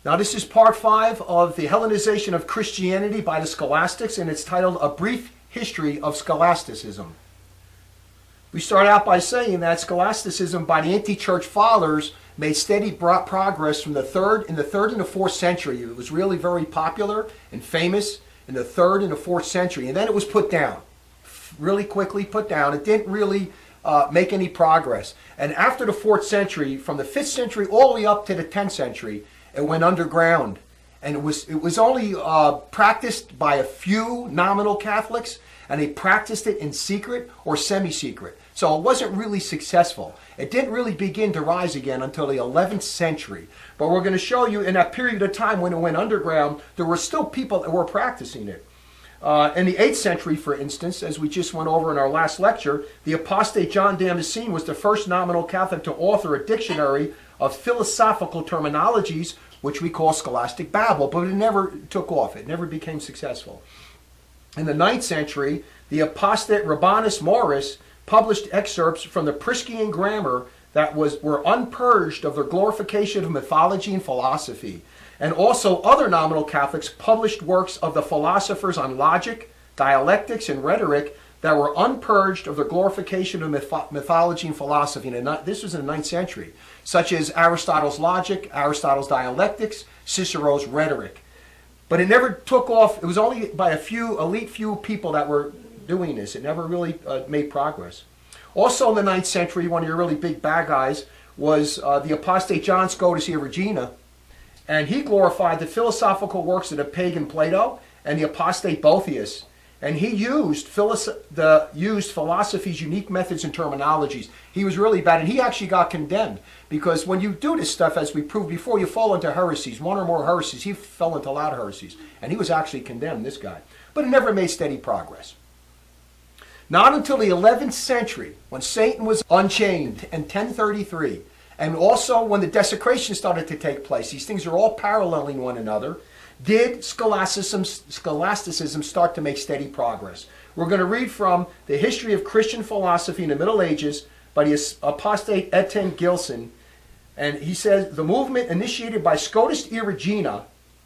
Now this is part 5 of the Hellenization of Christianity by the Scholastics, and it's titled A Brief History of Scholasticism. We start out by saying that Scholasticism by the anti-church fathers made steady progress from the 3rd and the 4th century. It was really very popular and famous in the 3rd and the 4th century, and then it was put down, really quickly put down. It didn't really make any progress. And after the 4th century, from the 5th century all the way up to the 10th century, it went underground. And it was only practiced by a few nominal Catholics, and they practiced it in secret or semi-secret. So it wasn't really successful. It didn't really begin to rise again until the 11th century. But we're going to show you in that period of time when it went underground, there were still people that were practicing it. In the 8th century, for instance, as we just went over in our last lecture, the apostate John Damascene was the first nominal Catholic to author a dictionary of philosophical terminologies, which we call scholastic babble, but it never took off. It never became successful. In the 9th century, the apostate Rabanus Maurus published excerpts from the Priscian grammar that were unpurged of their glorification of mythology and philosophy. And also other nominal Catholics published works of the philosophers on logic, dialectics, and rhetoric that were unpurged of their glorification of mythology and philosophy. And this was in the 9th century, such as Aristotle's logic, Aristotle's dialectics, Cicero's rhetoric. But it never took off. It was only by a few, elite few people that were doing this. It never really made progress. Also in the 9th century, one of your really big bad guys was the apostate John Scotus Regina, and he glorified the philosophical works of the pagan Plato and the apostate Boethius. And he used philosophy's unique methods and terminologies. He was really bad, and he actually got condemned. Because when you do this stuff, as we proved before, you fall into heresies, one or more heresies. He fell into a lot of heresies. And he was actually condemned, this guy. But it never made steady progress. Not until the 11th century, when Satan was unchained in 1033, and also when the desecration started to take place, these things are all paralleling one another, did scholasticism start to make steady progress. We're going to read from the History of Christian Philosophy in the Middle Ages by the apostate Etienne Gilson. And he says, the movement initiated by Scotus Regina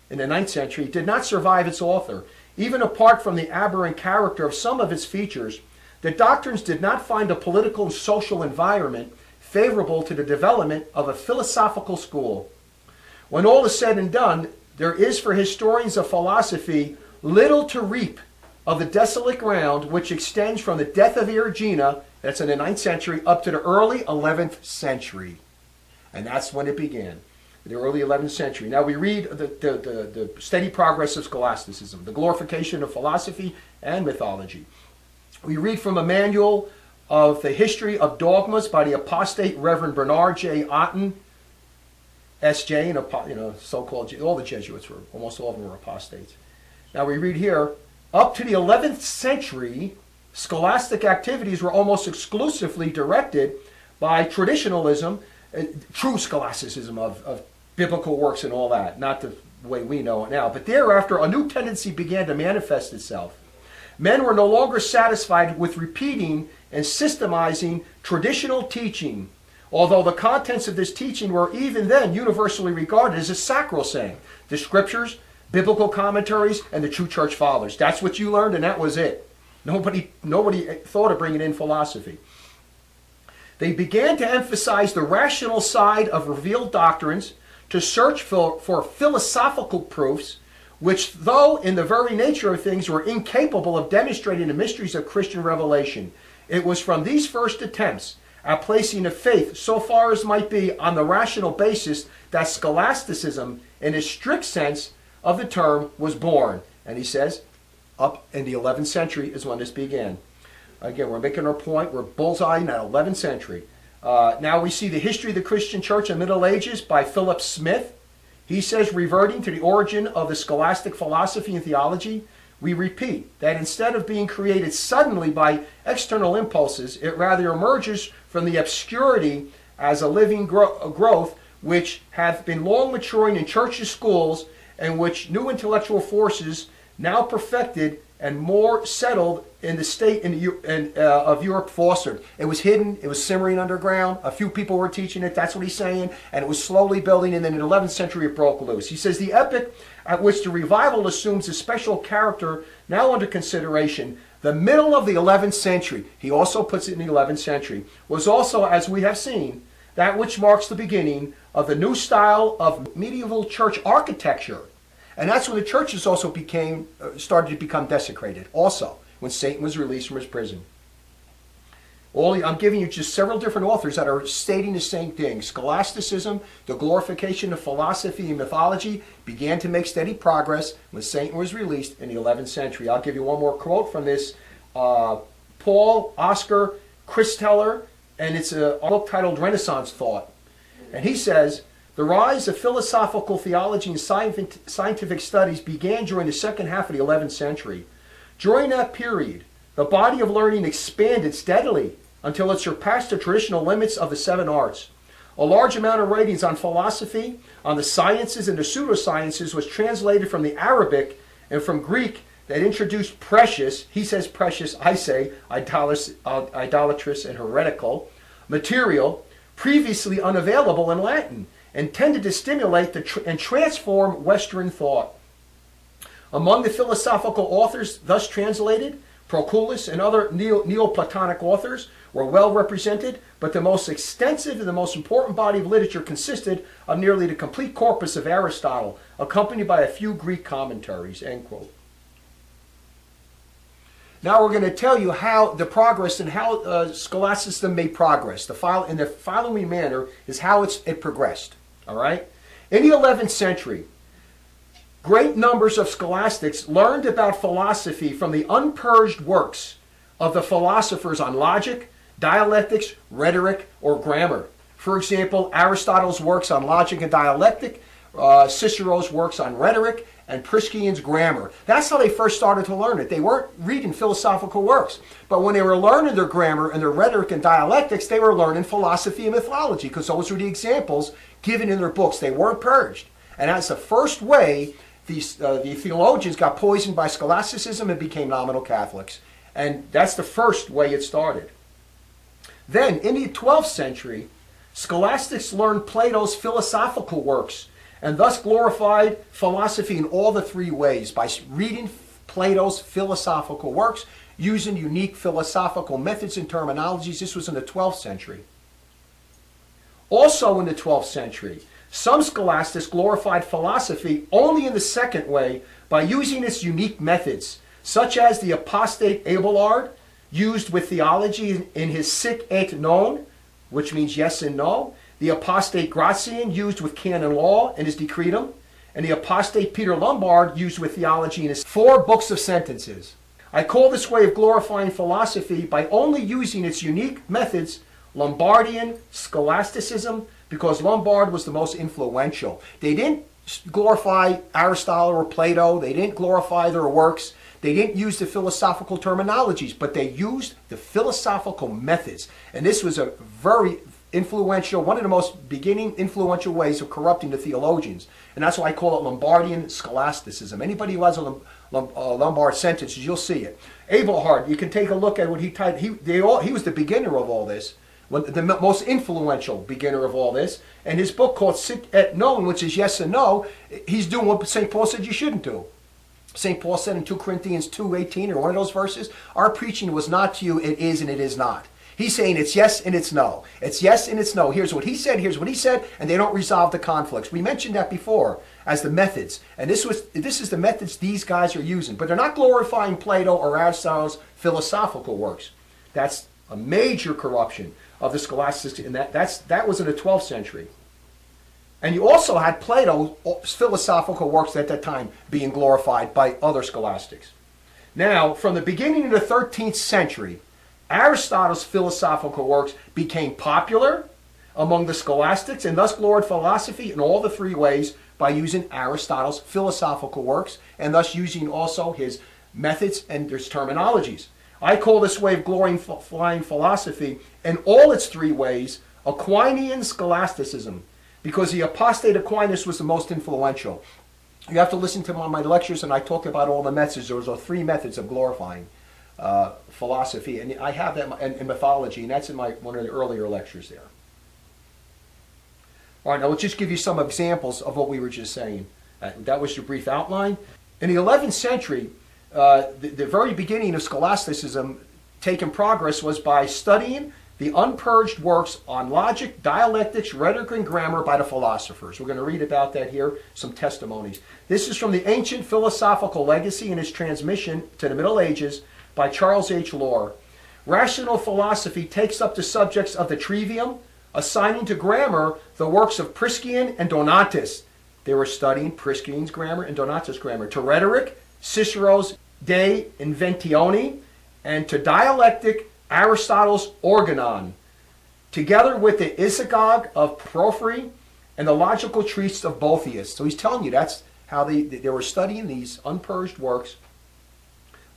in the 9th century did not survive its author. Even apart from the aberrant character of some of its features, the doctrines did not find a political and social environment favorable to the development of a philosophical school. When all is said and done, there is for historians of philosophy little to reap of the desolate ground which extends from the death of Regina, that's in the 9th century, up to the early 11th century. And that's when it began, the early 11th century. Now we read the steady progress of scholasticism, the glorification of philosophy and mythology. We read from a manual of the History of Dogmas by the apostate Reverend Bernard J. Otten, S.J., and so-called, all the Jesuits were, almost all of them were apostates. Now we read here, up to the 11th century, scholastic activities were almost exclusively directed by traditionalism, true scholasticism of biblical works and all that, not the way we know it now. But thereafter, a new tendency began to manifest itself. Men were no longer satisfied with repeating and systemizing traditional teaching, although the contents of this teaching were even then universally regarded as a sacrosanct. The scriptures, biblical commentaries, and the true church fathers. That's what you learned, and that was it. Nobody thought of bringing in philosophy. They began to emphasize the rational side of revealed doctrines, to search for philosophical proofs, which, though in the very nature of things, were incapable of demonstrating the mysteries of Christian revelation. It was from these first attempts at placing the faith, so far as might be, on the rational basis that scholasticism, in a strict sense of the term, was born. And he says, up in the 11th century is when this began. Again, we're making our point. We're bullseyeing that 11th century. Now we see the History of the Christian Church in the Middle Ages by Philip Smith. He says, reverting to the origin of the scholastic philosophy and theology, we repeat that instead of being created suddenly by external impulses, it rather emerges from the obscurity as a living growth which hath been long maturing in churches, schools, and which new intellectual forces now perfected and more settled in the state of Europe fostered. It was hidden, it was simmering underground, a few people were teaching it, that's what he's saying, and it was slowly building, and then in the 11th century it broke loose. He says the epoch at which the revival assumes a special character now under consideration, the middle of the 11th century, he also puts it in the 11th century, was also, as we have seen, that which marks the beginning of the new style of medieval church architecture. And that's when the churches also started to become desecrated, also, when Satan was released from his prison. I'm giving you just several different authors that are stating the same thing. Scholasticism, the glorification of philosophy and mythology, began to make steady progress when Satan was released in the 11th century. I'll give you one more quote from this. Paul Oscar Christeller, and it's a book titled Renaissance Thought. And he says, the rise of philosophical theology and scientific studies began during the second half of the 11th century. During that period, the body of learning expanded steadily until it surpassed the traditional limits of the 7 arts. A large amount of writings on philosophy, on the sciences and the pseudosciences was translated from the Arabic and from Greek that introduced precious, he says precious, I say idolatrous and heretical, material previously unavailable in Latin, intended to stimulate and transform Western thought. Among the philosophical authors thus translated, Proclus and other Neoplatonic authors were well represented, but the most extensive and the most important body of literature consisted of nearly the complete corpus of Aristotle, accompanied by a few Greek commentaries, end quote. Now we're going to tell you how the progress and how Scholasticism made progress. In the following manner is how it progressed. All right? In the 11th century, great numbers of scholastics learned about philosophy from the unpurged works of the philosophers on logic, dialectics, rhetoric, or grammar. For example, Aristotle's works on logic and dialectic, Cicero's works on rhetoric, and Priscian's grammar. That's how they first started to learn it. They weren't reading philosophical works, but when they were learning their grammar and their rhetoric and dialectics, they were learning philosophy and mythology, because those were the examples given in their books. They weren't purged. And that's the first way the theologians got poisoned by scholasticism and became nominal Catholics. And that's the first way it started. Then, in the 12th century, scholastics learned Plato's philosophical works and thus glorified philosophy in all the 3 ways by reading Plato's philosophical works, using unique philosophical methods and terminologies. This was in the 12th century. Also in the 12th century, some scholastics glorified philosophy only in the second way by using its unique methods, such as the apostate Abelard used with theology in his sic et non, which means yes and no, the apostate Gratian used with canon law in his decretum, and the apostate Peter Lombard used with theology in his 4 books of sentences. I call this way of glorifying philosophy by only using its unique methods Lombardian scholasticism, because Lombard was the most influential. They didn't glorify Aristotle or Plato. They didn't glorify their works. They didn't use the philosophical terminologies, but they used the philosophical methods. And this was a very influential, one of the most beginning influential ways of corrupting the theologians. And that's why I call it Lombardian scholasticism. Anybody who has a Lombard sentences, you'll see it. Abelard, you can take a look at what he typed. He was the beginner of all this. The most influential beginner of all this, and his book called Sic et Non, which is yes and no, he's doing what St. Paul said you shouldn't do. St. Paul said in 2 Corinthians 2:18, or one of those verses, our preaching was not to you, it is and it is not. He's saying it's yes and it's no. It's yes and it's no. Here's what he said, and they don't resolve the conflicts. We mentioned that before as the methods, and this is the methods these guys are using, but they're not glorifying Plato or Aristotle's philosophical works. That's a major corruption of the scholastics, and that was in the 12th century. And you also had Plato's philosophical works at that time being glorified by other scholastics. Now, from the beginning of the 13th century, Aristotle's philosophical works became popular among the scholastics and thus glorified philosophy in all the 3 ways by using Aristotle's philosophical works and thus using also his methods and his terminologies. I call this way of glorifying philosophy in all its 3 ways Aquinian scholasticism, because the apostate Aquinas was the most influential. You have to listen to my lectures, and I talk about all the methods. Those are 3 methods of glorifying. philosophy, and I have that in mythology, and that's in one of the earlier lectures there. All right, now let's just give you some examples of what we were just saying. That was your brief outline. In the 11th century, the very beginning of scholasticism taking progress was by studying the unpurged works on logic, dialectics, rhetoric, and grammar by the philosophers. We're going to read about that here, some testimonies. This is from the Ancient Philosophical Legacy and its transmission to the Middle Ages by Charles H. Lohr. Rational philosophy takes up the subjects of the trivium, assigning to grammar the works of Priscian and Donatus. They were studying Priscian's grammar and Donatus' grammar. To rhetoric, Cicero's De Inventione, and to dialectic, Aristotle's Organon, together with the Isagoge of Porphyry and the logical treatise of Boethius. So he's telling you that's how they were studying these unpurged works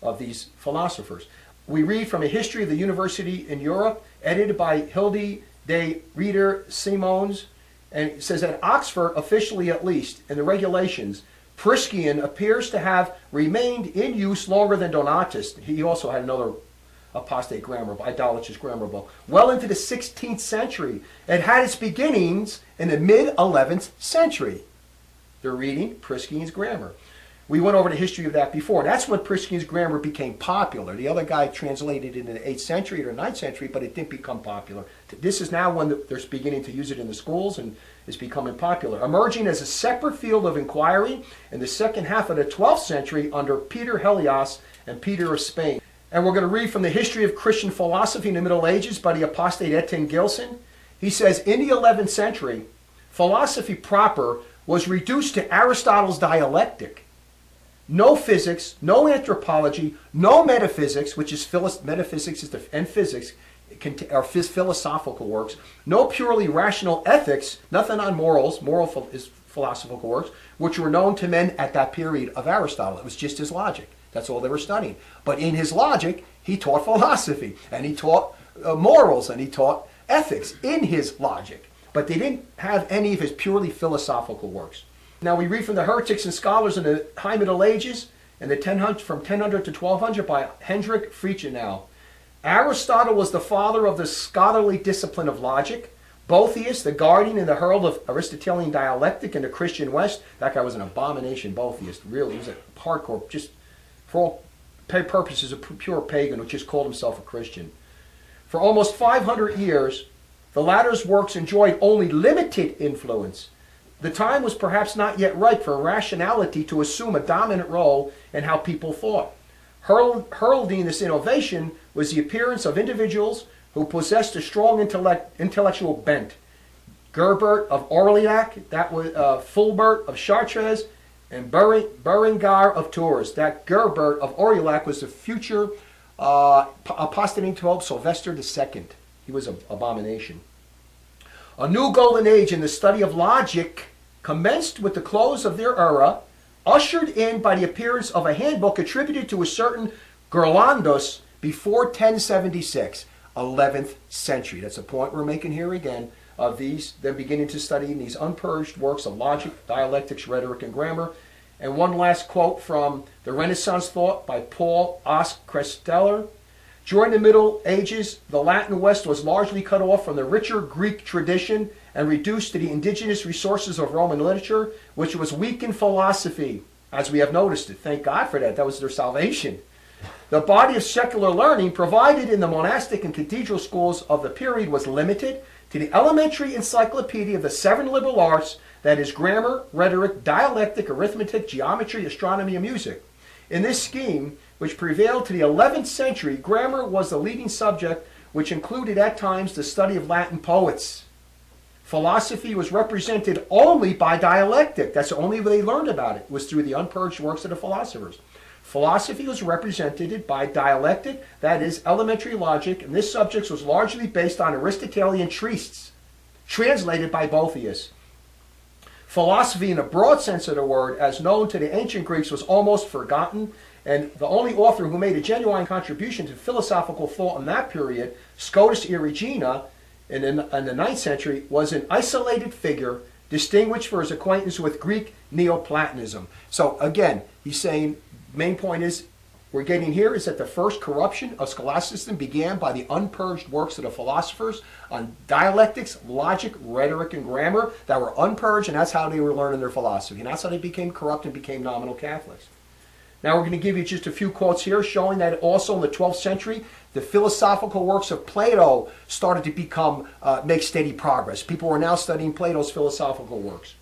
of these philosophers. We read from a history of the university in Europe, edited by Hilde de Rieder Simons, and it says at Oxford, officially at least, in the regulations, Priscian appears to have remained in use longer than Donatus. He also had another apostate grammar, idolatrous grammar book, well into the 16th century. It had its beginnings in the mid-11th century. They're reading Priscian's grammar. We went over the history of that before. That's when Priscian's grammar became popular. The other guy translated it in the 8th century or 9th century, but it didn't become popular. This is now when they're beginning to use it in the schools and it's becoming popular. Emerging as a separate field of inquiry in the second half of the 12th century under Peter Helios and Peter of Spain. And we're going to read from the History of Christian Philosophy in the Middle Ages by the apostate Etienne Gilson. He says, in the 11th century, philosophy proper was reduced to Aristotle's dialectic. No physics, no anthropology, no metaphysics, which is metaphysics and physics are philosophical works. No purely rational ethics, nothing on morals. Moral is philosophical works, which were known to men at that period of Aristotle. It was just his logic. That's all they were studying. But in his logic, he taught philosophy, and he taught morals, and he taught ethics in his logic. But they didn't have any of his purely philosophical works. Now we read from the heretics and scholars in the High Middle Ages, and from 1000 to 1200 by Hendrik Friedenau. Aristotle was the father of the scholarly discipline of logic. Boethius, the guardian and the herald of Aristotelian dialectic in the Christian West. That guy was an abomination, Boethius. Really, he was a hardcore, just for all purposes, a pure pagan who just called himself a Christian. For almost 500 years, the latter's works enjoyed only limited influence. The time was perhaps not yet ripe for rationality to assume a dominant role in how people thought. Heralding this innovation was the appearance of individuals who possessed a strong intellectual bent. Gerbert of Aurillac, that was Fulbert of Chartres, and Berengar of Tours. That Gerbert of Aurillac was the future apostate Antipope Sylvester II. He was an abomination. A new golden age in the study of logic commenced with the close of their era, ushered in by the appearance of a handbook attributed to a certain Gerlandus before 1076, 11th century. That's the point we're making here again of these. They're beginning to study these unpurged works of logic, dialectics, rhetoric, and grammar. And one last quote from the Renaissance thought by Paul Oskresteller. During the Middle Ages, the Latin West was largely cut off from the richer Greek tradition and reduced to the indigenous resources of Roman literature, which was weak in philosophy, as we have noticed it. Thank God for that. That was their salvation. The body of secular learning provided in the monastic and cathedral schools of the period was limited to the elementary encyclopedia of the 7 liberal arts, that is grammar, rhetoric, dialectic, arithmetic, geometry, astronomy, and music. In this scheme, which prevailed to the 11th century, grammar was the leading subject, which included at times the study of Latin poets. Philosophy was represented only by dialectic. That's the only way they learned about it, was through the unpurged works of the philosophers. Philosophy was represented by dialectic, that is elementary logic, and this subject was largely based on Aristotelian treatises, translated by Boethius. Philosophy in a broad sense of the word, as known to the ancient Greeks, was almost forgotten, and the only author who made a genuine contribution to philosophical thought in that period, Scotus Erigena, in the 9th century, was an isolated figure distinguished for his acquaintance with Greek Neoplatonism. So again, he's saying, main point is, we're getting here is that the first corruption of scholasticism began by the unpurged works of the philosophers on dialectics, logic, rhetoric, and grammar that were unpurged, and that's how they were learning their philosophy. And that's how they became corrupt and became nominal Catholics. Now we're going to give you just a few quotes here showing that also in the 12th century, the philosophical works of Plato started to make steady progress. People were now studying Plato's philosophical works.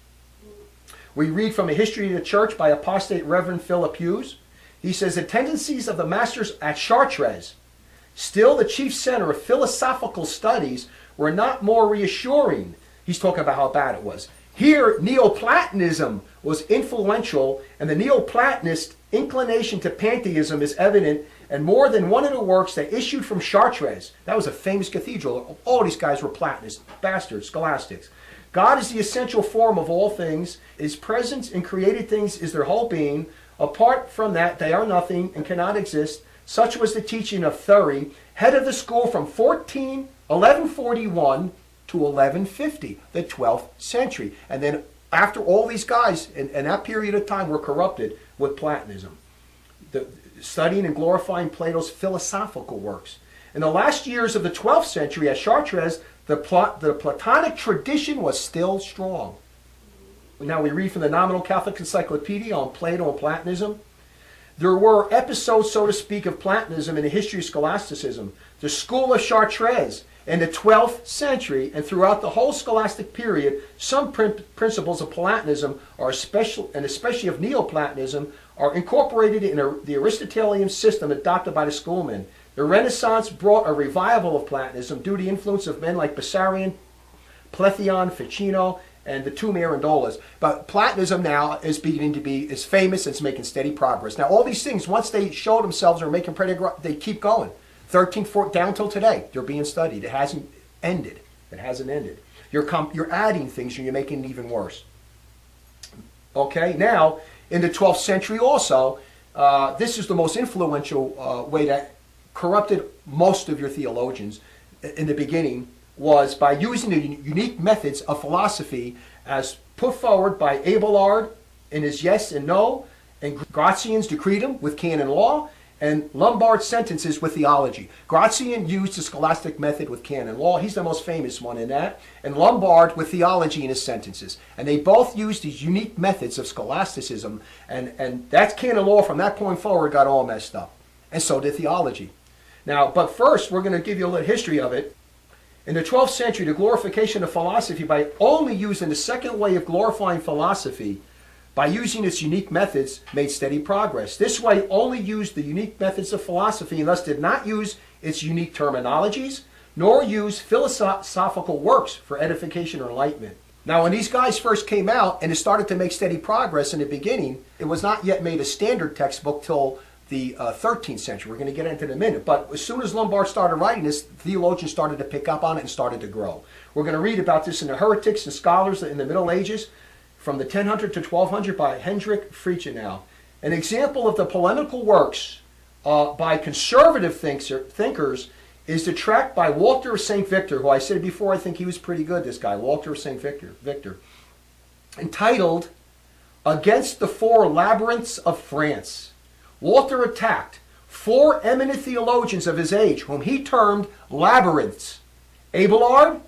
We read from A History of the Church by Apostate Reverend Philip Hughes. He says, the tendencies of the masters at Chartres, still the chief center of philosophical studies, were not more reassuring. He's talking about how bad it was. Here, Neoplatonism was influential, and the Neoplatonist inclination to pantheism is evident in more than one of the works that issued from Chartres. That was a famous cathedral. All these guys were Platonists, bastards, scholastics. God is the essential form of all things. His presence in created things is their whole being. Apart from that, they are nothing and cannot exist. Such was the teaching of Thury, head of the school from 1141 to 1150, the 12th century. And then after all these guys in that period of time were corrupted with Platonism, studying and glorifying Plato's philosophical works. In the last years of the 12th century at Chartres, the Platonic tradition was still strong. Now we read from the Nominal Catholic Encyclopedia on Plato and Platonism. There were episodes, so to speak, of Platonism in the history of scholasticism. The school of Chartres in the 12th century and throughout the whole scholastic period, some principles of Platonism are especially of Neoplatonism are incorporated in the Aristotelian system adopted by the schoolmen. The Renaissance brought a revival of Platonism due to the influence of men like Bessarion, Plethion, Ficino, and the two Mirandolas. But Platonism now is beginning to be famous and it's making steady progress. Now all these things, once they show themselves or making they keep going. 13th, down till today, they're being studied. It hasn't ended. It hasn't ended. You're adding things and you're making it even worse. Okay, now in the 12th century also, this is the most influential way that corrupted most of your theologians in the beginning, was by using the unique methods of philosophy as put forward by Abelard in his Yes and No, and Gratian's Decretum with canon law, and Lombard's sentences with theology. Gratian used the scholastic method with canon law. He's the most famous one in that. And Lombard with theology in his sentences. And they both used these unique methods of scholasticism. And that canon law from that point forward got all messed up. And so did theology. Now, but first, we're going to give you a little history of it. In the 12th century, the glorification of philosophy by only using the second way of glorifying philosophy, by using its unique methods, made steady progress. This way only used the unique methods of philosophy and thus did not use its unique terminologies, nor use philosophical works for edification or enlightenment. Now when these guys first came out and it started to make steady progress in the beginning, it was not yet made a standard textbook till the 13th century. We're going to get into it in a minute. But as soon as Lombard started writing this, theologians started to pick up on it and started to grow. We're going to read about this in the Heretics and Scholars in the Middle Ages, from the 1000 to 1200 by Hendrik Friedenau. An example of the polemical works by conservative thinkers is the tract by Walter of St. Victor, who I said before, I think he was pretty good, this guy, Walter of St. Victor, entitled Against the Four Labyrinths of France. Walter attacked four eminent theologians of his age, whom he termed labyrinths: Abelard,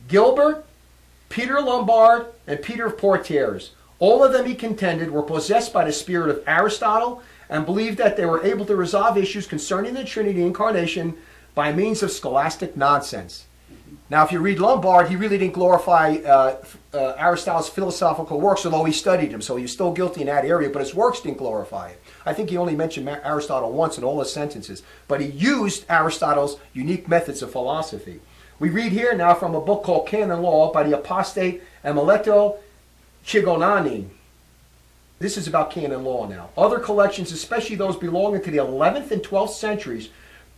Gilbert, Peter Lombard, and Peter of Poitiers. All of them, he contended, were possessed by the spirit of Aristotle and believed that they were able to resolve issues concerning the Trinity incarnation by means of scholastic nonsense. Now, if you read Lombard, he really didn't glorify Aristotle's philosophical works, although he studied him, so he was still guilty in that area, but his works didn't glorify it. I think he only mentioned Aristotle once in all his sentences, but he used Aristotle's unique methods of philosophy. We read here now from a book called Canon Law by the apostate Amuleto Cigonani. This is about canon law now. Other collections, especially those belonging to the 11th and 12th centuries,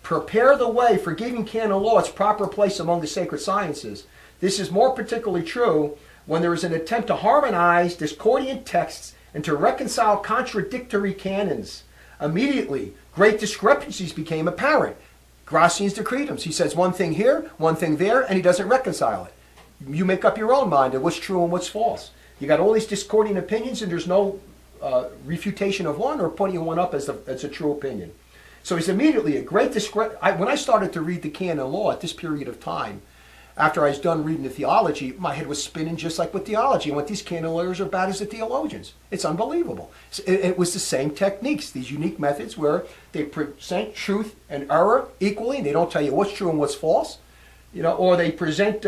prepare the way for giving canon law its proper place among the sacred sciences. This is more particularly true when there is an attempt to harmonize discordant texts and to reconcile contradictory canons. Immediately, great discrepancies became apparent. Gratian's Decretums, he says one thing here, one thing there, and he doesn't reconcile it. You make up your own mind of what's true and what's false. You got all these discordant opinions and there's no refutation of one or putting one up as a true opinion. So he's immediately a great when I started to read the canon law at this period of time, after I was done reading the theology, my head was spinning just like with theology. And what these canon lawyers are bad as the theologians. It's unbelievable. It was the same techniques, these unique methods where they present truth and error equally, and they don't tell you what's true and what's false. Or they present,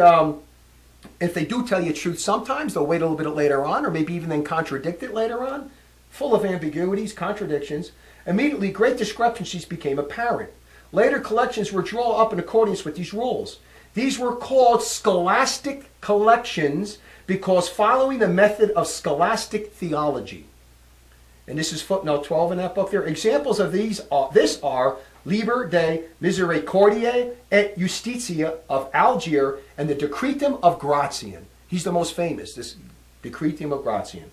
if they do tell you truth sometimes, they'll wait a little bit later on, or maybe even then contradict it later on. Full of ambiguities, contradictions. Immediately, great discrepancies became apparent. Later collections were drawn up in accordance with these rules. These were called scholastic collections because following the method of scholastic theology. And this is footnote 12 in that book there. Examples of these are Liber de Misericordiae et Justitia of Algiers and the Decretum of Gratian. He's the most famous, this Decretum of Gratian.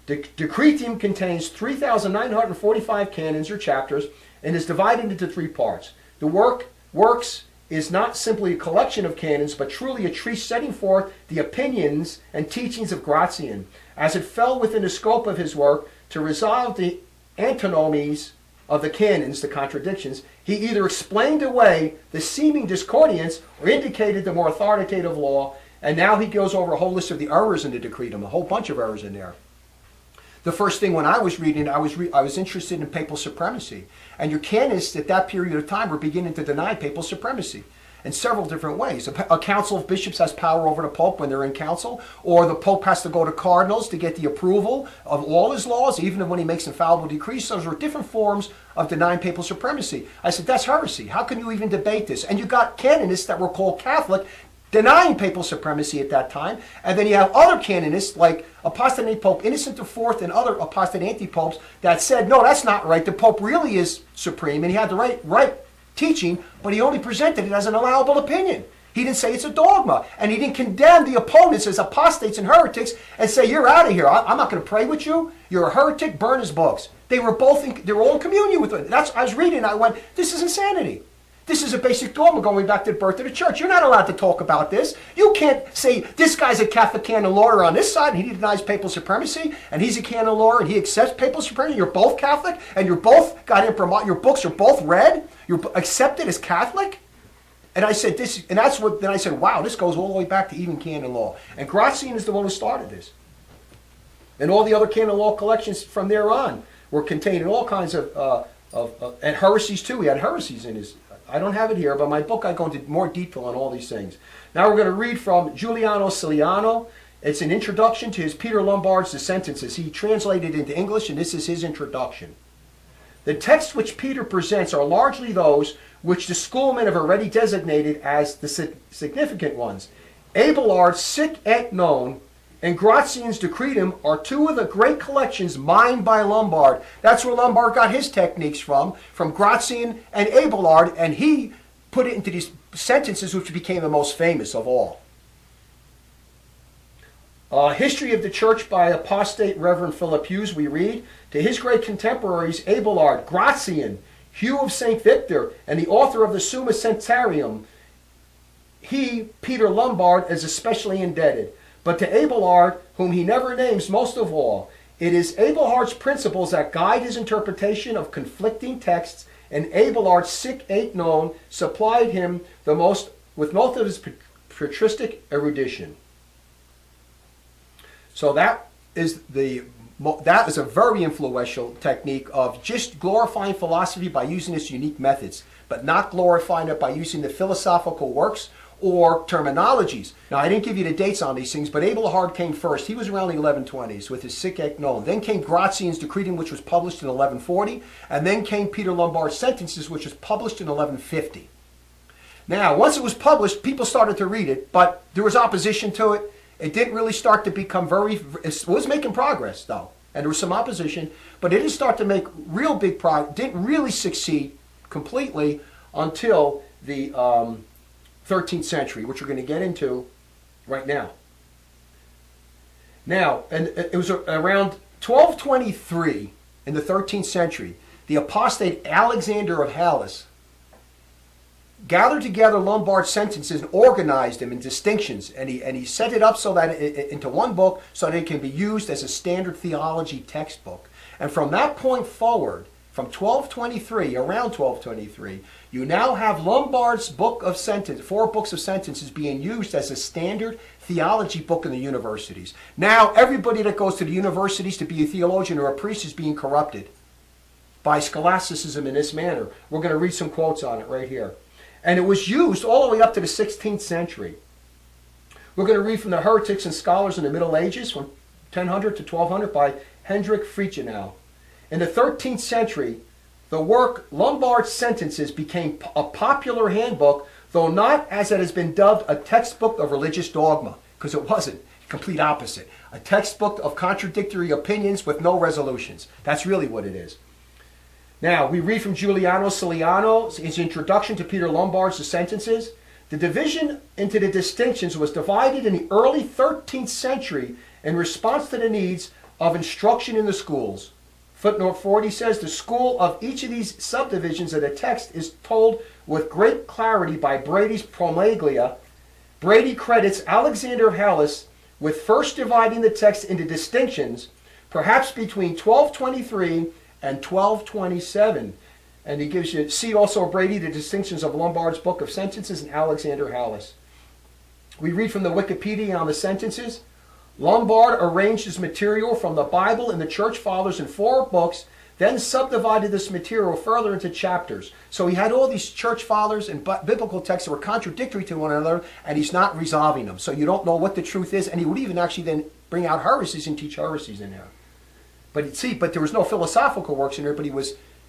The Decretum contains 3,945 canons or chapters and is divided into 3 parts. The works is not simply a collection of canons, but truly a treatise setting forth the opinions and teachings of Gratian, as it fell within the scope of his work to resolve the antinomies of the canons, the contradictions. He either explained away the seeming discordance or indicated the more authoritative law, and now he goes over a whole list of the errors in the Decretum, a whole bunch of errors in there. The first thing when I was reading, I was interested in papal supremacy. And your canonists at that period of time were beginning to deny papal supremacy in several different ways. A council of bishops has power over the Pope when they're in council, or the Pope has to go to cardinals to get the approval of all his laws, even when he makes infallible decrees. Those are different forms of denying papal supremacy. I said, that's heresy. How can you even debate this? And you got canonists that were called Catholic denying papal supremacy at that time. And then you have other canonists like Apostate Antipope Innocent IV and other apostate antipopes that said, no, that's not right. The Pope really is supreme and he had the right teaching, but he only presented it as an allowable opinion. He didn't say it's a dogma. And he didn't condemn the opponents as apostates and heretics and say, you're out of here. I'm not going to pray with you. You're a heretic. Burn his books. They were all in communion with it. I was reading and I went, this is insanity. This is a basic dogma going back to the birth of the church. You're not allowed to talk about this. You can't say, this guy's a Catholic canon lawyer on this side, and he denies papal supremacy, and he's a canon lawyer, and he accepts papal supremacy. You're both Catholic, and you're both got imprimatur. Your books are both read. You're accepted as Catholic. And I said, then I said, wow, this goes all the way back to even canon law. And Gratian is the one who started this. And all the other canon law collections from there on were contained in all kinds of and heresies too. He had heresies in his. I don't have it here, but my book I go into more detail on all these things. Now we're going to read from Giuliano Ciliano. It's an introduction to his Peter Lombard's The Sentences. He translated it into English, and this is his introduction. The texts which Peter presents are largely those which the schoolmen have already designated as the significant ones. Abelard's Sic et Non and Gratian's Decretum are 2 of the great collections mined by Lombard. That's where Lombard got his techniques from Gratian and Abelard, and he put it into these sentences which became the most famous of all. History of the Church by Apostate Reverend Philip Hughes, we read, to his great contemporaries Abelard, Gratian, Hugh of St. Victor, and the author of the Summa Centarium, he, Peter Lombard, is especially indebted. But to Abelard, whom he never names most of all, it is Abelard's principles that guide his interpretation of conflicting texts, and Abelard's Sic et Non supplied him with most of his patristic erudition. So that is a very influential technique of just glorifying philosophy by using its unique methods, but not glorifying it by using the philosophical works or terminologies. Now, I didn't give you the dates on these things, but Abelard came first. He was around the 1120s with his Sic et Non. Then came Gratian's Decretum, which was published in 1140, and then came Peter Lombard's Sentences, which was published in 1150. Now, once it was published, people started to read it, but there was opposition to it. It didn't really start to become it was making progress, though, and there was some opposition, but it didn't start to make real big progress, didn't really succeed completely until the 13th century, which we're going to get into right now. Now, and it was around 1223 in the 13th century, the apostate Alexander of Hales gathered together Lombard sentences and organized them in distinctions, and he set it up so that into one book so that it can be used as a standard theology textbook. And from that point forward, from 1223, around 1223, you now have Lombard's book of sentences, 4 books of sentences being used as a standard theology book in the universities. Now everybody that goes to the universities to be a theologian or a priest is being corrupted by scholasticism in this manner. We're going to read some quotes on it right here. And it was used all the way up to the 16th century. We're going to read from the Heretics and Scholars in the Middle Ages from 1000 to 1200 by Hendrik Friedenau. In the 13th century, the work Lombard Sentences became a popular handbook, though not, as it has been dubbed, a textbook of religious dogma, because it wasn't. Complete opposite. A textbook of contradictory opinions with no resolutions. That's really what it is. Now, we read from Giuliano Ciliano, his introduction to Peter Lombard's The Sentences. The division into the distinctions was divided in the early 13th century in response to the needs of instruction in the schools. Footnote 40 says, the school of each of these subdivisions of the text is told with great clarity by Brady's Promeglia. Brady credits Alexander of Hales with first dividing the text into distinctions, perhaps between 1223 and 1227. And he gives you, see also Brady, the distinctions of Lombard's book of sentences and Alexander Hales. We read from the Wikipedia on the sentences. Lombard arranged his material from the Bible and the Church Fathers in 4 books, then subdivided this material further into chapters. So he had all these Church Fathers and biblical texts that were contradictory to one another, and he's not resolving them. So you don't know what the truth is, and he would even actually then bring out heresies and teach heresies in there. But there was no philosophical works in there, but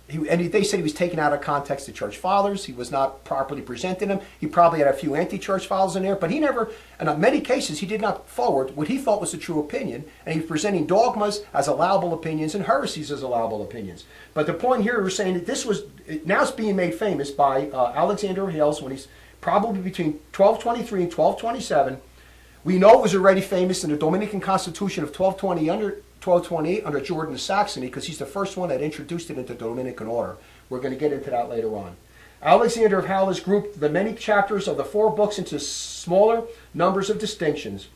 they said he was taken out of context the Church Fathers. He was not properly presenting them. He probably had a few anti-Church Fathers in there, but he never, and in many cases, he did not forward what he thought was the true opinion, and he was presenting dogmas as allowable opinions and heresies as allowable opinions. But the point here, we're saying that this was, now it's being made famous by Alexander Hales when he's probably between 1223 and 1227. We know it was already famous in the Dominican Constitution of 1228 under Jordan of Saxony, because he's the first one that introduced it into Dominican order. We're going to get into that later on. Alexander of Hales grouped the many chapters of the 4 books into smaller numbers of distinctions.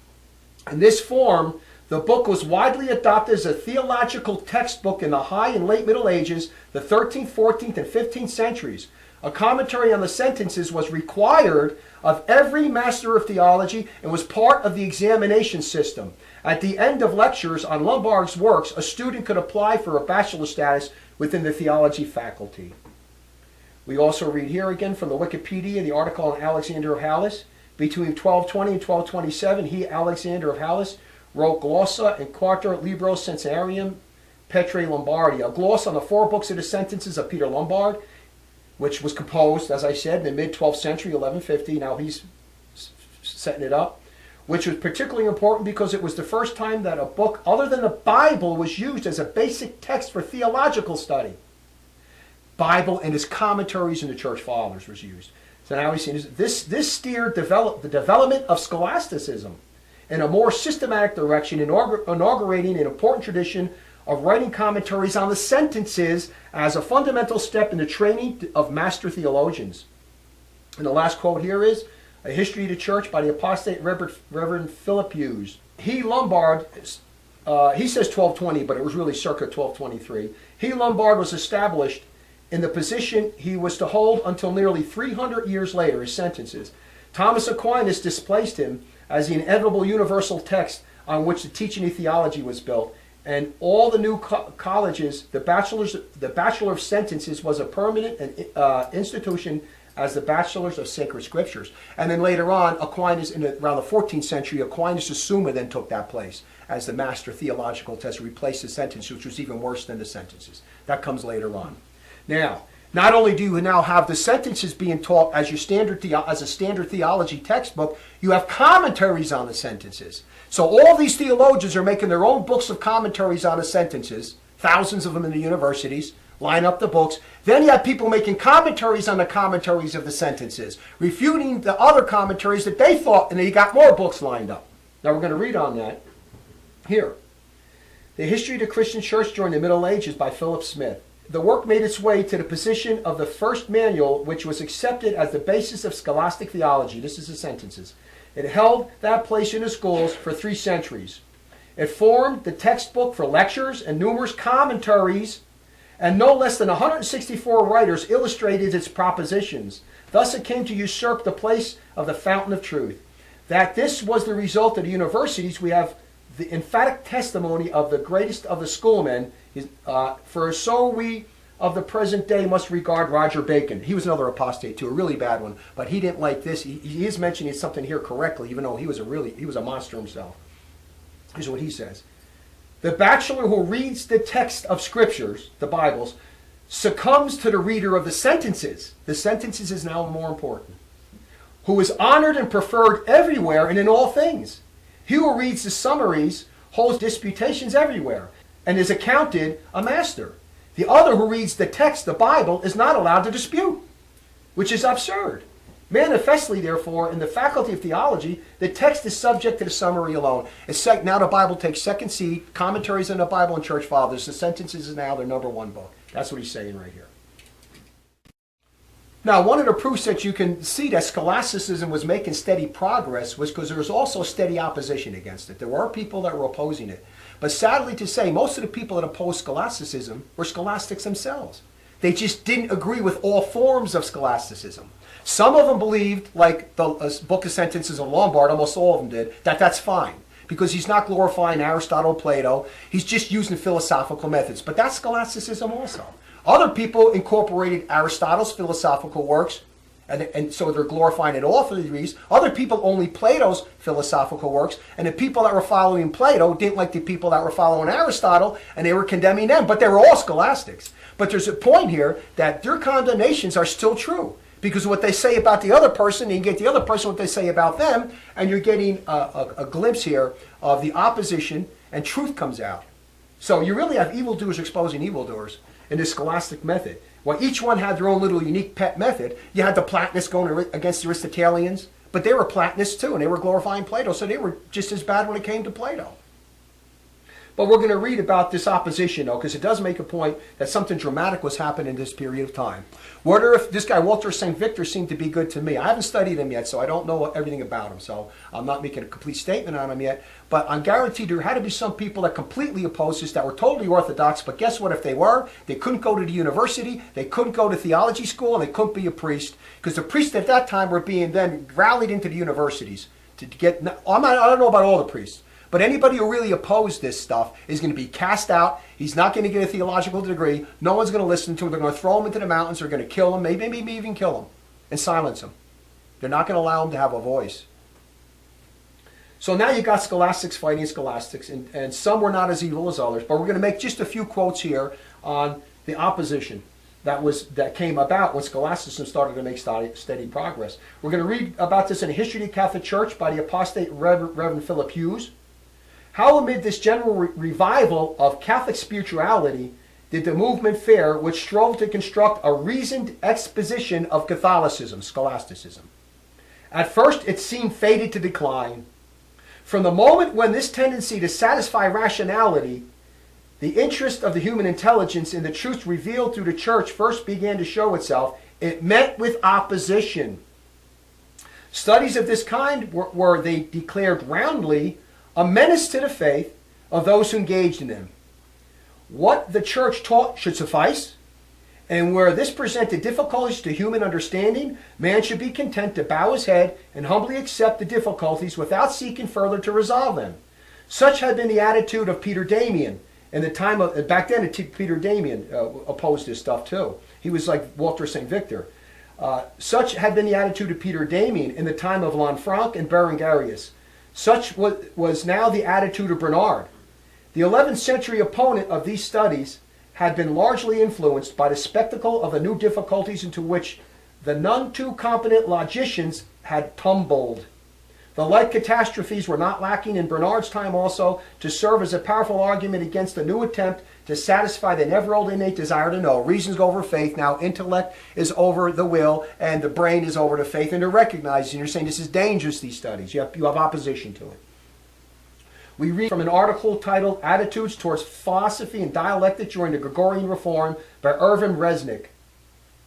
In this form, the book was widely adopted as a theological textbook in the High and Late Middle Ages, the 13th, 14th, and 15th centuries. A commentary on the sentences was required of every master of theology and was part of the examination system. At the end of lectures on Lombard's works, a student could apply for a bachelor status within the theology faculty. We also read here again from the Wikipedia, the article on Alexander of Hales. Between 1220 and 1227, he, Alexander of Hales, wrote Glossa and Quarto Libro Censarium Petrae Lombardi, a gloss on the 4 books of the sentences of Peter Lombard, which was composed, as I said, in the mid-12th century, 1150. Now he's setting it up, which was particularly important because it was the first time that a book other than the Bible was used as a basic text for theological study. Bible and its commentaries in the Church Fathers was used. So now we see this steered the development of scholasticism in a more systematic direction, inaugurating an important tradition of writing commentaries on the sentences as a fundamental step in the training of master theologians. And the last quote here is, A History of the Church by the Apostate Reverend Philip Hughes. He, Lombard, he says 1220, but it was really circa 1223. He, Lombard, was established in the position he was to hold until nearly 300 years later, his sentences. Thomas Aquinas displaced him as the inevitable universal text on which the teaching of theology was built. And all the new colleges, the Bachelor of Sentences was a permanent institution as the Bachelors of Sacred Scriptures. And then later on, Aquinas, around the 14th century, Aquinas' Summa then took that place as the master theological test, replaced the sentence, which was even worse than the sentences. That comes later on. Now, not only do you now have the sentences being taught as as a standard theology textbook, you have commentaries on the sentences. So all these theologians are making their own books of commentaries on the sentences, thousands of them in the universities, line up the books. Then you have people making commentaries on the commentaries of the sentences, refuting the other commentaries that they thought, and then you got more books lined up. Now we're going to read on that here. The History of the Christian Church During the Middle Ages by Philip Smith. the work made its way to the position of the first manual, which was accepted as the basis of scholastic theology. This is the sentences. It held that place in the schools for 3 centuries. It formed the textbook for lectures and numerous commentaries, and no less than 164 writers illustrated its propositions. Thus it came to usurp the place of the fountain of truth. That this was the result of the universities, we have the emphatic testimony of the greatest of the schoolmen, for so we of the present day must regard Roger Bacon. He was another apostate too, a really bad one, but he didn't like this. He is mentioning something here correctly, even though he was a monster himself. Here's what he says. The bachelor who reads the text of scriptures, the Bibles, succumbs to the reader of the sentences. The sentences is now more important. Who is honored and preferred everywhere and in all things. He who reads the summaries holds disputations everywhere and is accounted a master. The other who reads the text, the Bible, is not allowed to dispute, which is absurd. Manifestly, therefore, in the faculty of theology, the text is subject to the summary alone. It's like now the Bible takes second seat, commentaries on the Bible and church fathers. The sentences is now their number 1 book. That's what he's saying right here. Now, one of the proofs that you can see that scholasticism was making steady progress was because there was also steady opposition against it. There were people that were opposing it. But sadly to say, most of the people that opposed scholasticism were scholastics themselves. They just didn't agree with all forms of scholasticism. Some of them believed, like the Book of Sentences of Lombard, almost all of them did, that that's fine. Because he's not glorifying Aristotle, Plato. He's just using philosophical methods. But that's scholasticism also. Other people incorporated Aristotle's philosophical works, and so they're glorifying it all for the degrees. Other people only Plato's philosophical works, and the people that were following Plato didn't like the people that were following Aristotle, and they were condemning them. But they were all scholastics. But there's a point here that their condemnations are still true. Because what they say about the other person, you get the other person what they say about them, and you're getting a glimpse here of the opposition, and truth comes out. So you really have evildoers exposing evildoers in this scholastic method. Well, each one had their own little unique pet method. You had the Platonists going against the Aristotelians, but they were Platonists too, and they were glorifying Plato, so they were just as bad when it came to Plato. But we're going to read about this opposition, though, because it does make a point that something dramatic was happening in this period of time. Wonder if this guy, Walter St. Victor, seemed to be good to me. I haven't studied him yet, so I don't know everything about him. So I'm not making a complete statement on him yet. But I'm guaranteed there had to be some people that completely opposed this, that were totally orthodox. But guess what? If they were, they couldn't go to the university, they couldn't go to theology school, and they couldn't be a priest. Because the priests at that time were being then rallied into the universities to get. I don't know about all the priests. But anybody who really opposed this stuff is going to be cast out. He's not going to get a theological degree. No one's going to listen to him. They're going to throw him into the mountains. They're going to kill him, maybe even kill him and silence him. They're not going to allow him to have a voice. So now you got scholastics fighting scholastics, and some were not as evil as others. But we're going to make just a few quotes here on the opposition that came about when scholasticism started to make steady progress. We're going to read about this in A History of the Catholic Church by the Apostate Reverend Philip Hughes. How amid this general revival of Catholic spirituality did the movement fare which strove to construct a reasoned exposition of Catholicism, scholasticism? At first it seemed fated to decline. From the moment when this tendency to satisfy rationality, the interest of the human intelligence in the truths revealed through the church first began to show itself, it met with opposition. Studies of this kind were they declared roundly, a menace to the faith of those who engaged in them. What the church taught should suffice, and where this presented difficulties to human understanding, man should be content to bow his head and humbly accept the difficulties without seeking further to resolve them. Such had been the attitude of Peter Damian. In the time of, back then, Peter Damian opposed this stuff too. He was like Walter St. Victor. Such had been the attitude of Peter Damian in the time of Lanfranc and Berengarius. Such was now the attitude of Bernard. The 11th century opponent of these studies had been largely influenced by the spectacle of the new difficulties into which the none too competent logicians had tumbled. The like catastrophes were not lacking in Bernard's time also to serve as a powerful argument against the new attempt to satisfy the never-old innate desire to know. Reason's over faith. Now intellect is over the will, and the brain is over the faith. And they're recognizing, you're saying this is dangerous, these studies. You have opposition to it. We read from an article titled Attitudes Towards Philosophy and Dialectic During the Gregorian Reform by Irvin Resnick.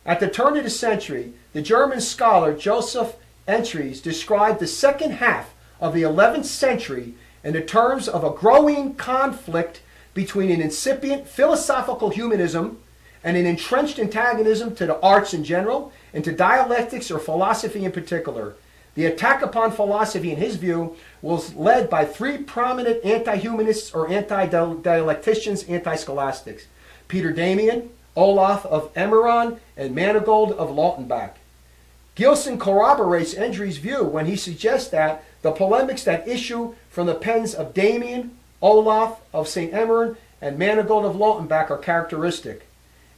At the turn of the century, the German scholar Joseph Entries described the second half of the 11th century in the terms of a growing conflict between an incipient philosophical humanism and an entrenched antagonism to the arts in general and to dialectics or philosophy in particular. The attack upon philosophy, in his view, was led by three prominent anti-humanists or anti-dialecticians, anti-scholastics: Peter Damian, Olaf of Emmeron, and Manigold of Lautenbach. Gilson corroborates Endry's view when he suggests that the polemics that issue from the pens of Damian, Olaf of St. Emmeron, and Manigold of Lautenbach are characteristic.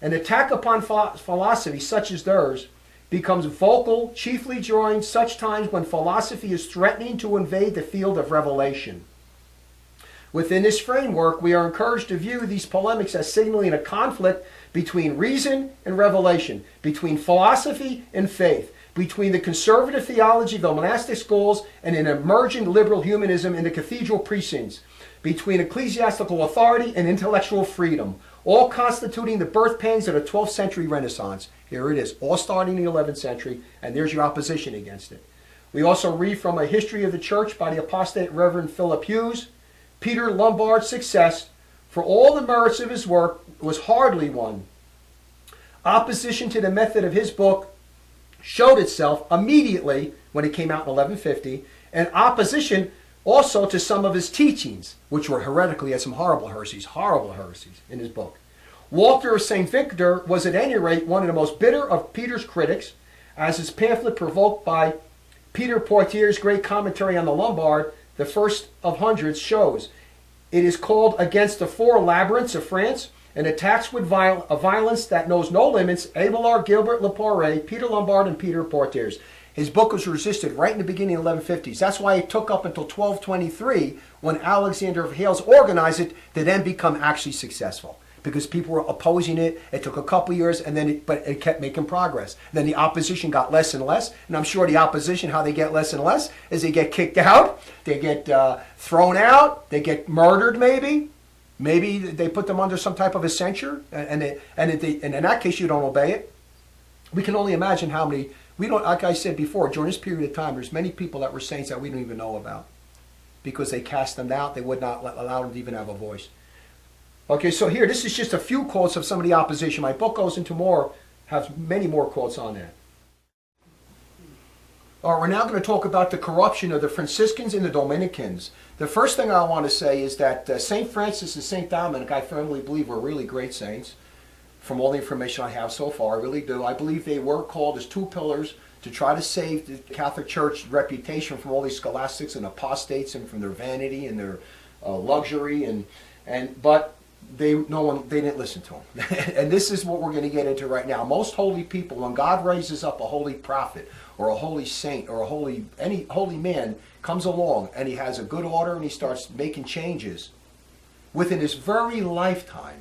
An attack upon philosophy such as theirs becomes vocal chiefly during such times when philosophy is threatening to invade the field of revelation. Within this framework, we are encouraged to view these polemics as signaling a conflict between reason and revelation, between philosophy and faith, between the conservative theology of the monastic schools and an emergent liberal humanism in the cathedral precincts, between ecclesiastical authority and intellectual freedom, all constituting the birth pangs of the 12th century Renaissance. Here it is, all starting in the 11th century, and there's your opposition against it. We also read from A History of the Church by the Apostate Reverend Philip Hughes. Peter Lombard's success, for all the merits of his work, was hardly won. Opposition to the method of his book showed itself immediately when it came out in 1150, and opposition also to some of his teachings, which were heretical. He had some horrible heresies in his book. Walter of St. Victor was at any rate one of the most bitter of Peter's critics, as his pamphlet provoked by Peter Poitier's great commentary on the Lombard, the first of hundreds, shows. It is called Against the Four Labyrinths of France, and attacks with a violence that knows no limits Abelard, Gilbert, Lepore, Peter Lombard, and Peter Poitiers. His book was resisted right in the beginning of the 1150s. That's why it took up until 1223 when Alexander of Hales organized it to then become actually successful. Because people were opposing it. It took a couple years, and then but it kept making progress. Then the opposition got less and less, and I'm sure the opposition, how they get less and less, is they get kicked out, they get thrown out, they get murdered maybe. Maybe they put them under some type of a censure, and in that case you don't obey it. We can only imagine how many, we don't, like I said before, during this period of time, there's many people that were saints that we don't even know about. Because they cast them out, they would not allow them to even have a voice. Okay, so here, this is just a few quotes of some of the opposition. My book goes into more, has many more quotes on that. All right, we're now going to talk about the corruption of the Franciscans and the Dominicans. The first thing I want to say is that St. Francis and St. Dominic, I firmly believe, were really great saints. From all the information I have so far, I really do. I believe they were called as two pillars to try to save the Catholic Church reputation from all these scholastics and apostates and from their vanity and their luxury but they didn't listen to them. And this is what we're going to get into right now. Most holy people, when God raises up a holy prophet or a holy saint or any holy man comes along and he has a good order and he starts making changes, within his very lifetime,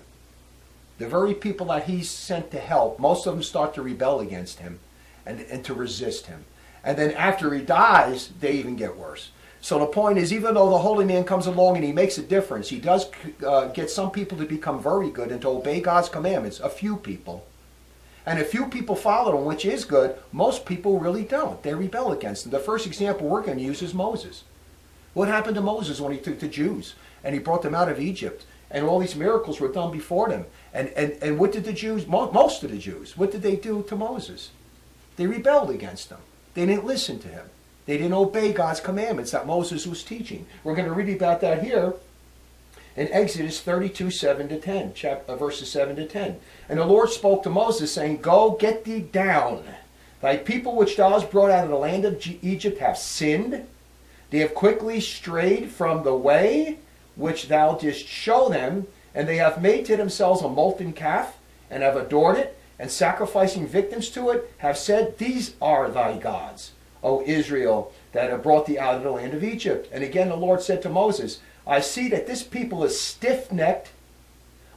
the very people that he's sent to help, most of them start to rebel against him and to resist him. And then after he dies, they even get worse. So the point is, even though the holy man comes along and he makes a difference, he does get some people to become very good and to obey God's commandments, a few people. And a few people follow him, which is good. Most people really don't. They rebel against him. The first example we're going to use is Moses. What happened to Moses when he took the Jews and he brought them out of Egypt? And all these miracles were done before them. And what did the Jews, most of the Jews, what did they do to Moses? They rebelled against him. They didn't listen to him. They didn't obey God's commandments that Moses was teaching. We're going to read about that here in Exodus 32, 7-10, verses 7-10. And the Lord spoke to Moses, saying, Go, get thee down. Thy people which thou hast brought out of the land of Egypt have sinned. They have quickly strayed from the way which thou didst show them, and they have made to themselves a molten calf, and have adored it, and sacrificing victims to it, have said, These are thy gods, O Israel, that have brought thee out of the land of Egypt. And again the Lord said to Moses, I see that this people is stiff-necked.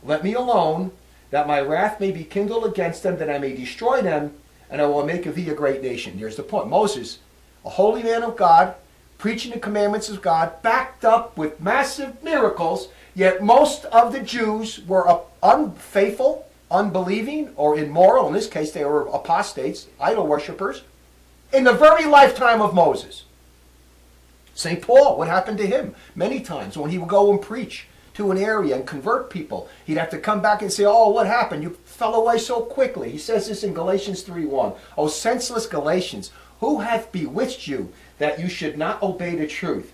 Let me alone, that my wrath may be kindled against them, that I may destroy them, and I will make of thee a great nation. Here's the point. Moses, a holy man of God, preaching the commandments of God, backed up with massive miracles, yet most of the Jews were unfaithful, unbelieving, or immoral. In this case, they were apostates, idol worshippers, in the very lifetime of Moses. St. Paul, what happened to him? Many times when he would go and preach to an area and convert people, he'd have to come back and say, oh, what happened? You fell away so quickly. He says this in Galatians 3:1. O senseless Galatians, who hath bewitched you that you should not obey the truth?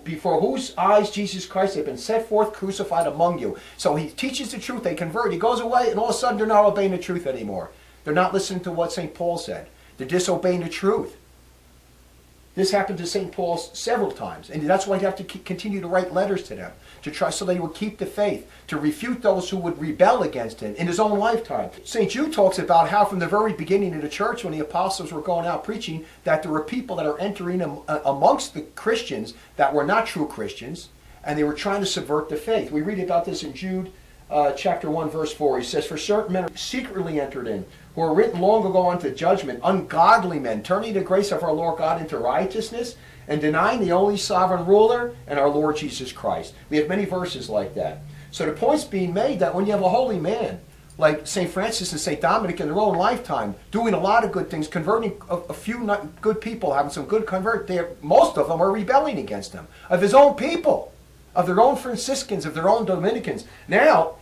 Before whose eyes Jesus Christ had been set forth crucified among you. So he teaches the truth, they convert, he goes away, and all of a sudden they're not obeying the truth anymore. They're not listening to what St. Paul said. They're disobeying the truth. This happened to St. Paul several times, and that's why you have to continue to write letters to them, to try so they would keep the faith, to refute those who would rebel against him in his own lifetime. St. Jude talks about how from the very beginning of the church, when the apostles were going out preaching, that there were people that are entering amongst the Christians that were not true Christians, and they were trying to subvert the faith. We read about this in Jude chapter 1, verse 4. He says, for certain men are secretly entered in, who are written long ago unto judgment, ungodly men, turning the grace of our Lord God into righteousness, and denying the only sovereign ruler and our Lord Jesus Christ. We have many verses like that. So the point's being made that when you have a holy man, like St. Francis and St. Dominic in their own lifetime, doing a lot of good things, converting a few good people, having some good convert, most of them are rebelling against him, of his own people, of their own Franciscans, of their own Dominicans. Now,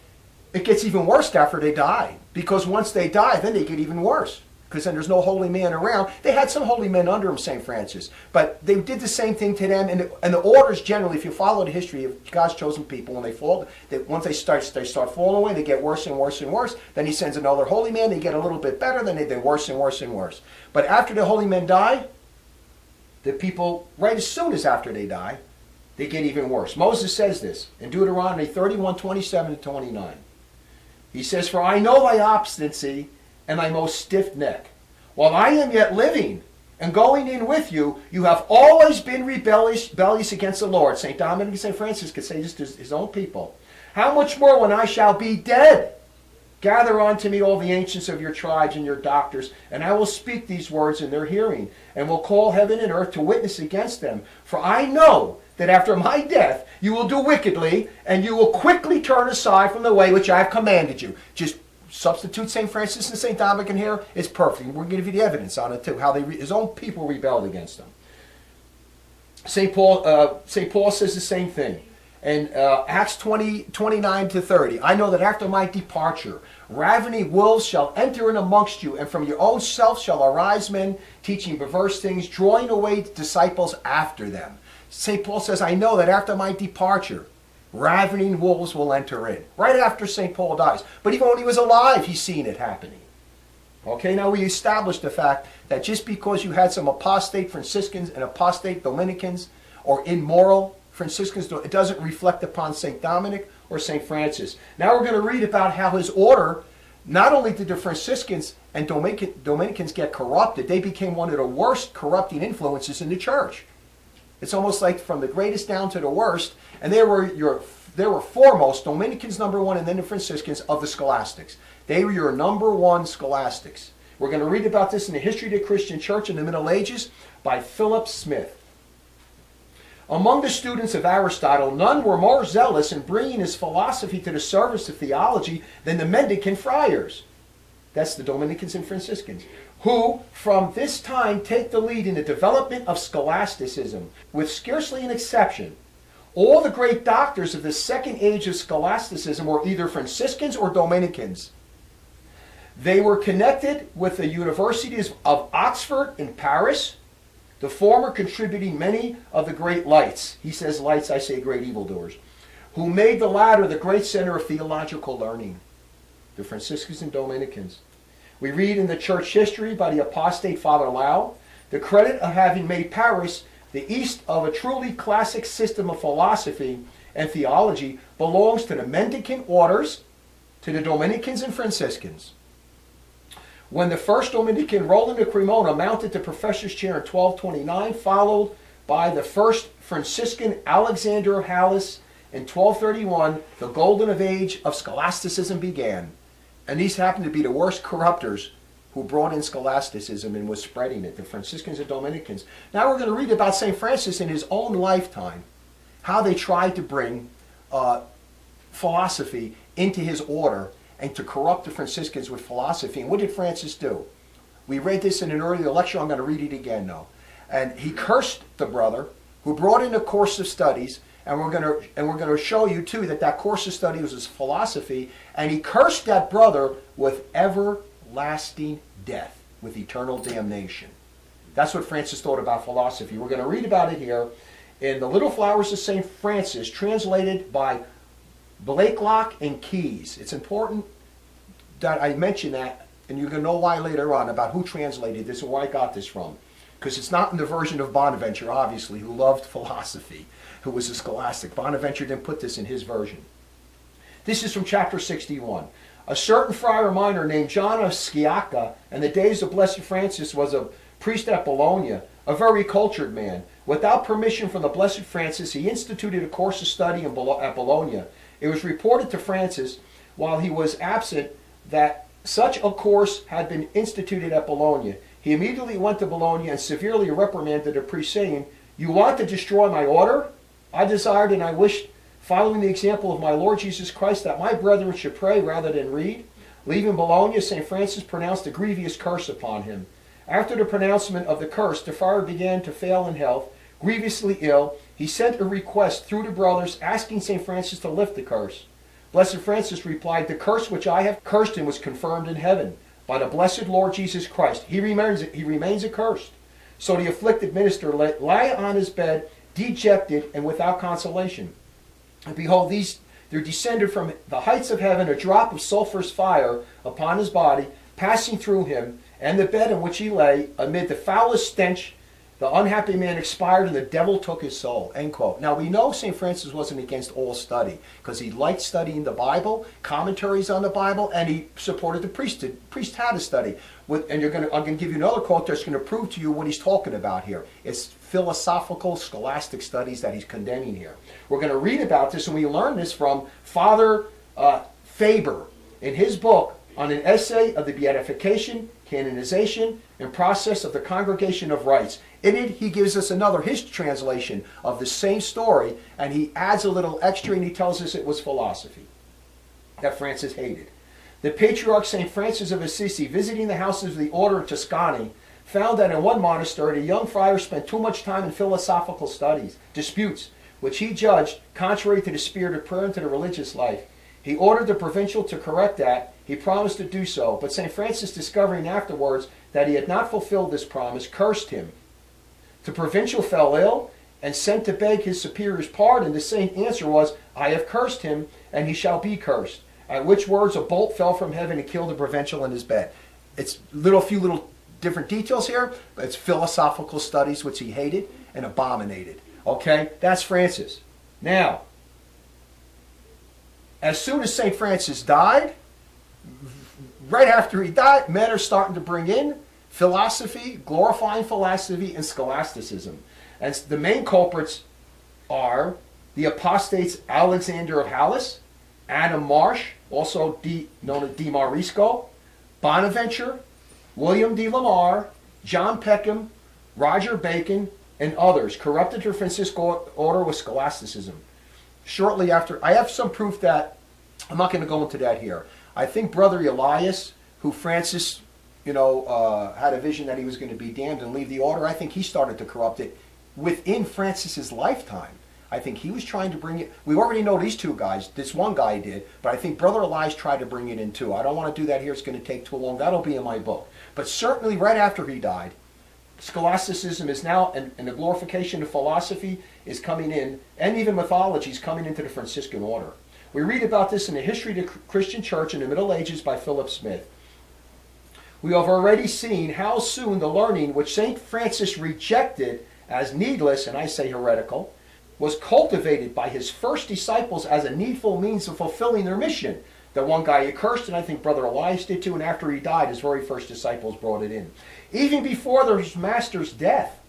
it gets even worse after they die, because once they die, then they get even worse, because then there's no holy man around. They had some holy men under him, St. Francis, but they did the same thing to them, and the orders generally, if you follow the history of God's chosen people, when they fall, once they start falling away, they get worse and worse and worse. Then he sends another holy man, they get a little bit better, then they get worse and worse and worse. But after the holy men die, the people, right as soon as after they die, they get even worse. Moses says this in Deuteronomy 31:27-29. He says, for I know thy obstinacy and thy most stiff neck. While I am yet living and going in with you, you have always been rebellious against the Lord. St. Dominic and St. Francis could say this to his own people. How much more when I shall be dead? Gather unto me all the ancients of your tribes and your doctors, and I will speak these words in their hearing, and will call heaven and earth to witness against them. For I know that after my death you will do wickedly, and you will quickly turn aside from the way which I have commanded you. Just substitute St. Francis and St. Dominic in here. It's perfect. We're going to give you the evidence on it too, how his own people rebelled against him. St. Paul says the same thing. In Acts 20:29-30, I know that after my departure, ravening wolves shall enter in amongst you, and from your own self shall arise men teaching perverse things, drawing away disciples after them. St. Paul says, I know that after my departure, ravening wolves will enter in. Right after St. Paul dies. But even when he was alive, he's seen it happening. Okay, now we established the fact that just because you had some apostate Franciscans and apostate Dominicans, or immoral Franciscans, it doesn't reflect upon St. Dominic or St. Francis. Now we're going to read about how his order, not only did the Franciscans and Dominicans get corrupted, they became one of the worst corrupting influences in the church. It's almost like from the greatest down to the worst, and they were foremost, Dominicans number one, and then the Franciscans of the Scholastics. They were your number one Scholastics. We're going to read about this in the History of the Christian Church in the Middle Ages by Philip Smith. Among the students of Aristotle, none were more zealous in bringing his philosophy to the service of theology than the mendicant friars. That's the Dominicans and Franciscans, who from this time take the lead in the development of scholasticism. With scarcely an exception, all the great doctors of the second age of scholasticism were either Franciscans or Dominicans. They were connected with the universities of Oxford and Paris, the former contributing many of the great lights. He says lights, I say great evildoers, who made the latter the great center of theological learning, the Franciscans and Dominicans. We read in the church history by the apostate Father Lau, the credit of having made Paris the east of a truly classic system of philosophy and theology belongs to the mendicant orders, to the Dominicans and Franciscans. When the first Dominican, Roland de Cremona, mounted the professor's chair in 1229, followed by the first Franciscan, Alexander of Halles, in 1231, the golden age of scholasticism began. And these happened to be the worst corrupters who brought in scholasticism and was spreading it, the Franciscans and Dominicans. Now we're going to read about St. Francis in his own lifetime, how they tried to bring philosophy into his order and to corrupt the Franciscans with philosophy. And what did Francis do? We read this in an earlier lecture. I'm going to read it again now. And he cursed the brother who brought in a course of studies, and we're going to show you too that that course of study was his philosophy, and he cursed that brother with everlasting death, with eternal damnation. That's what Francis thought about philosophy. We're going to read about it here in The Little Flowers of St. Francis, translated by Blakelock and Keyes. It's important that I mention that, and you're going to know why later on, about who translated this and where I got this from. Because it's not in the version of Bonaventure, obviously, who loved philosophy, who was a scholastic. Bonaventure didn't put this in his version. This is from chapter 61. A certain friar minor named John of Sciacca, in the days of Blessed Francis, was a priest at Bologna, a very cultured man. Without permission from the Blessed Francis, he instituted a course of study at Bologna. It was reported to Francis, while he was absent, that such a course had been instituted at Bologna. He immediately went to Bologna and severely reprimanded the priest, saying, "You want to destroy my order? I desired and I wished, following the example of my Lord Jesus Christ, that my brethren should pray rather than read." Leaving Bologna, St. Francis pronounced a grievous curse upon him. After the pronouncement of the curse, the friar began to fail in health, grievously ill. He sent a request through the brothers, asking St. Francis to lift the curse. Blessed Francis replied, "The curse which I have cursed him was confirmed in heaven by the blessed Lord Jesus Christ. He remains accursed." So the afflicted minister lay on his bed, dejected and without consolation. And behold, there descended from the heights of heaven a drop of sulphurous fire upon his body, passing through him and the bed in which he lay. Amid the foulest stench, the unhappy man expired, and the devil took his soul. End quote. Now we know St. Francis wasn't against all study, because he liked studying the Bible, commentaries on the Bible, and he supported the priesthood. Priest had to study. And I'm going to give you another quote that's going to prove to you what he's talking about here. It's philosophical, scholastic studies that he's condemning here. We're going to read about this, and we learn this from Father Faber in his book on an essay of the beatification, canonization, and process of the Congregation of Rites. In it, he gives us his translation of the same story, and he adds a little extra, and he tells us it was philosophy that Francis hated. The patriarch St. Francis of Assisi, visiting the houses of the order of Tuscany, found that in one monastery the young friar spent too much time in philosophical disputes, which he judged contrary to the spirit of prayer and to the religious life. He ordered the provincial to correct that. He promised to do so, but St. Francis, discovering afterwards that he had not fulfilled this promise, cursed him. The provincial fell ill and sent to beg his superior's pardon. The saint answer was, "I have cursed him, and he shall be cursed." At which words a bolt fell from heaven and killed the provincial in his bed. It's few little different details here, but it's philosophical studies which he hated and abominated. Okay, that's Francis. Now, as soon as St. Francis died, right after he died, men are starting to bring in philosophy, glorifying philosophy, and scholasticism. And the main culprits are the apostates Alexander of Halys, Adam Marsh, also known as Di Marisco, Bonaventure, William de Lamar, John Peckham, Roger Bacon, and others corrupted the Franciscan order with scholasticism. Shortly after, I have some proof that, I'm not going to go into that here. I think Brother Elias, who Francis, had a vision that he was going to be damned and leave the order, I think he started to corrupt it within Francis's lifetime. I think he was trying to bring it. We already know these two guys. This one guy did, but I think Brother Elias tried to bring it in too. I don't want to do that here. It's going to take too long. That'll be in my book. But certainly right after he died, scholasticism is now, and the glorification of philosophy is coming in, and even mythology is coming into the Franciscan order. We read about this in the History of the Christian Church in the Middle Ages by Philip Smith. We have already seen how soon the learning which St. Francis rejected as needless, and I say heretical, was cultivated by his first disciples as a needful means of fulfilling their mission. The one guy he cursed, and I think Brother Elias did too, and after he died, his very first disciples brought it in. Even before their master's death.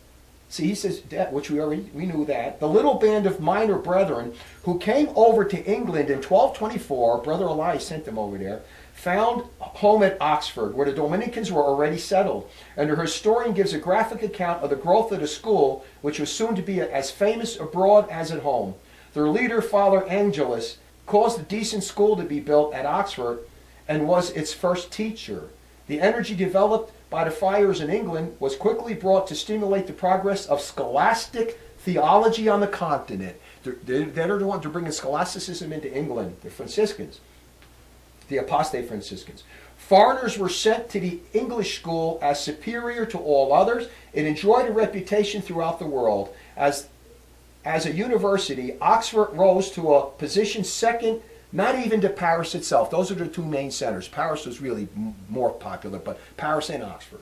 See, he says, which we knew that. The little band of minor brethren who came over to England in 1224, Brother Elias sent them over there, found home at Oxford, where the Dominicans were already settled, and her historian gives a graphic account of the growth of the school, which was soon to be as famous abroad as at home. Their leader, Father Angelus, caused a decent school to be built at Oxford and was its first teacher. The energy developed by the friars in England was quickly brought to stimulate the progress of scholastic theology on the continent. They're the ones to bring scholasticism into England, the Franciscans, the Apostate Franciscans. Foreigners were sent to the English school as superior to all others. It enjoyed a reputation throughout the world. As a university, Oxford rose to a position second, not even to Paris itself. Those are the two main centers. Paris was really more popular, but Paris and Oxford,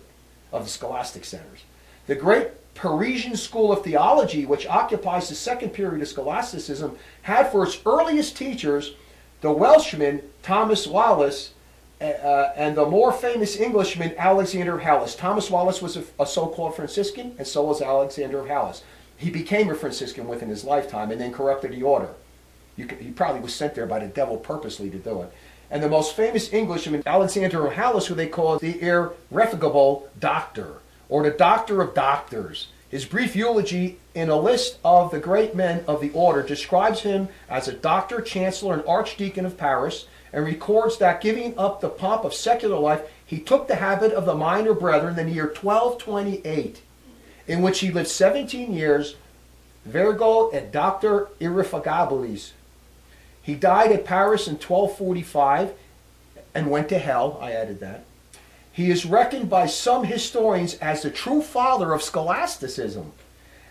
of the scholastic centers. The great Parisian School of Theology, which occupies the second period of scholasticism, had for its earliest teachers the Welshman Thomas Wallace and the more famous Englishman Alexander of Hales. Thomas Wallace was a so-called Franciscan, and so was Alexander of Hales. He became a Franciscan within his lifetime and then corrupted the order. He probably was sent there by the devil purposely to do it. And the most famous Englishman, Alexander of Hales, who they called the irrefragable doctor, or the doctor of doctors. His brief eulogy in a list of the great men of the order describes him as a doctor, chancellor, and archdeacon of Paris, and records that, giving up the pomp of secular life, he took the habit of the minor brethren in the year 1228, in which he lived 17 years, virgo et doctor irrefragabilis. He died at Paris in 1245 and went to hell, I added that. He is reckoned by some historians as the true father of scholasticism,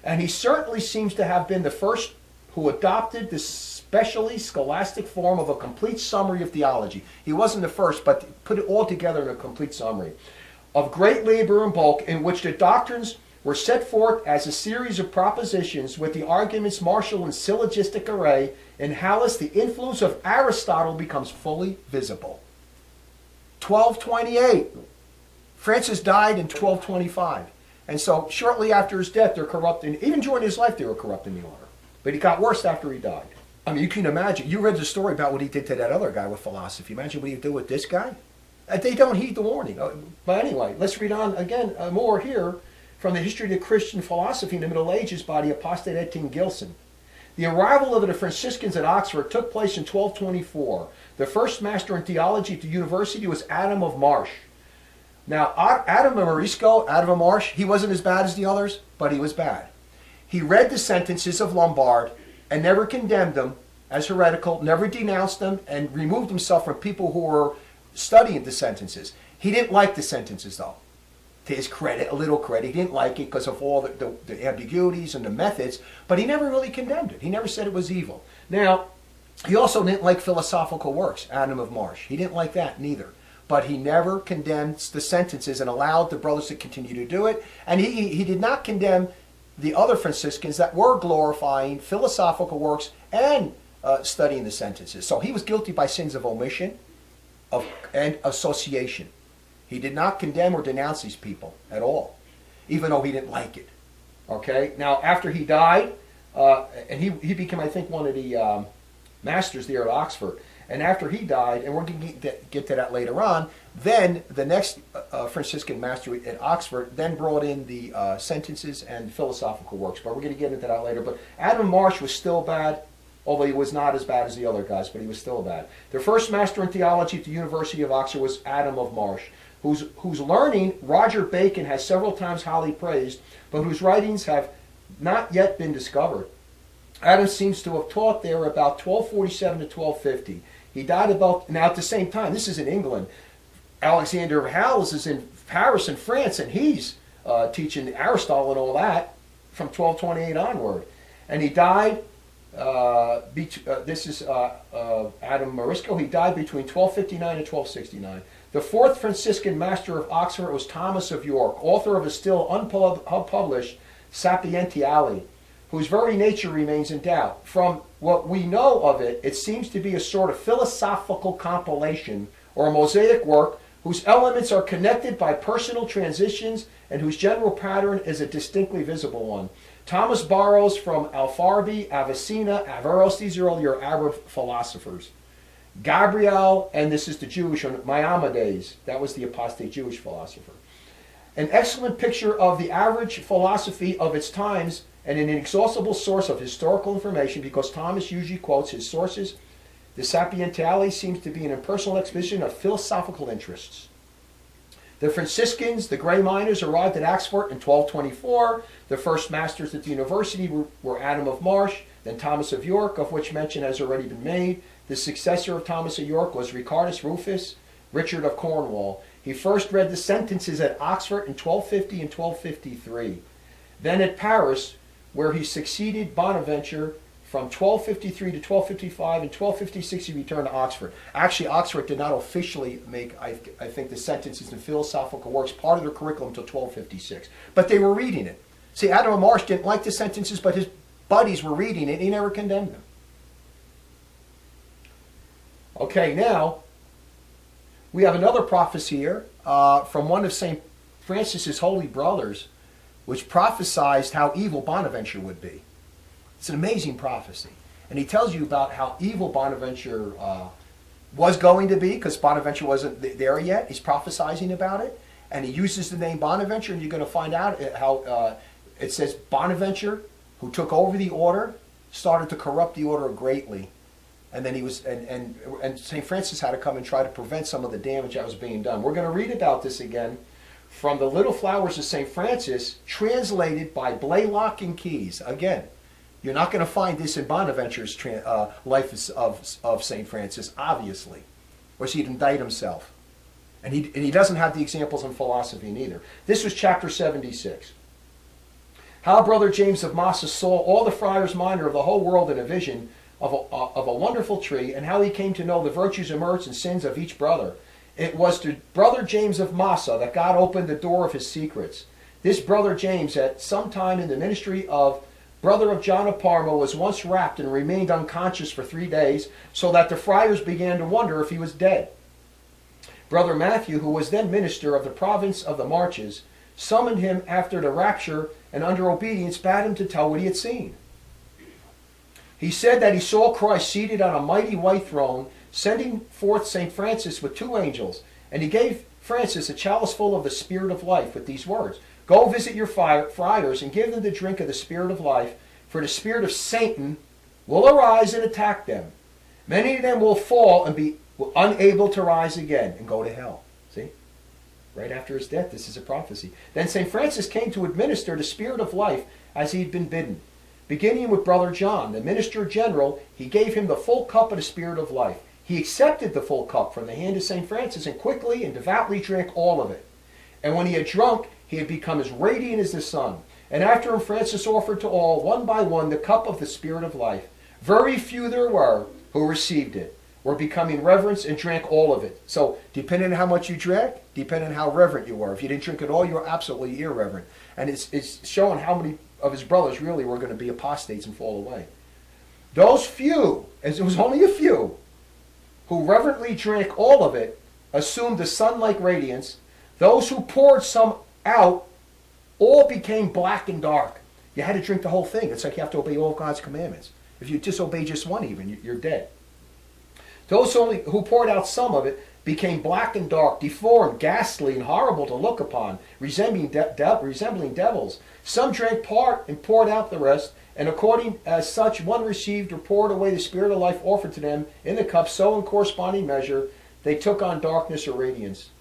and he certainly seems to have been the first who adopted this specially scholastic form of a complete summary of theology. He wasn't the first, but put it all together in a complete summary of great labor and bulk, in which the doctrines were set forth as a series of propositions with the arguments marshaled in syllogistic array. In Hales, the influence of Aristotle becomes fully visible. 1228. Francis died in 1225. And so shortly after his death, they're corrupting. Even during his life, they were corrupting the order. But it got worse after he died. I mean, you can imagine. You read the story about what he did to that other guy with philosophy. Imagine what he did with this guy. They don't heed the warning. But anyway, let's read on again more here from the History of Christian Philosophy in the Middle Ages by the Apostate Etienne Gilson. The arrival of the Franciscans at Oxford took place in 1224. The first master in theology at the university was Adam of Marsh. Now, Adam of Morisco, Adam of Marsh, he wasn't as bad as the others, but he was bad. He read the sentences of Lombard and never condemned them as heretical, never denounced them, and removed himself from people who were studying the sentences. He didn't like the sentences, though. To his credit, a little credit, he didn't like it because of all the ambiguities and the methods, but he never really condemned it. He never said it was evil. Now, he also didn't like philosophical works, Adam of Marsh. He didn't like that neither. But he never condemned the sentences and allowed the brothers to continue to do it. And he did not condemn the other Franciscans that were glorifying philosophical works and studying the sentences. So he was guilty by sins of omission and association. He did not condemn or denounce these people at all, even though he didn't like it. Okay? Now, after he died, and he became, I think, one of the masters there at Oxford. And after he died, and we're going to get to that later on, then the next Franciscan master at Oxford then brought in the sentences and philosophical works. But we're going to get into that later. But Adam Marsh was still bad, although he was not as bad as the other guys, but he was still bad. The first master in theology at the University of Oxford was Adam of Marsh, whose learning Roger Bacon has several times highly praised, but whose writings have not yet been discovered. Adam seems to have taught there about 1247 to 1250. He died about, now at the same time, this is in England, Alexander of Hales is in Paris in France, and he's teaching Aristotle and all that from 1228 onward. And he died, this is Adam Morisco, he died between 1259 and 1269. The fourth Franciscan master of Oxford was Thomas of York, author of a still unpublished Sapientiale, whose very nature remains in doubt. From what we know of it, it seems to be a sort of philosophical compilation or a mosaic work whose elements are connected by personal transitions and whose general pattern is a distinctly visible one. Thomas borrows from Alfarbi, Avicenna, Averroes, these are all your Arab philosophers. Gabriel, and this is the Jewish one, Maimonides. That was the apostate Jewish philosopher. An excellent picture of the average philosophy of its times and an inexhaustible source of historical information, because Thomas usually quotes his sources. The Sapientiale seems to be an impersonal exposition of philosophical interests. The Franciscans, the Grey Miners, arrived at Oxford in 1224. The first masters at the university were Adam of Marsh, then Thomas of York, of which mention has already been made. The successor of Thomas of York was Ricardus Rufus, Richard of Cornwall. He first read the sentences at Oxford in 1250 and 1253. Then at Paris, where he succeeded Bonaventure from 1253 to 1255. In 1256 he returned to Oxford. Actually, Oxford did not officially make, I think, the sentences and philosophical works part of their curriculum until 1256. But they were reading it. See, Adam of Marsh didn't like the sentences, but his buddies were reading it. He never condemned them. Okay, now we have another prophecy here from one of St. Francis's holy brothers, which prophesied how evil Bonaventure would be. It's an amazing prophecy. And he tells you about how evil Bonaventure was going to be, because Bonaventure wasn't there yet. He's prophesying about it. And he uses the name Bonaventure, and you're going to find out how it says Bonaventure, who took over the order, started to corrupt the order greatly. And then he was, and St. Francis had to come and try to prevent some of the damage that was being done. We're going to read about this again from the Little Flowers of St. Francis, translated by Blaylock and Keyes. Again, you're not going to find this in Bonaventure's life of St. Francis, obviously, or he'd indict himself. And he doesn't have the examples in philosophy neither. This was chapter 76. How Brother James of Massa saw all the friars minor of the whole world in a vision of a wonderful tree, and how he came to know the virtues and merits and sins of each brother. It was to Brother James of Massa that God opened the door of his secrets. This Brother James, at some time in the ministry of Brother of John of Parma, was once wrapped and remained unconscious for 3 days, so that the friars began to wonder if he was dead. Brother Matthew, who was then minister of the province of the Marches, summoned him after the rapture, and under obedience bade him to tell what he had seen. He said that he saw Christ seated on a mighty white throne, sending forth St. Francis with 2 angels, and he gave Francis a chalice full of the Spirit of life with these words: "Go visit your friars and give them to drink of the Spirit of life, for the spirit of Satan will arise and attack them. Many of them will fall and be unable to rise again and go to hell." See? Right after his death, this is a prophecy. Then St. Francis came to administer the Spirit of life as he had been bidden. Beginning with Brother John, the minister general, he gave him the full cup of the Spirit of life. He accepted the full cup from the hand of St. Francis and quickly and devoutly drank all of it. And when he had drunk, he had become as radiant as the sun. And after him Francis offered to all, one by one, the cup of the Spirit of life. Very few there were who received it, were becoming reverent, and drank all of it. So, depending on how much you drank, depending on how reverent you were. If you didn't drink it all, you were absolutely irreverent. And it's showing how many of his brothers really were going to be apostates and fall away. Those few, as it was only a few, who reverently drank all of it, assumed the sun-like radiance. Those who poured some out, all became black and dark. You had to drink the whole thing. It's like you have to obey all of God's commandments. If you disobey just one even, you're dead. Those only who poured out some of it became black and dark, deformed, ghastly, and horrible to look upon, resembling devils. Some drank part and poured out the rest, and according as such one received or poured away the Spirit of life offered to them in the cup, so in corresponding measure they took on darkness or radiance.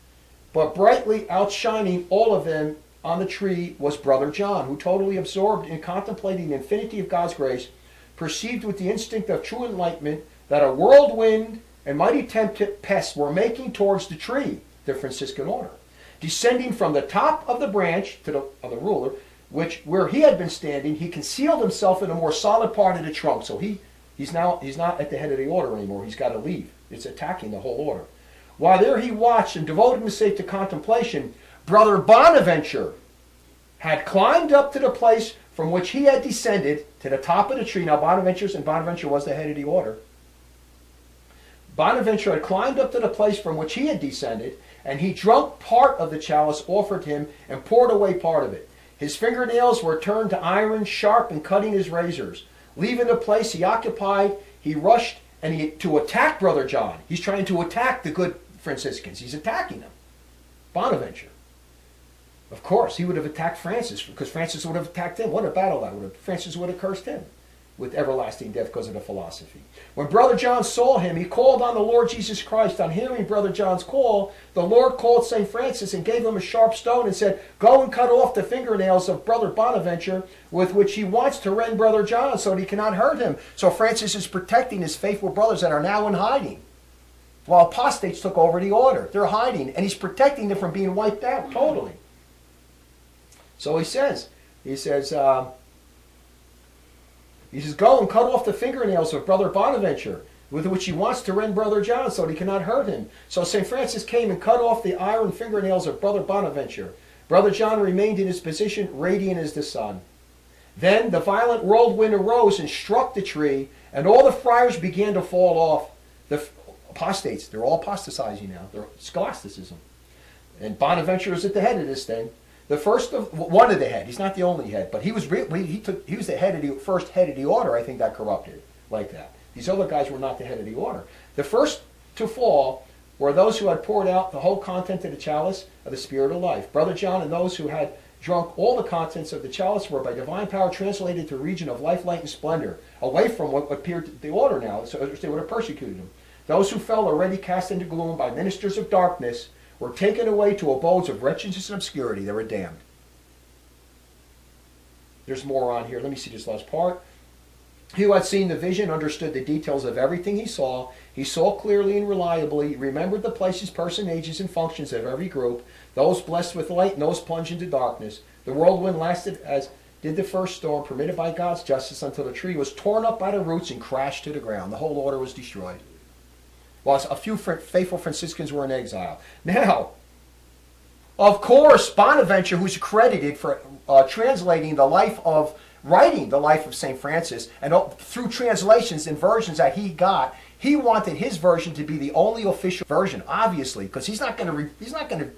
But brightly outshining all of them on the tree was Brother John, who, totally absorbed in contemplating the infinity of God's grace, perceived with the instinct of true enlightenment that a whirlwind and mighty tempests were making towards the tree, the Franciscan order, descending from the top of the branch of the ruler, where he had been standing. He concealed himself in a more solid part of the trunk. So he's not at the head of the order anymore. He's got to leave. It's attacking the whole order. While there he watched and devoted himself to contemplation, Brother Bonaventure had climbed up to the place from which he had descended to the top of the tree. Now Bonaventure was the head of the order. Bonaventure had climbed up to the place from which he had descended, and he drunk part of the chalice offered him and poured away part of it. His fingernails were turned to iron, sharp and cutting as razors. Leaving the place he occupied, he rushed and to attack Brother John. He's trying to attack the good Franciscans. He's attacking them. Bonaventure. Of course, he would have attacked Francis, because Francis would have attacked him. What a battle that would have. Francis would have cursed him with everlasting death because of the philosophy. When Brother John saw him, he called on the Lord Jesus Christ. On hearing Brother John's call, the Lord called St. Francis and gave him a sharp stone and said, "Go and cut off the fingernails of Brother Bonaventure, with which he wants to rend Brother John, so that he cannot hurt him." So Francis is protecting his faithful brothers that are now in hiding, while apostates took over the order. They're hiding, and he's protecting them from being wiped out totally. So he says, "Go and cut off the fingernails of Brother Bonaventure, with which he wants to rend Brother John, so that he cannot hurt him." So St. Francis came and cut off the iron fingernails of Brother Bonaventure. Brother John remained in his position, radiant as the sun. Then the violent whirlwind arose and struck the tree, and all the friars began to fall off. The apostates, they're all apostatizing now. They're Scholasticism. And Bonaventure is at the head of this thing. One of the head. He's not the only head, but he was the head of the first head of the order. I think that corrupted like that. These other guys were not the head of the order. The first to fall were those who had poured out the whole content of the chalice of the Spirit of life. Brother John and those who had drunk all the contents of the chalice were by divine power translated to a region of life, light, and splendor, away from what appeared to the order now, so they would have persecuted them. Those who fell, already cast into gloom by ministers of darkness, were taken away to abodes of wretchedness and obscurity. They were damned. There's more on here. Let me see this last part. He who had seen the vision understood the details of everything he saw. He saw clearly and reliably, remembered the places, personages, and functions of every group, those blessed with light and those plunged into darkness. The whirlwind lasted as did the first storm, permitted by God's justice, until the tree was torn up by the roots and crashed to the ground. The whole order was destroyed, while a few faithful Franciscans were in exile. Now, of course, Bonaventure, who's credited for translating writing the life of St. Francis, and through translations and versions that he got, he wanted his version to be the only official version, obviously, because he's not going to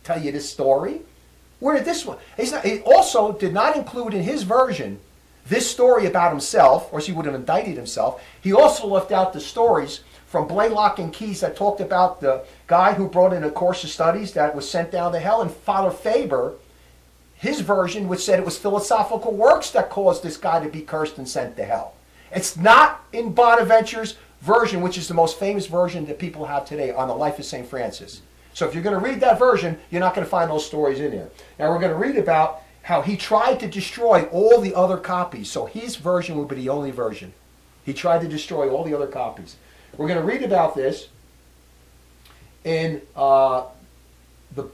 tell you this story. Where did this one? He also did not include in his version this story about himself, or else he would have indicted himself. He also left out the stories from Blaylock and Keyes that talked about the guy who brought in a course of studies that was sent down to hell, and Father Faber, his version, which said it was philosophical works that caused this guy to be cursed and sent to hell. It's not in Bonaventure's version, which is the most famous version that people have today on the life of St. Francis. So if you're going to read that version, you're not going to find those stories in there. Now we're going to read about how he tried to destroy all the other copies. So his version would be the only version. He tried to destroy all the other copies. We're going to read about this in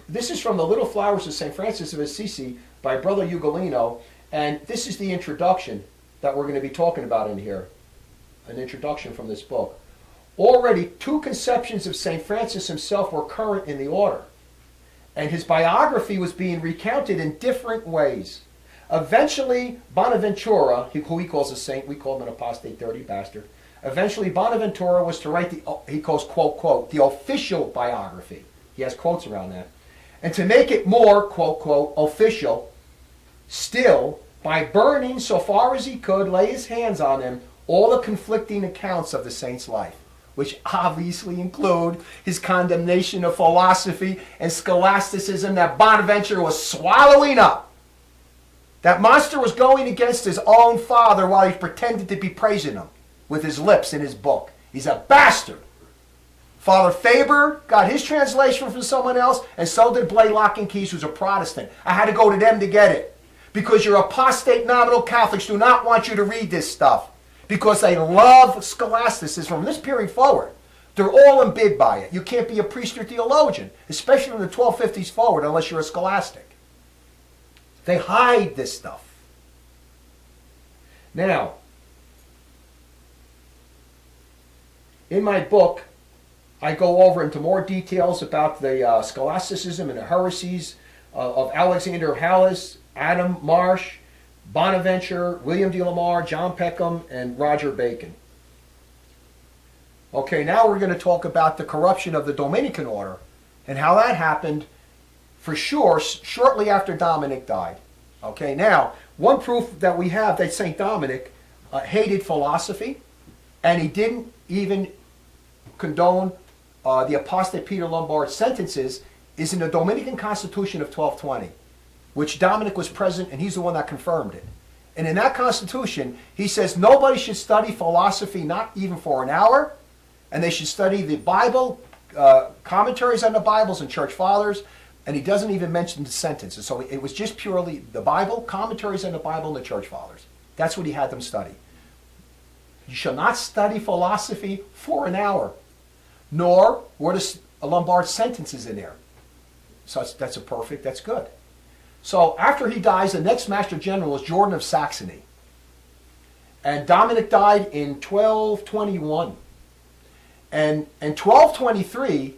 this is from the Little Flowers of St. Francis of Assisi by Brother Ugolino, and this is the introduction that we're going to be talking about in here, an introduction from this book. Already 2 conceptions of St. Francis himself were current in the order, and his biography was being recounted in different ways. Eventually, Bonaventura, who he calls a saint, we call him an apostate, dirty bastard. Eventually, Bonaventura was to write he calls, quote, quote, the official biography. He has quotes around that. And to make it more, quote, quote, official, still, by burning so far as he could, lay his hands on them, all the conflicting accounts of the saint's life, which obviously include his condemnation of philosophy and scholasticism that Bonaventure was swallowing up. That monster was going against his own father while he pretended to be praising him with his lips in his book. He's a bastard. Father Faber got his translation from someone else, and so did Blaylock and Keyes, who's a Protestant. I had to go to them to get it, because your apostate nominal Catholics do not want you to read this stuff, because they love scholasticism from this period forward. They're all embittered by it. You can't be a priest or theologian, especially from the 1250s forward, unless you're a scholastic. They hide this stuff. Now, in my book, I go over into more details about the scholasticism and the heresies of Alexander Hallis, Adam Marsh, Bonaventure, William de Lamar, John Peckham, and Roger Bacon. Okay, now we're going to talk about the corruption of the Dominican order and how that happened for sure shortly after Dominic died. Okay, now, one proof that we have that St. Dominic hated philosophy And he didn't even condone the apostate Peter Lombard's sentences is in the Dominican Constitution of 1220, which Dominic was present and he's the one that confirmed it. And in that constitution, he says nobody should study philosophy, not even for an hour, and they should study the Bible, commentaries on the Bibles and church fathers, and he doesn't even mention the sentences. So it was just purely the Bible, commentaries on the Bible, and the church fathers. That's what he had them study. You shall not study philosophy for an hour, nor were the Lombard sentences in there. So that's good. So after he dies, the next Master General is Jordan of Saxony. And Dominic died in 1221. And in 1223,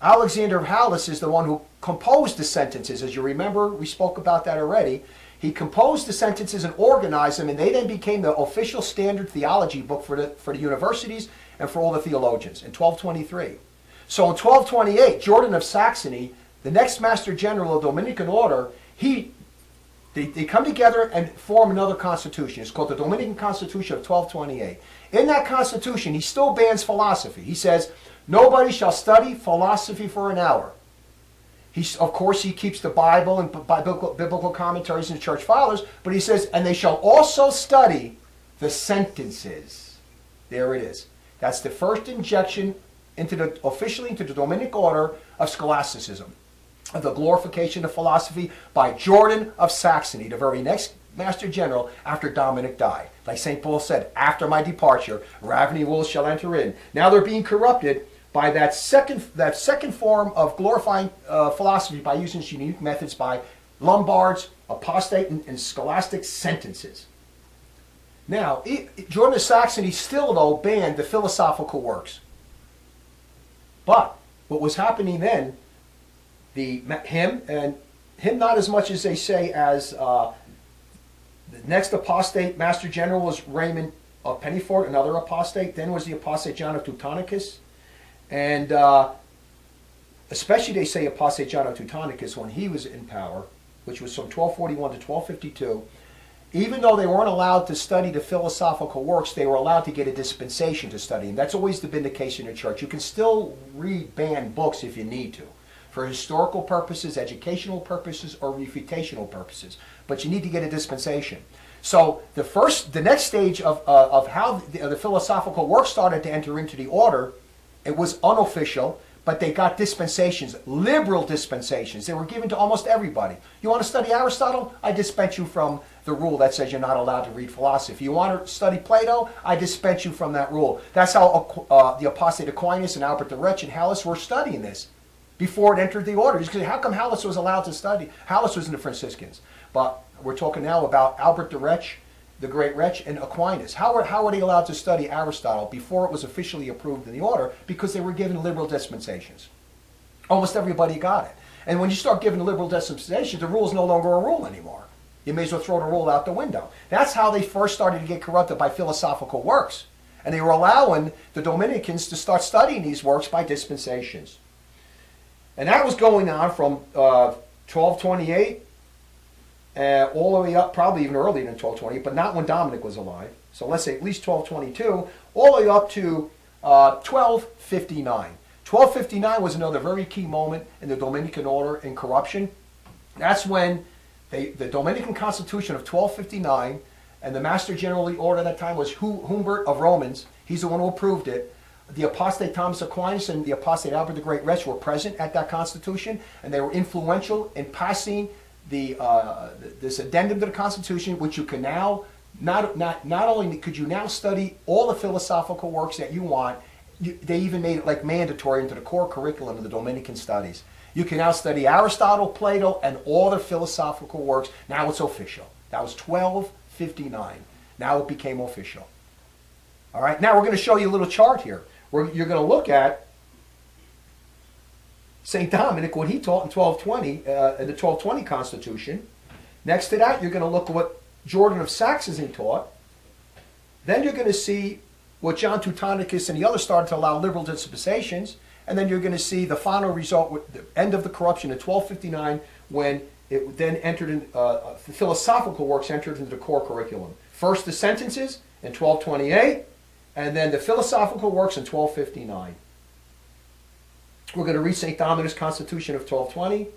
Alexander of Halys is the one who composed the sentences. As you remember, we spoke about that already. He composed the sentences and organized them, and they then became the official standard theology book for the universities and for all the theologians in 1223. So in 1228, Jordan of Saxony, the next Master General of the Dominican Order, they come together and form another constitution. It's called the Dominican Constitution of 1228. In that constitution, he still bans philosophy. He says, nobody shall study philosophy for an hour. Of course, he keeps the Bible and biblical commentaries and church fathers, but he says, and they shall also study the sentences. There it is. That's the first injection officially into the Dominican order of scholasticism, of the glorification of philosophy by Jordan of Saxony, the very next Master General after Dominic died. Like St. Paul said, after my departure, ravening wolves shall enter in. Now they're being corrupted by that second form of glorifying philosophy by using unique methods by Lombards, apostate, and scholastic sentences. Now, Jordan of Saxony still, though, banned the philosophical works. But what was happening then, him not as much as they say as the next apostate Master General was Raymond of Pennyford, another apostate. Then was the apostate John of Teutonicus. And especially they say apostate John of Teutonicus when he was in power, which was from 1241 to 1252, even though they weren't allowed to study the philosophical works, they were allowed to get a dispensation to study. And that's always been the case in the church. You can still read banned books if you need to, for historical purposes, educational purposes, or refutational purposes. But you need to get a dispensation. So the next stage of how the philosophical works started to enter into the order, it was unofficial, but they got dispensations, liberal dispensations. They were given to almost everybody. You want to study Aristotle? I dispense you from the rule that says you're not allowed to read philosophy. You want to study Plato? I dispense you from that rule. That's how the apostate Aquinas and Albert the Wretch and Halys were studying this before it entered the order. You say, how come Halys was allowed to study? Halys was in the Franciscans. But we're talking now about Albert the Wretch, the Great Wretch, and Aquinas. How were they allowed to study Aristotle before it was officially approved in the order? Because they were given liberal dispensations. Almost everybody got it. And when you start giving liberal dispensations, the rule is no longer a rule anymore. You may as well throw the rule out the window. That's how they first started to get corrupted by philosophical works. And they were allowing the Dominicans to start studying these works by dispensations. And that was going on from 1228 all the way up, probably even earlier than 1228, but not when Dominic was alive. So let's say at least 1222, all the way up to 1259. 1259 was another very key moment in the Dominican order in corruption. That's when the Dominican Constitution of 1259, and the Master General of the order at that time was Humbert of Romans. He's the one who approved it. The apostate Thomas Aquinas and the apostate Albert the Great Wretch were present at that constitution, and they were influential in passing this addendum to the Constitution, which you can now, not only could you now study all the philosophical works that you want, they even made it like mandatory into the core curriculum of the Dominican studies. You can now study Aristotle, Plato, and all the philosophical works. Now it's official. That was 1259. Now it became official. All right, now we're going to show you a little chart here. You're going to look at St. Dominic, what he taught in 1220, in the 1220 Constitution. Next to that, you're going to look at what Jordan of Saxony taught. Then you're going to see what John Teutonicus and the others started to allow liberal dispensations. And then you're going to see the final result, with the end of the corruption in 1259, when it then entered in, the philosophical works entered into the core curriculum. First the sentences in 1228, And then the philosophical works in 1259. We're going to read St. Dominic's Constitution of 1220.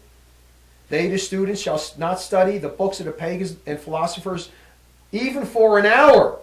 They, the students, shall not study the books of the pagans and philosophers even for an hour.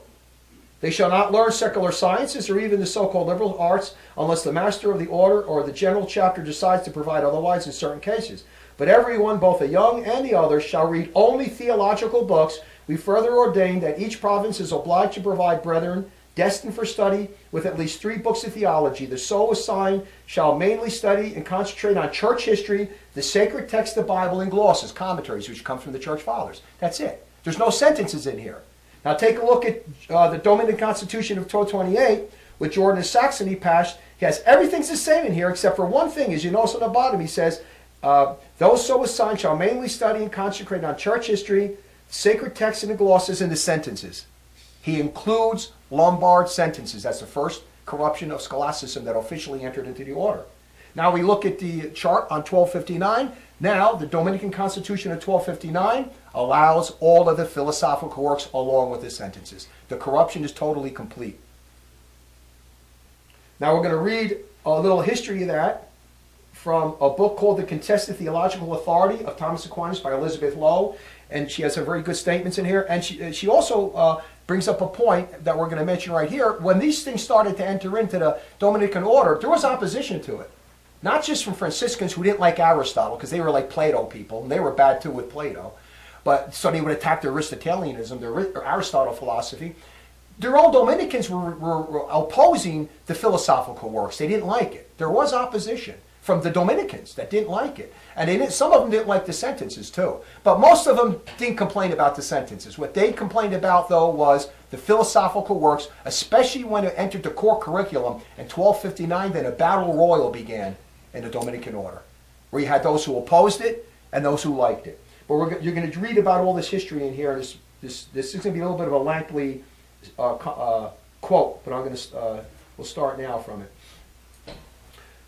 They shall not learn secular sciences or even the so-called liberal arts unless the master of the order or the general chapter decides to provide otherwise in certain cases. But everyone, both the young and the others, shall read only theological books. We further ordain that each province is obliged to provide brethren destined for study with at least 3 books of theology. The so assigned shall mainly study and concentrate on church history, the sacred text, the Bible, and glosses, commentaries, which come from the church fathers. That's it. There's no sentences in here. Now take a look at the Dominican Constitution of 1228, which Jordan of Saxony passed. He has everything's the same in here except for one thing. As you notice on the bottom, he says, those so assigned shall mainly study and concentrate on church history, sacred texts, and the glosses, and the sentences. He includes Lombard sentences. That's the first corruption of scholasticism that officially entered into the order. Now we look at the chart on 1259. Now the Dominican Constitution of 1259 allows all of the philosophical works along with the sentences. The corruption is totally complete. Now we're going to read a little history of that from a book called The Contested Theological Authority of Thomas Aquinas by Elizabeth Lowe. And she has some very good statements in here. And she also brings up a point that we're going to mention right here. When these things started to enter into the Dominican order, there was opposition to it. Not just from Franciscans who didn't like Aristotle, because they were like Plato people, and they were bad too with Plato. But so they would attack the Aristotelianism, the Aristotle philosophy. Their own Dominicans were opposing the philosophical works. They didn't like it. There was opposition from the Dominicans that didn't like it. And some of them didn't like the sentences too. But most of them didn't complain about the sentences. What they complained about, though, was the philosophical works, especially when it entered the core curriculum. In 1259, then a battle royal began in the Dominican order, where you had those who opposed it and those who liked it. But you're going to read about all this history in here. This is going to be a little bit of a lengthy quote, but we'll start now from it.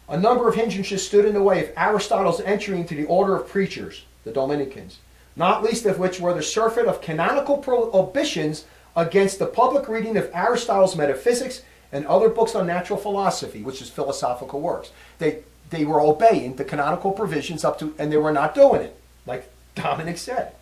A number of hindrances stood in the way of Aristotle's entry into the order of preachers, the Dominicans, not least of which were the surfeit of canonical prohibitions against the public reading of Aristotle's Metaphysics and other books on natural philosophy, which is philosophical works. They were obeying the canonical provisions and they were not doing it, like Dominic said.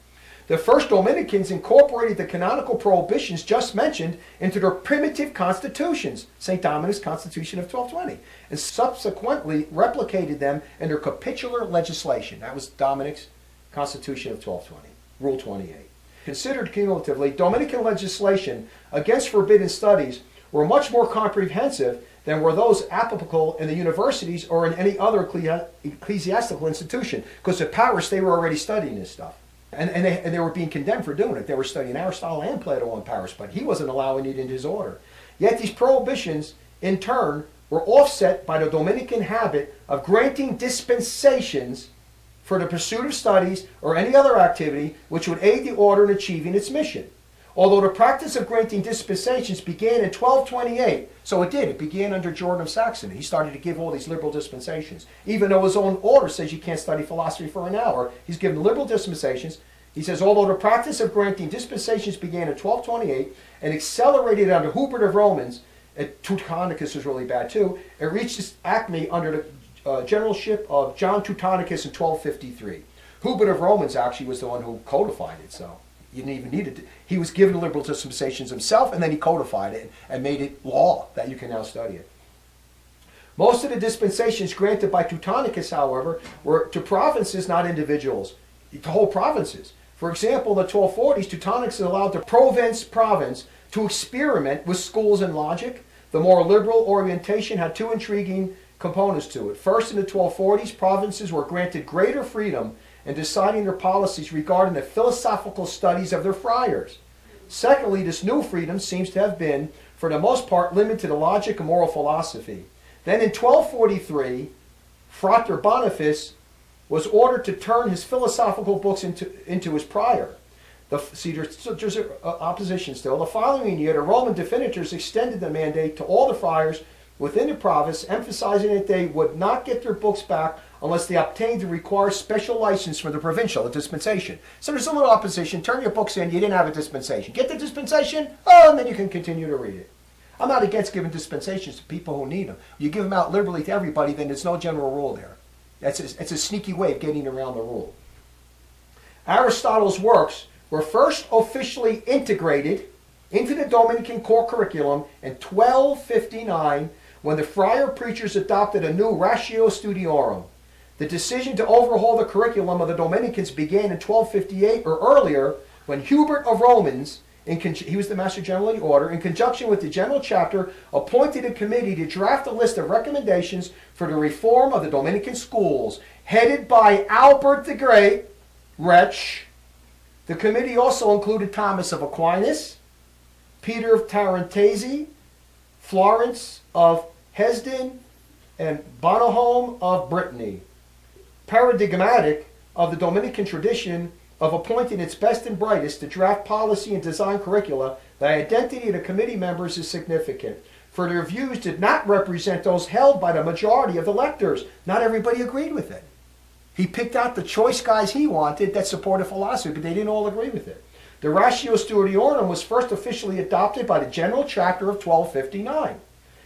The first Dominicans incorporated the canonical prohibitions just mentioned into their primitive constitutions, St. Dominic's Constitution of 1220, and subsequently replicated them in their capitular legislation. That was Dominic's Constitution of 1220, Rule 28. Considered cumulatively, Dominican legislation against forbidden studies were much more comprehensive than were those applicable in the universities or in any other ecclesiastical institution, because at Paris they were already studying this stuff. And they were being condemned for doing it. They were studying Aristotle and Plato in Paris, but he wasn't allowing it in his order. Yet these prohibitions, in turn, were offset by the Dominican habit of granting dispensations for the pursuit of studies or any other activity which would aid the order in achieving its mission. Although the practice of granting dispensations began in 1228, so it began under Jordan of Saxony. He started to give all these liberal dispensations. Even though his own order says you can't study philosophy for an hour, he's given liberal dispensations. He says, although the practice of granting dispensations began in 1228 and accelerated under Hubert of Romans, Teutonicus was really bad too, it reached its acme under the generalship of John Teutonicus in 1253. Hubert of Romans actually was the one who codified it, so you didn't even need it. He was given liberal dispensations himself, and then he codified it and made it law that you can now study it. Most of the dispensations granted by Teutonicus, however, were to provinces, not individuals, to whole provinces. For example, in the 1240s, Teutonicus allowed the province to experiment with schools and logic. The more liberal orientation had two intriguing components to it. First, in the 1240s, provinces were granted greater freedom in deciding their policies regarding the philosophical studies of their friars. Secondly, this new freedom seems to have been, for the most part, limited to the logic and moral philosophy. Then in 1243, Frater Boniface was ordered to turn his philosophical books into his prior. There's opposition still. The following year, the Roman definitors extended the mandate to all the friars within the province, emphasizing that they would not get their books back unless they obtained the required special license from the provincial, the dispensation. So there's a little opposition. Turn your books in. You didn't have a dispensation. Get the dispensation, and then you can continue to read it. I'm not against giving dispensations to people who need them. You give them out liberally to everybody, then there's no general rule there. It's a sneaky way of getting around the rule. Aristotle's works were first officially integrated into the Dominican core curriculum in 1259 when the friar preachers adopted a new Ratio Studiorum. The decision to overhaul the curriculum of the Dominicans began in 1258 or earlier when Hubert of Romans, he was the Master General of the Order, in conjunction with the General Chapter, appointed a committee to draft a list of recommendations for the reform of the Dominican schools, headed by Albert the Great, Wretch. The committee also included Thomas of Aquinas, Peter of Tarantese, Florence of Hesdin, and Bonhomme of Brittany. Paradigmatic of the Dominican tradition of appointing its best and brightest to draft policy and design curricula, the identity of the committee members is significant, for their views did not represent those held by the majority of the lectors. Not everybody agreed with it. He picked out the choice guys he wanted that supported philosophy, but they didn't all agree with it. The Ratio Studiorum was first officially adopted by the General Chapter of 1259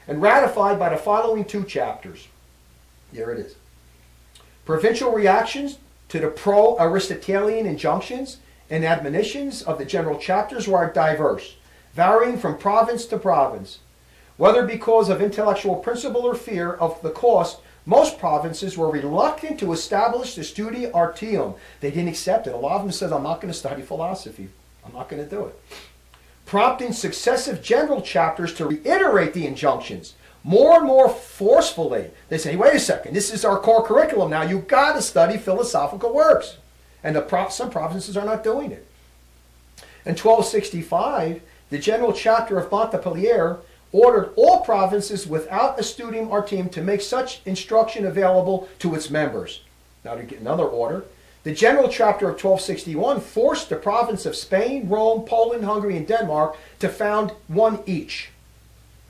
and ratified by the following two chapters. Here it is. Provincial reactions to the pro-Aristotelian injunctions and admonitions of the general chapters were diverse, varying from province to province. Whether because of intellectual principle or fear of the cost, most provinces were reluctant to establish the Studia Artium. They didn't accept it. A lot of them said, I'm not going to study philosophy. I'm not going to do it. Prompting successive general chapters to reiterate the injunctions more and more forcefully. They say, wait a second, this is our core curriculum now. You've got to study philosophical works. And some provinces are not doing it. In 1265, the General Chapter of Montpellier ordered all provinces without a Studium Artium to make such instruction available to its members. Now to get another order. The General Chapter of 1261 forced the province of Spain, Rome, Poland, Hungary, and Denmark to found one each.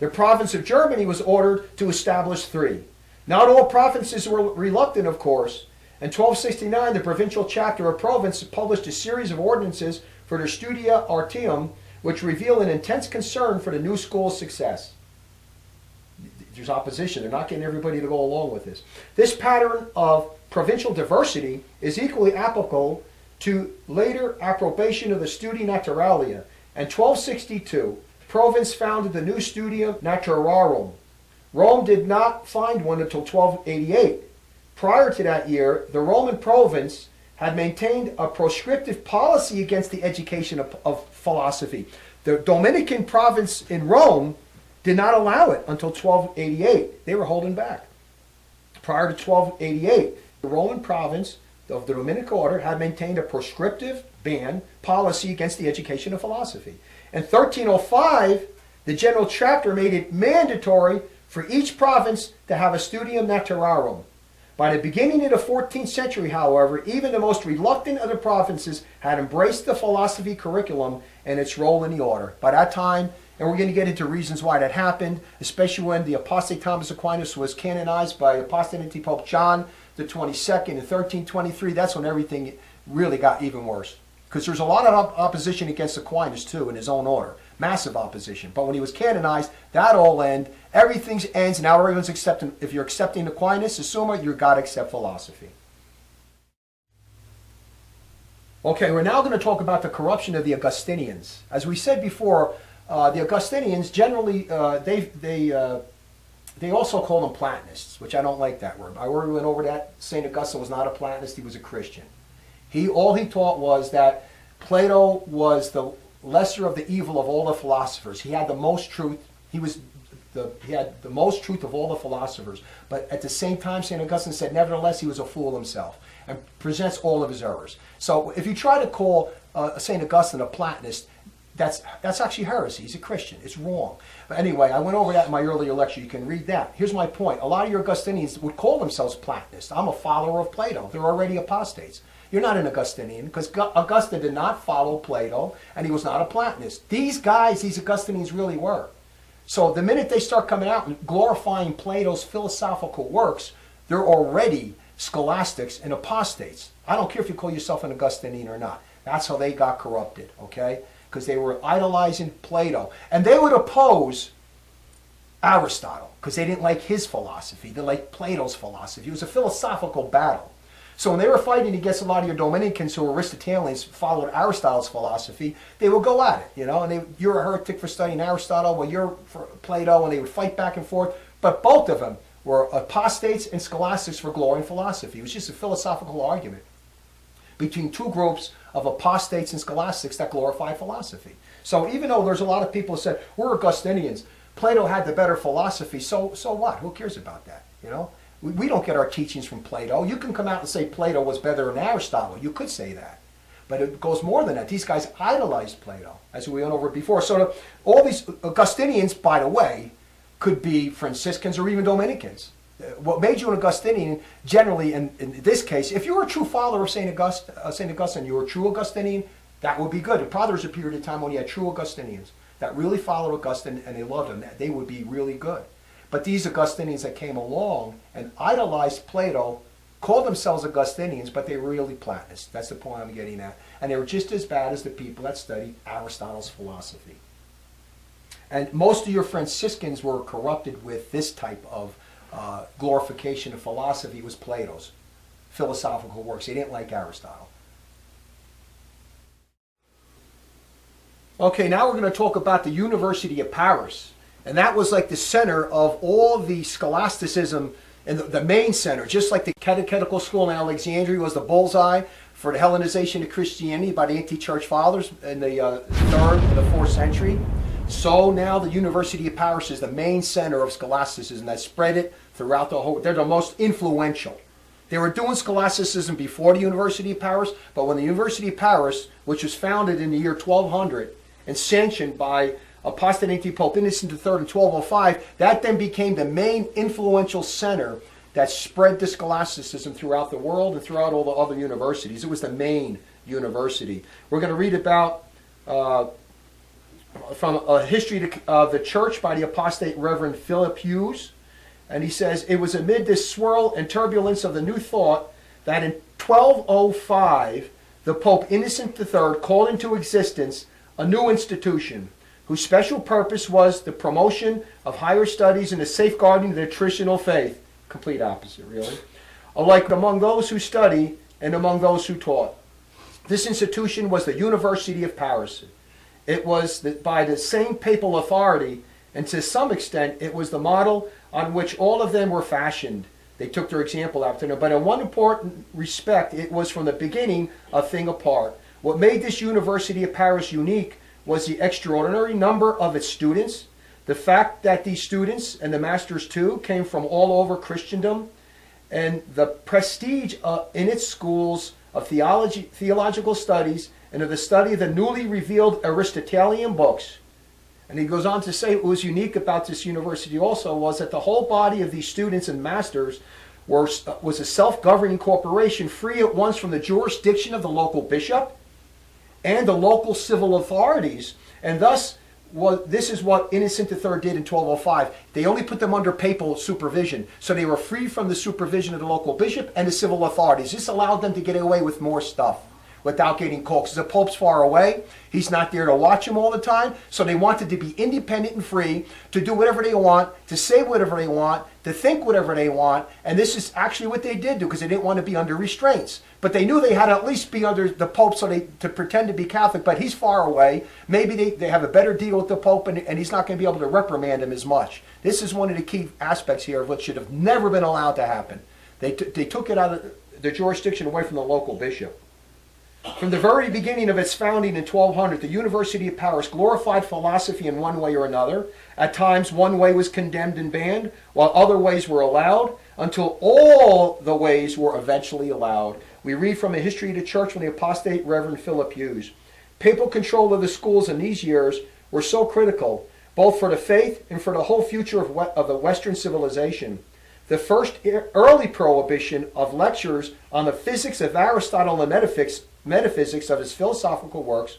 The province of Germany was ordered to establish 3. Not all provinces were reluctant, of course. In 1269, the provincial chapter of Provence published a series of ordinances for the Studia Artium, which reveal an intense concern for the new school's success. There's opposition. They're not getting everybody to go along with this. This pattern of provincial diversity is equally applicable to later approbation of the Studia Naturalia. In 1262, Provence founded the new Studia Naturarum. Rome did not find one until 1288. Prior to that year, the Roman province had maintained a proscriptive policy against the education of philosophy. The Dominican province in Rome did not allow it until 1288. They were holding back. Prior to 1288, the Roman province of the Dominican order had maintained a proscriptive ban policy against the education of philosophy. In 1305, the General Chapter made it mandatory for each province to have a Studium Naturarum. By the beginning of the 14th century, however, even the most reluctant of the provinces had embraced the philosophy curriculum and its role in the order. By that time, and we're going to get into reasons why that happened, especially when the Apostate Thomas Aquinas was canonized by Apostate Antipope John the 22nd in 1323. That's when everything really got even worse. Because there's a lot of opposition against Aquinas, too, in his own order. Massive opposition. But when he was canonized, that all ends. Everything ends. Now everyone's accepting. If you're accepting Aquinas, assume you've got to accept philosophy. Okay, we're now going to talk about the corruption of the Augustinians. As we said before, the Augustinians generally, they also call them Platonists, which I don't like that word. I already went over that. St. Augustine was not a Platonist, he was a Christian. All he taught was that Plato was the lesser of the evil of all the philosophers. He had the most truth. He had the most truth of all the philosophers. But at the same time, St. Augustine said, nevertheless, he was a fool himself and presents all of his errors. So if you try to call St. Augustine a Platonist, that's actually heresy. He's a Christian. It's wrong. But anyway, I went over that in my earlier lecture. You can read that. Here's my point. A lot of your Augustinians would call themselves Platonists. I'm a follower of Plato. They're already apostates. You're not an Augustinian because Augustine did not follow Plato and he was not a Platonist. These guys, these Augustinians really were. So the minute they start coming out and glorifying Plato's philosophical works, they're already scholastics and apostates. I don't care if you call yourself an Augustinian or not. That's how they got corrupted, okay? Because they were idolizing Plato. And they would oppose Aristotle, because they didn't like his philosophy. They liked Plato's philosophy. It was a philosophical battle. So when they were fighting against a lot of your Dominicans who were Aristotelians, followed Aristotle's philosophy, they would go at it, and you're a heretic for studying Aristotle, well, you're for Plato, and they would fight back and forth. But both of them were apostates and scholastics for glory and philosophy. It was just a philosophical argument between two groups of apostates and scholastics that glorify philosophy. So even though there's a lot of people who said, we're Augustinians, Plato had the better philosophy, so what? Who cares about that, We don't get our teachings from Plato. You can come out and say Plato was better than Aristotle. You could say that. But it goes more than that. These guys idolized Plato, as we went over before. So all these Augustinians, by the way, could be Franciscans or even Dominicans. What made you an Augustinian, generally, in this case, if you were a true follower of St. Augustine, you were a true Augustinian, that would be good. And probably there was a period of time when you had true Augustinians that really followed Augustine and they loved him. They would be really good. But these Augustinians that came along and idolized Plato called themselves Augustinians, but they were really Platonists. That's the point I'm getting at. And they were just as bad as the people that studied Aristotle's philosophy. And most of your Franciscans were corrupted with this type of glorification of philosophy. It was Plato's philosophical works. They didn't like Aristotle. Okay, now we're going to talk about the University of Paris. And that was like the center of all the scholasticism, and the main center, just like the catechetical school in Alexandria was the bullseye for the Hellenization of Christianity by the anti-church fathers in the 3rd and the 4th century. So now the University of Paris is the main center of scholasticism that spread it throughout the whole. They're the most influential. They were doing scholasticism before the University of Paris, but when the University of Paris, which was founded in the year 1200 and sanctioned by Apostate Antipope Innocent III in 1205, that then became the main influential center that spread the scholasticism throughout the world and throughout all the other universities. It was the main university. We're going to read about from a history of the church by the apostate Reverend Philip Hughes. And he says, it was amid this swirl and turbulence of the new thought that in 1205, the Pope Innocent III called into existence a new institution whose special purpose was the promotion of higher studies and the safeguarding of the traditional faith. Complete opposite, really. Alike among those who study and among those who taught. This institution was the University of Paris. It was by the same papal authority, and to some extent it was the model on which all of them were fashioned. They took their example after them, but in one important respect, it was from the beginning a thing apart. What made this University of Paris unique was the extraordinary number of its students, the fact that these students, and the masters too, came from all over Christendom, and the prestige in its schools of theological studies and of the study of the newly revealed Aristotelian books. And he goes on to say what was unique about this university also was that the whole body of these students and masters was a self-governing corporation free at once from the jurisdiction of the local bishop and the local civil authorities. And thus, this is what Innocent III did in 1205. They only put them under papal supervision. So they were free from the supervision of the local bishop and the civil authorities. This allowed them to get away with more stuff without getting caught. Because the Pope's far away. He's not there to watch them all the time. So they wanted to be independent and free to do whatever they want, to say whatever they want, to think whatever they want. And this is actually what they did do because they didn't want to be under restraints. But they knew they had to at least be under the Pope to pretend to be Catholic. But he's far away. Maybe they have a better deal with the Pope and he's not going to be able to reprimand him as much. This is one of the key aspects here of what should have never been allowed to happen. They took it out of the jurisdiction away from the local bishop. From the very beginning of its founding in 1200, the University of Paris glorified philosophy in one way or another. At times, one way was condemned and banned, while other ways were allowed, until all the ways were eventually allowed. We read from a history of the church from the apostate Reverend Philip Hughes. Papal control of the schools in these years were so critical, both for the faith and for the whole future of the Western civilization. The first early prohibition of lectures on the physics of Aristotle and metaphysics of his philosophical works,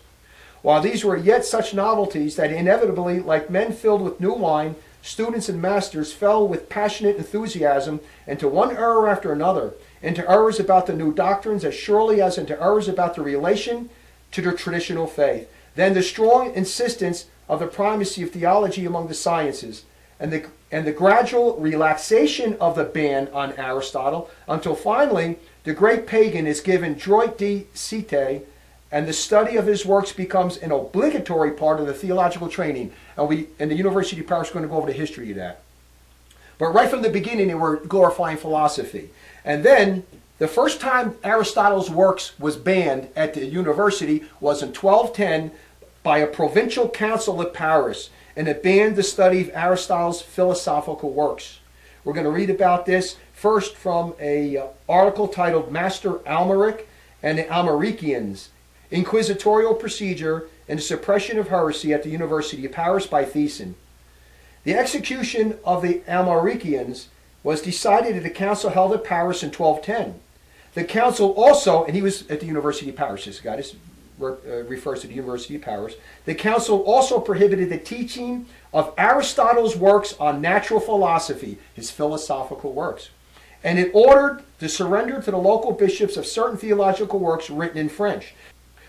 while these were yet such novelties that inevitably, like men filled with new wine, students and masters fell with passionate enthusiasm into one error after another, into errors about the new doctrines as surely as into errors about the relation to the traditional faith. Then the strong insistence of the primacy of theology among the sciences, and the gradual relaxation of the ban on Aristotle until finally the great pagan is given droit de cite, and the study of his works becomes an obligatory part of the theological training. And we, in the University of Paris, are going to go over the history of that. But right from the beginning, they were glorifying philosophy. And then, the first time Aristotle's works was banned at the university was in 1210 by a provincial council at Paris, and it banned the study of Aristotle's philosophical works. We're going to read about this first from an article titled Master Almeric and the Almericians, Inquisitorial Procedure and the Suppression of Heresy at the University of Paris by Thiessen. The execution of the Almericians was decided at a council held at Paris in 1210. The council also, and he was at the University of Paris, this guy refers to the University of Paris. The council also prohibited the teaching of Aristotle's works on natural philosophy, his philosophical works. And it ordered the surrender to the local bishops of certain theological works written in French.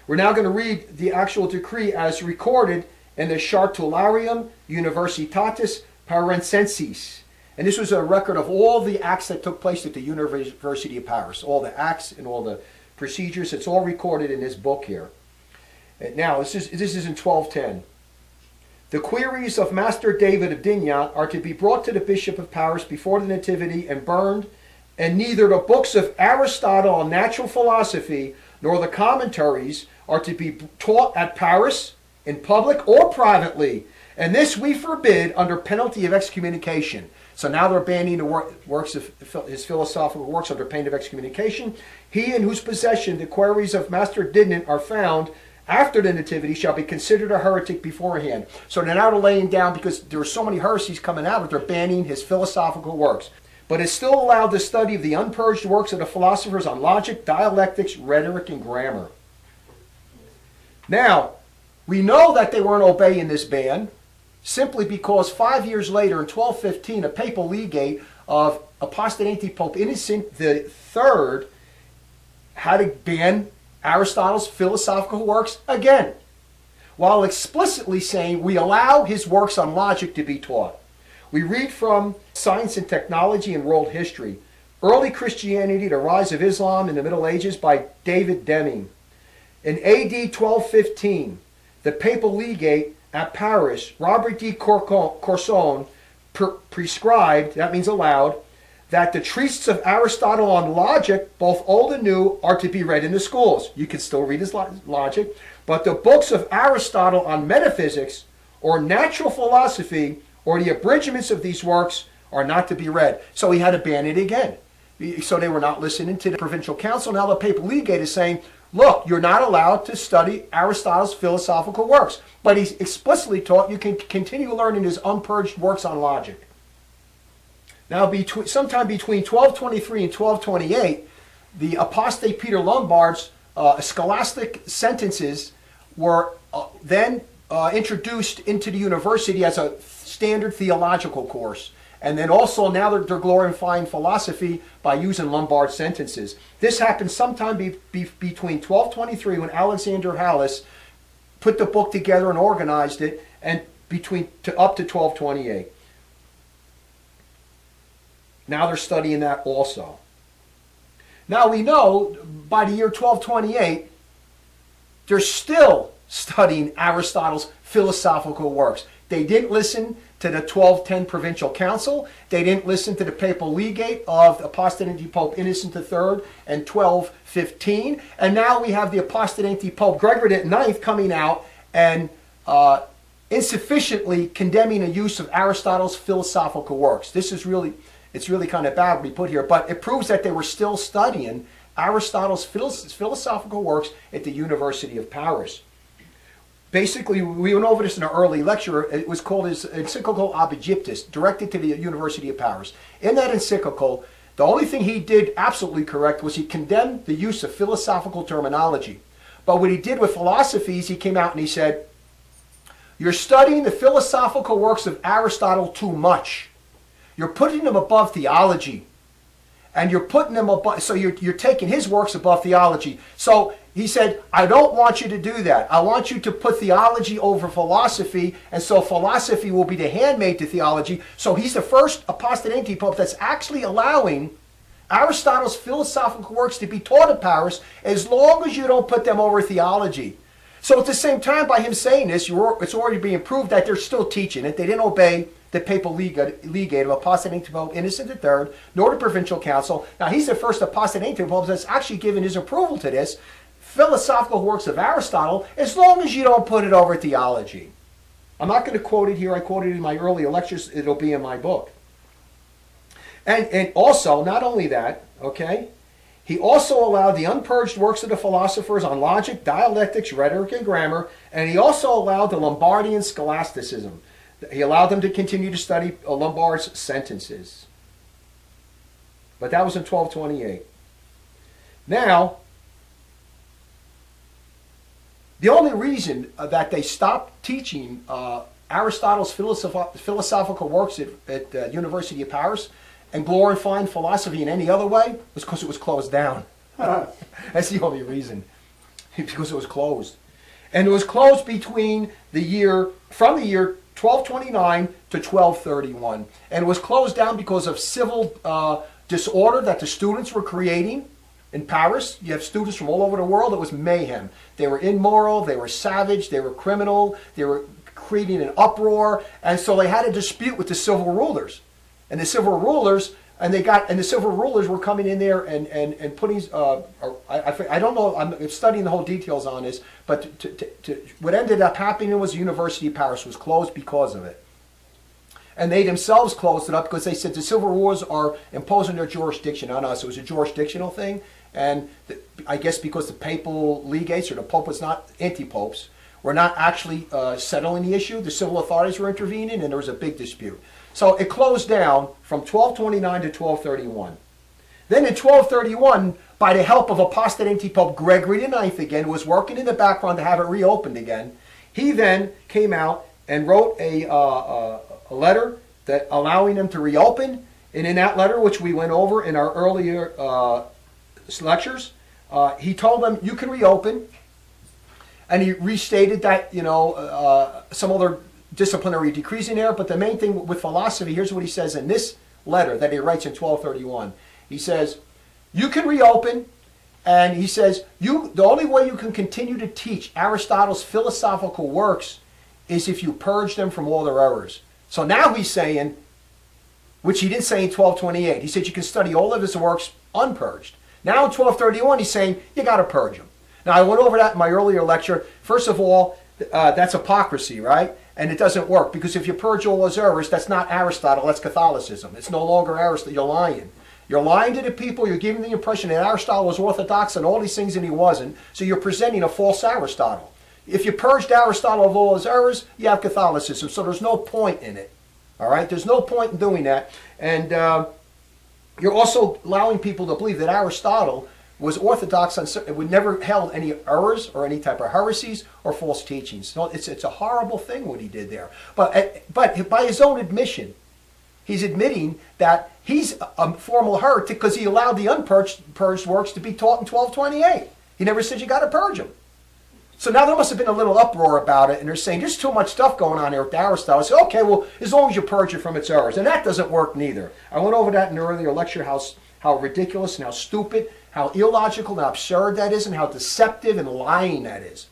We're now going to read the actual decree as recorded in the Chartularium Universitatis Parensensis. And this was a record of all the acts that took place at the University of Paris. All the acts and all the procedures. It's all recorded in this book here. And now, this is in 1210. The queries of Master David of Dignan are to be brought to the Bishop of Paris before the Nativity and burned, and neither the books of Aristotle on natural philosophy nor the commentaries are to be taught at Paris, in public or privately. And this we forbid under penalty of excommunication. So now they're banning the works of his philosophical works under pain of excommunication. He in whose possession the queries of Master Dignan are found after the Nativity shall be considered a heretic beforehand. So they're now laying down, because there are so many heresies coming out, that they're banning his philosophical works. But it's still allowed the study of the unpurged works of the philosophers on logic, dialectics, rhetoric, and grammar. Now, we know that they weren't obeying this ban simply because 5 years later, in 1215, a papal legate of Apostate Antipope Innocent III had to ban Aristotle's philosophical works again, while explicitly saying we allow his works on logic to be taught. We read from Science and Technology and World History, Early Christianity, the Rise of Islam in the Middle Ages by David Deming. In AD 1215, the papal legate at Paris, Robert de Courson, prescribed, that means allowed, that the treatises of Aristotle on logic, both old and new, are to be read in the schools. You can still read his logic, but the books of Aristotle on metaphysics or natural philosophy or the abridgments of these works are not to be read. So he had to ban it again. So they were not listening to the provincial council. Now the papal legate is saying, look, you're not allowed to study Aristotle's philosophical works. But he's explicitly taught you can continue learning his unpurged works on logic. Now, sometime between 1223 and 1228, the apostate Peter Lombard's scholastic sentences were then introduced into the university as a standard theological course. And then also now they're glorifying philosophy by using Lombard sentences. This happened sometime between 1223, when Alexander Hallis put the book together and organized it, and up to 1228. Now they're studying that also. Now we know by the year 1228, they're still studying Aristotle's philosophical works. They didn't listen to the 1210 Provincial Council. They didn't listen to the papal legate of Apostate Antipope Innocent III in 1215. And now we have the Apostate Antipope Gregory IX coming out and insufficiently condemning the use of Aristotle's philosophical works. It's really kind of badly put here, but it proves that they were still studying Aristotle's philosophical works at the University of Paris. Basically, we went over this in an early lecture. It was called his encyclical Ab Aegyptus, directed to the University of Paris. In that encyclical, the only thing he did absolutely correct was he condemned the use of philosophical terminology. But what he did with philosophies, he came out and he said, you're studying the philosophical works of Aristotle too much. You're putting them above theology. and you're putting them above, so you're taking his works above theology. So he said, I don't want you to do that. I want you to put theology over philosophy, and so philosophy will be the handmaid to theology. So he's the first apostate antipope that's actually allowing Aristotle's philosophical works to be taught in Paris, as long as you don't put them over theology. So at the same time, by him saying this, it's already being proved that they're still teaching it. They didn't obey the papal legate of Apostate Antipope Innocent III, nor the provincial council. Now, he's the first apostate antipope that's actually given his approval to this. Philosophical works of Aristotle, as long as you don't put it over theology. I'm not going to quote it here. I quoted it in my earlier lectures. It'll be in my book. And also, not only that, okay, he also allowed the unpurged works of the philosophers on logic, dialectics, rhetoric, and grammar, and he also allowed the Lombardian scholasticism. He allowed them to continue to study Lombard's sentences. But that was in 1228. Now, the only reason that they stopped teaching Aristotle's philosophical works at the University of Paris and glorifying philosophy in any other way was because it was closed down. That's the only reason, because it was closed. And it was closed from the year 1229 to 1231. And it was closed down because of civil disorder that the students were creating in Paris. You have students from all over the world. It was mayhem. They were immoral, they were savage, they were criminal, they were creating an uproar, and so they had a dispute with the civil rulers. And the civil rulers were coming in there and putting, I don't know, I'm studying the whole details on this, but what ended up happening was the University of Paris was closed because of it. And they themselves closed it up because they said the civil rulers are imposing their jurisdiction on us. It was a jurisdictional thing, and I guess because the papal legates, or the pope was not, antipopes, were not actually settling the issue, the civil authorities were intervening, and there was a big dispute. So it closed down from 1229 to 1231. Then in 1231, by the help of apostate antipope Gregory IX again, who was working in the background to have it reopened again, he then came out and wrote a letter that allowing them to reopen. And in that letter, which we went over in our earlier lectures, he told them, you can reopen. And he restated that, some other disciplinary decrees in there, but the main thing with philosophy, here's what he says in this letter that he writes in 1231. He says, you can reopen, and he says, the only way you can continue to teach Aristotle's philosophical works is if you purge them from all their errors. So now he's saying, which he didn't say in 1228, he said you can study all of his works unpurged. Now in 1231, he's saying you got to purge them. Now I went over that in my earlier lecture. First of all, that's hypocrisy, right? And it doesn't work, because if you purge all those errors, that's not Aristotle, that's Catholicism. It's no longer Aristotle. You're lying. You're lying to the people. You're giving the impression that Aristotle was orthodox and all these things, and he wasn't. So you're presenting a false Aristotle. If you purged Aristotle of all his errors, you have Catholicism. So there's no point in it. All right? There's no point in doing that. And you're also allowing people to believe that Aristotle was orthodox and would never held any errors or any type of heresies or false teachings. So it's a horrible thing what he did there. But by his own admission, he's admitting that he's a formal heretic because he allowed the unpurged works to be taught in 1228. He never said you got to purge them. So now there must have been a little uproar about it, and they're saying there's too much stuff going on here with Aristotle. I said, okay, well, as long as you purge it from its errors. And that doesn't work neither. I went over that in an earlier lecture, how ridiculous and how stupid, how illogical and how absurd that is, and how deceptive and lying that is.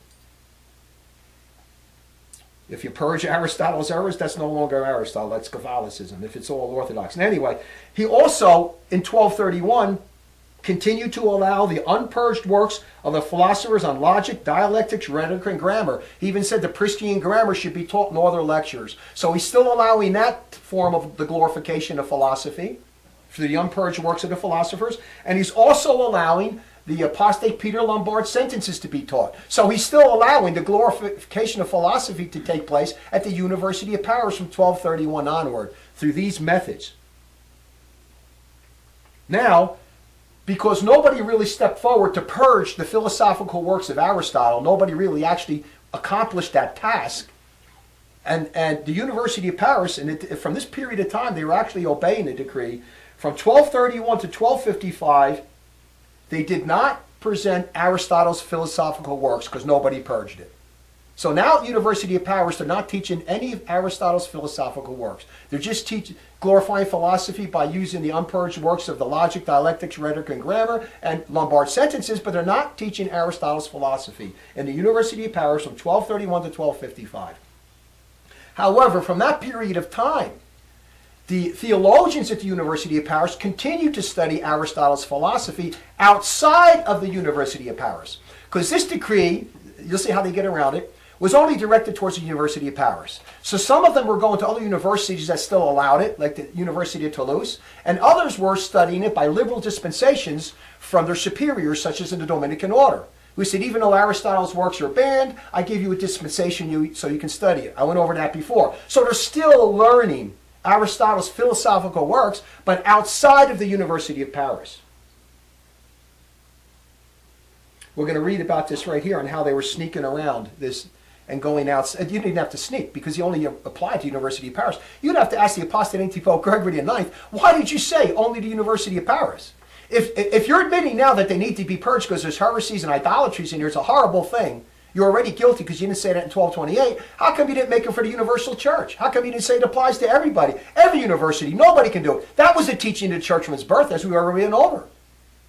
If you purge Aristotle's errors, that's no longer Aristotle, that's Catholicism, if it's all orthodox. And anyway, he also, in 1231, continued to allow the unpurged works of the philosophers on logic, dialectics, rhetoric, and grammar. He even said the Christian grammar should be taught in all their lectures. So he's still allowing that form of the glorification of philosophy through the unpurged works of the philosophers. And he's also allowing the apostate Peter Lombard sentences to be taught. So he's still allowing the glorification of philosophy to take place at the University of Paris from 1231 onward through these methods. Now, because nobody really stepped forward to purge the philosophical works of Aristotle, nobody really actually accomplished that task. And the University of Paris, and from this period of time, they were actually obeying the decree, From 1231 to 1255, they did not present Aristotle's philosophical works because nobody purged it. So now at University of Paris, they're not teaching any of Aristotle's philosophical works. They're just glorifying philosophy by using the unpurged works of the logic, dialectics, rhetoric, and grammar, and Lombard sentences, but they're not teaching Aristotle's philosophy in the University of Paris from 1231 to 1255. However, from that period of time, the theologians at the University of Paris continued to study Aristotle's philosophy outside of the University of Paris. Because this decree, you'll see how they get around it, was only directed towards the University of Paris. So some of them were going to other universities that still allowed it, like the University of Toulouse, and others were studying it by liberal dispensations from their superiors, such as in the Dominican order. We said, even though Aristotle's works are banned, I give you a dispensation so you can study it. I went over that before. So they're still learning Aristotle's philosophical works, but outside of the University of Paris. We're going to read about this right here and how they were sneaking around this and going out. You didn't even have to sneak because you only applied to the University of Paris. You'd have to ask the Apostate Antipope Gregory IX, why did you say only the University of Paris? If you're admitting now that they need to be purged because there's heresies and idolatries in here, it's a horrible thing. You're already guilty because you didn't say that in 1228. How come you didn't make it for the universal church? How come you didn't say it applies to everybody? Every university, nobody can do it. That was the teaching of the church from its birth, as we already went over.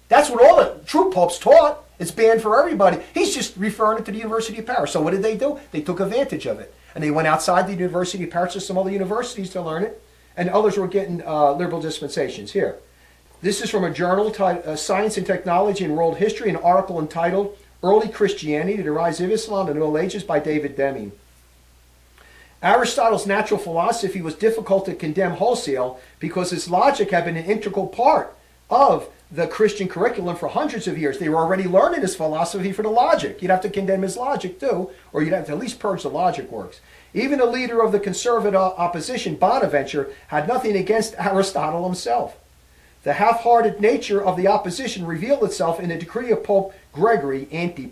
That's what all the true popes taught. It's banned for everybody. He's just referring it to the University of Paris. So what did they do? They took advantage of it. And they went outside the University of Paris to some other universities to learn it. And others were getting liberal dispensations. Here. This is from a journal, Science and Technology and World History, an article entitled Early Christianity, the Rise of Islam in the Middle Ages by David Deming. Aristotle's natural philosophy was difficult to condemn wholesale because its logic had been an integral part of the Christian curriculum for hundreds of years. They were already learning his philosophy for the logic. You'd have to condemn his logic too, or you'd have to at least purge the logic works. Even the leader of the conservative opposition, Bonaventure, had nothing against Aristotle himself. The half-hearted nature of the opposition revealed itself in the decree of Pope Gregory,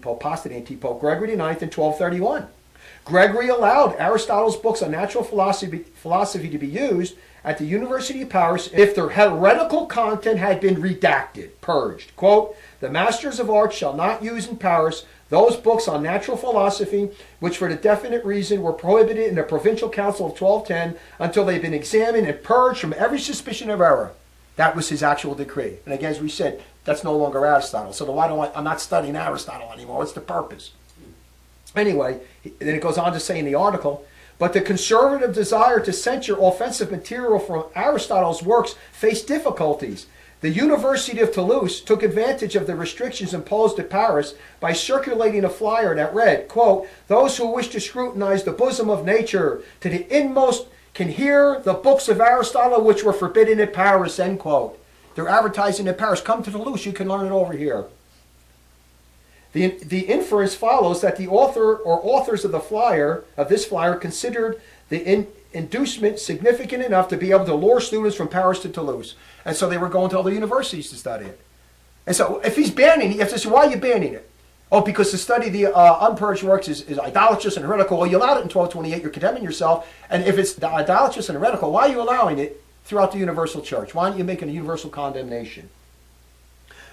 Apostate Antipope Gregory IX in 1231. Gregory allowed Aristotle's books on natural philosophy to be used at the University of Paris if their heretical content had been redacted, purged. Quote, the masters of arts shall not use in Paris those books on natural philosophy which for the definite reason were prohibited in the Provincial Council of 1210 until they've been examined and purged from every suspicion of error. That was his actual decree. And again, as we said, that's no longer Aristotle. So I'm not studying Aristotle anymore. What's the purpose? Anyway, then it goes on to say in the article, but the conservative desire to censure offensive material from Aristotle's works faced difficulties. The University of Toulouse took advantage of the restrictions imposed at Paris by circulating a flyer that read, quote, those who wish to scrutinize the bosom of nature to the inmost can hear the books of Aristotle which were forbidden at Paris, end quote. They're advertising in Paris. Come to Toulouse, you can learn it over here. The inference follows that the author or authors of this flyer considered the inducement significant enough to be able to lure students from Paris to Toulouse. And so they were going to other universities to study it. And so if he's banning it, you have to say, why are you banning it? Oh, because to study the unpurged works is idolatrous and heretical. Well, you allowed it in 1228, you're condemning yourself. And if it's idolatrous and heretical, why are you allowing it throughout the universal church? Why aren't you making a universal condemnation?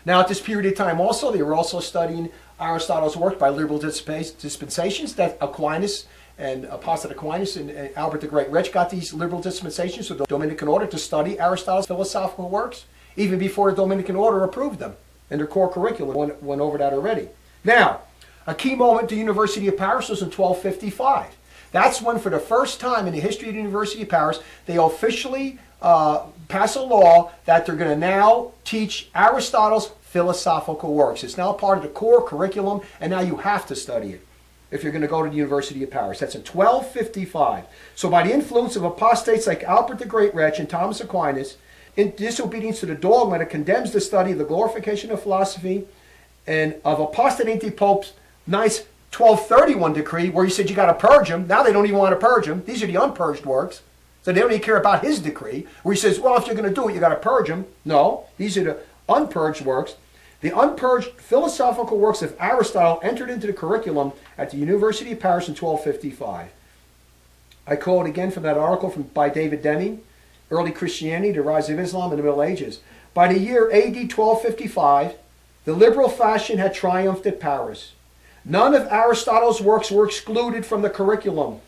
Now, at this period of time also, they were also studying Aristotle's work by liberal dispensations that Aquinas and Apostate Aquinas and Albert the Great Rich got these liberal dispensations of the Dominican order to study Aristotle's philosophical works, even before the Dominican order approved them in their core curriculum. Went over that already. Now, a key moment at the University of Paris was in 1255. That's when, for the first time in the history of the University of Paris, they officially pass a law that they're going to now teach Aristotle's philosophical works. It's now part of the core curriculum, and now you have to study it if you're going to go to the University of Paris. That's in 1255. So by the influence of apostates like Albert the Great Wretch and Thomas Aquinas, in disobedience to the dogma that condemns the study of the glorification of philosophy, and of Apostate Antipope's nice 1231 decree where he said you got to purge them. Now they don't even want to purge them. These are the unpurged works. So they don't even care about his decree where he says, well, if you're going to do it, you got to purge them. No, these are the unpurged works. The unpurged philosophical works of Aristotle entered into the curriculum at the University of Paris in 1255. I quote again from that article by David Deming. early Christianity, the rise of Islam in the Middle Ages. By the year AD 1255, the liberal fashion had triumphed at Paris. None of Aristotle's works were excluded from the curriculum,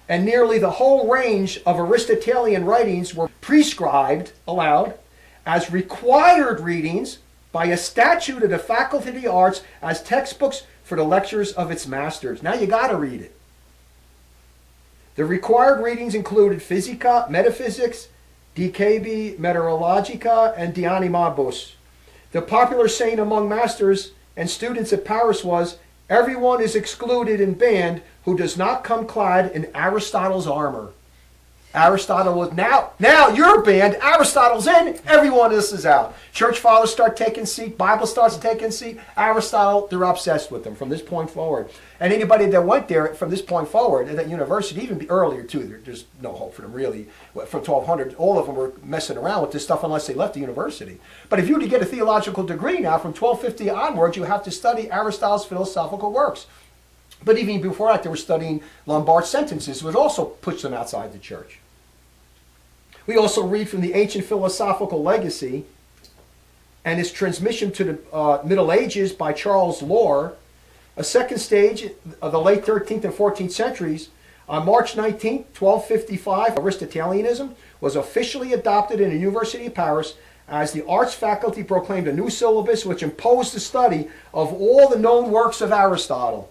and nearly the whole range of Aristotelian writings were prescribed, allowed, as required readings by a statute of the Faculty of the Arts as textbooks for the lectures of its masters. Now you got to read it. The required readings included Physica, Metaphysics, De Cabi Meteorologica, and De Animabus. The popular saying among masters and students at Paris was, "Everyone is excluded and banned who does not come clad in Aristotle's armor." Aristotle was, now you're banned, Aristotle's in, everyone else is out. Church fathers start taking seat, Bible starts taking seat, Aristotle, they're obsessed with them from this point forward. And anybody that went there from this point forward, at that university, even earlier too, there's no hope for them really. From 1200, all of them were messing around with this stuff unless they left the university. But if you were to get a theological degree now, from 1250 onwards, you have to study Aristotle's philosophical works. But even before that, they were studying Lombard sentences, which also puts them outside the church. We also read from the ancient philosophical legacy and its transmission to the Middle Ages by Charles Lohr, a second stage of the late 13th and 14th centuries. On March 19, 1255, Aristotelianism was officially adopted in the University of Paris as the arts faculty proclaimed a new syllabus which imposed the study of all the known works of Aristotle.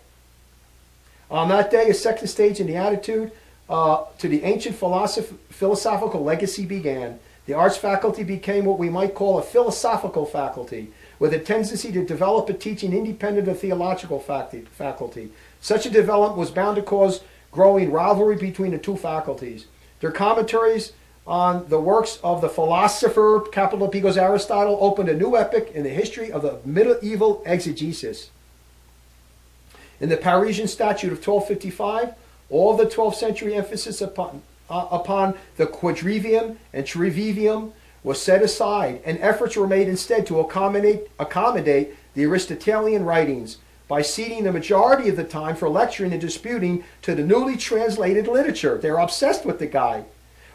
On that day, a second stage in the attitude to the ancient philosophical legacy began. The arts faculty became what we might call a philosophical faculty, with a tendency to develop a teaching independent of theological faculty. Such a development was bound to cause growing rivalry between the two faculties. Their commentaries on the works of the philosopher, capital P goes Aristotle, opened a new epoch in the history of the medieval exegesis. In the Parisian Statute of 1255, all the 12th century emphasis upon the quadrivium and trivium was set aside, and efforts were made instead to accommodate the Aristotelian writings by ceding the majority of the time for lecturing and disputing to the newly translated literature. They're obsessed with the guy.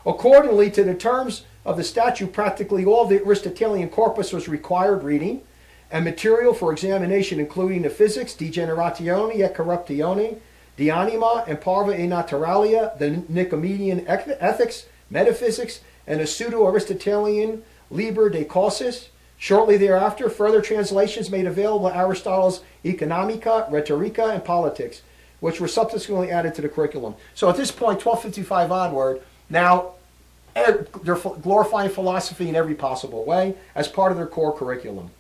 Accordingly to the terms of the statute, practically all the Aristotelian corpus was required reading, and material for examination including the physics, De Generatione et Corruptione, De Anima and Parva e Naturalia, the Nicomedean ethics, metaphysics, and a pseudo-Aristotelian Liber de Causis. Shortly thereafter, further translations made available Aristotle's Economica, Rhetorica, and Politics, which were subsequently added to the curriculum. So at this point, 1255 onward, now they're glorifying philosophy in every possible way as part of their core curriculum.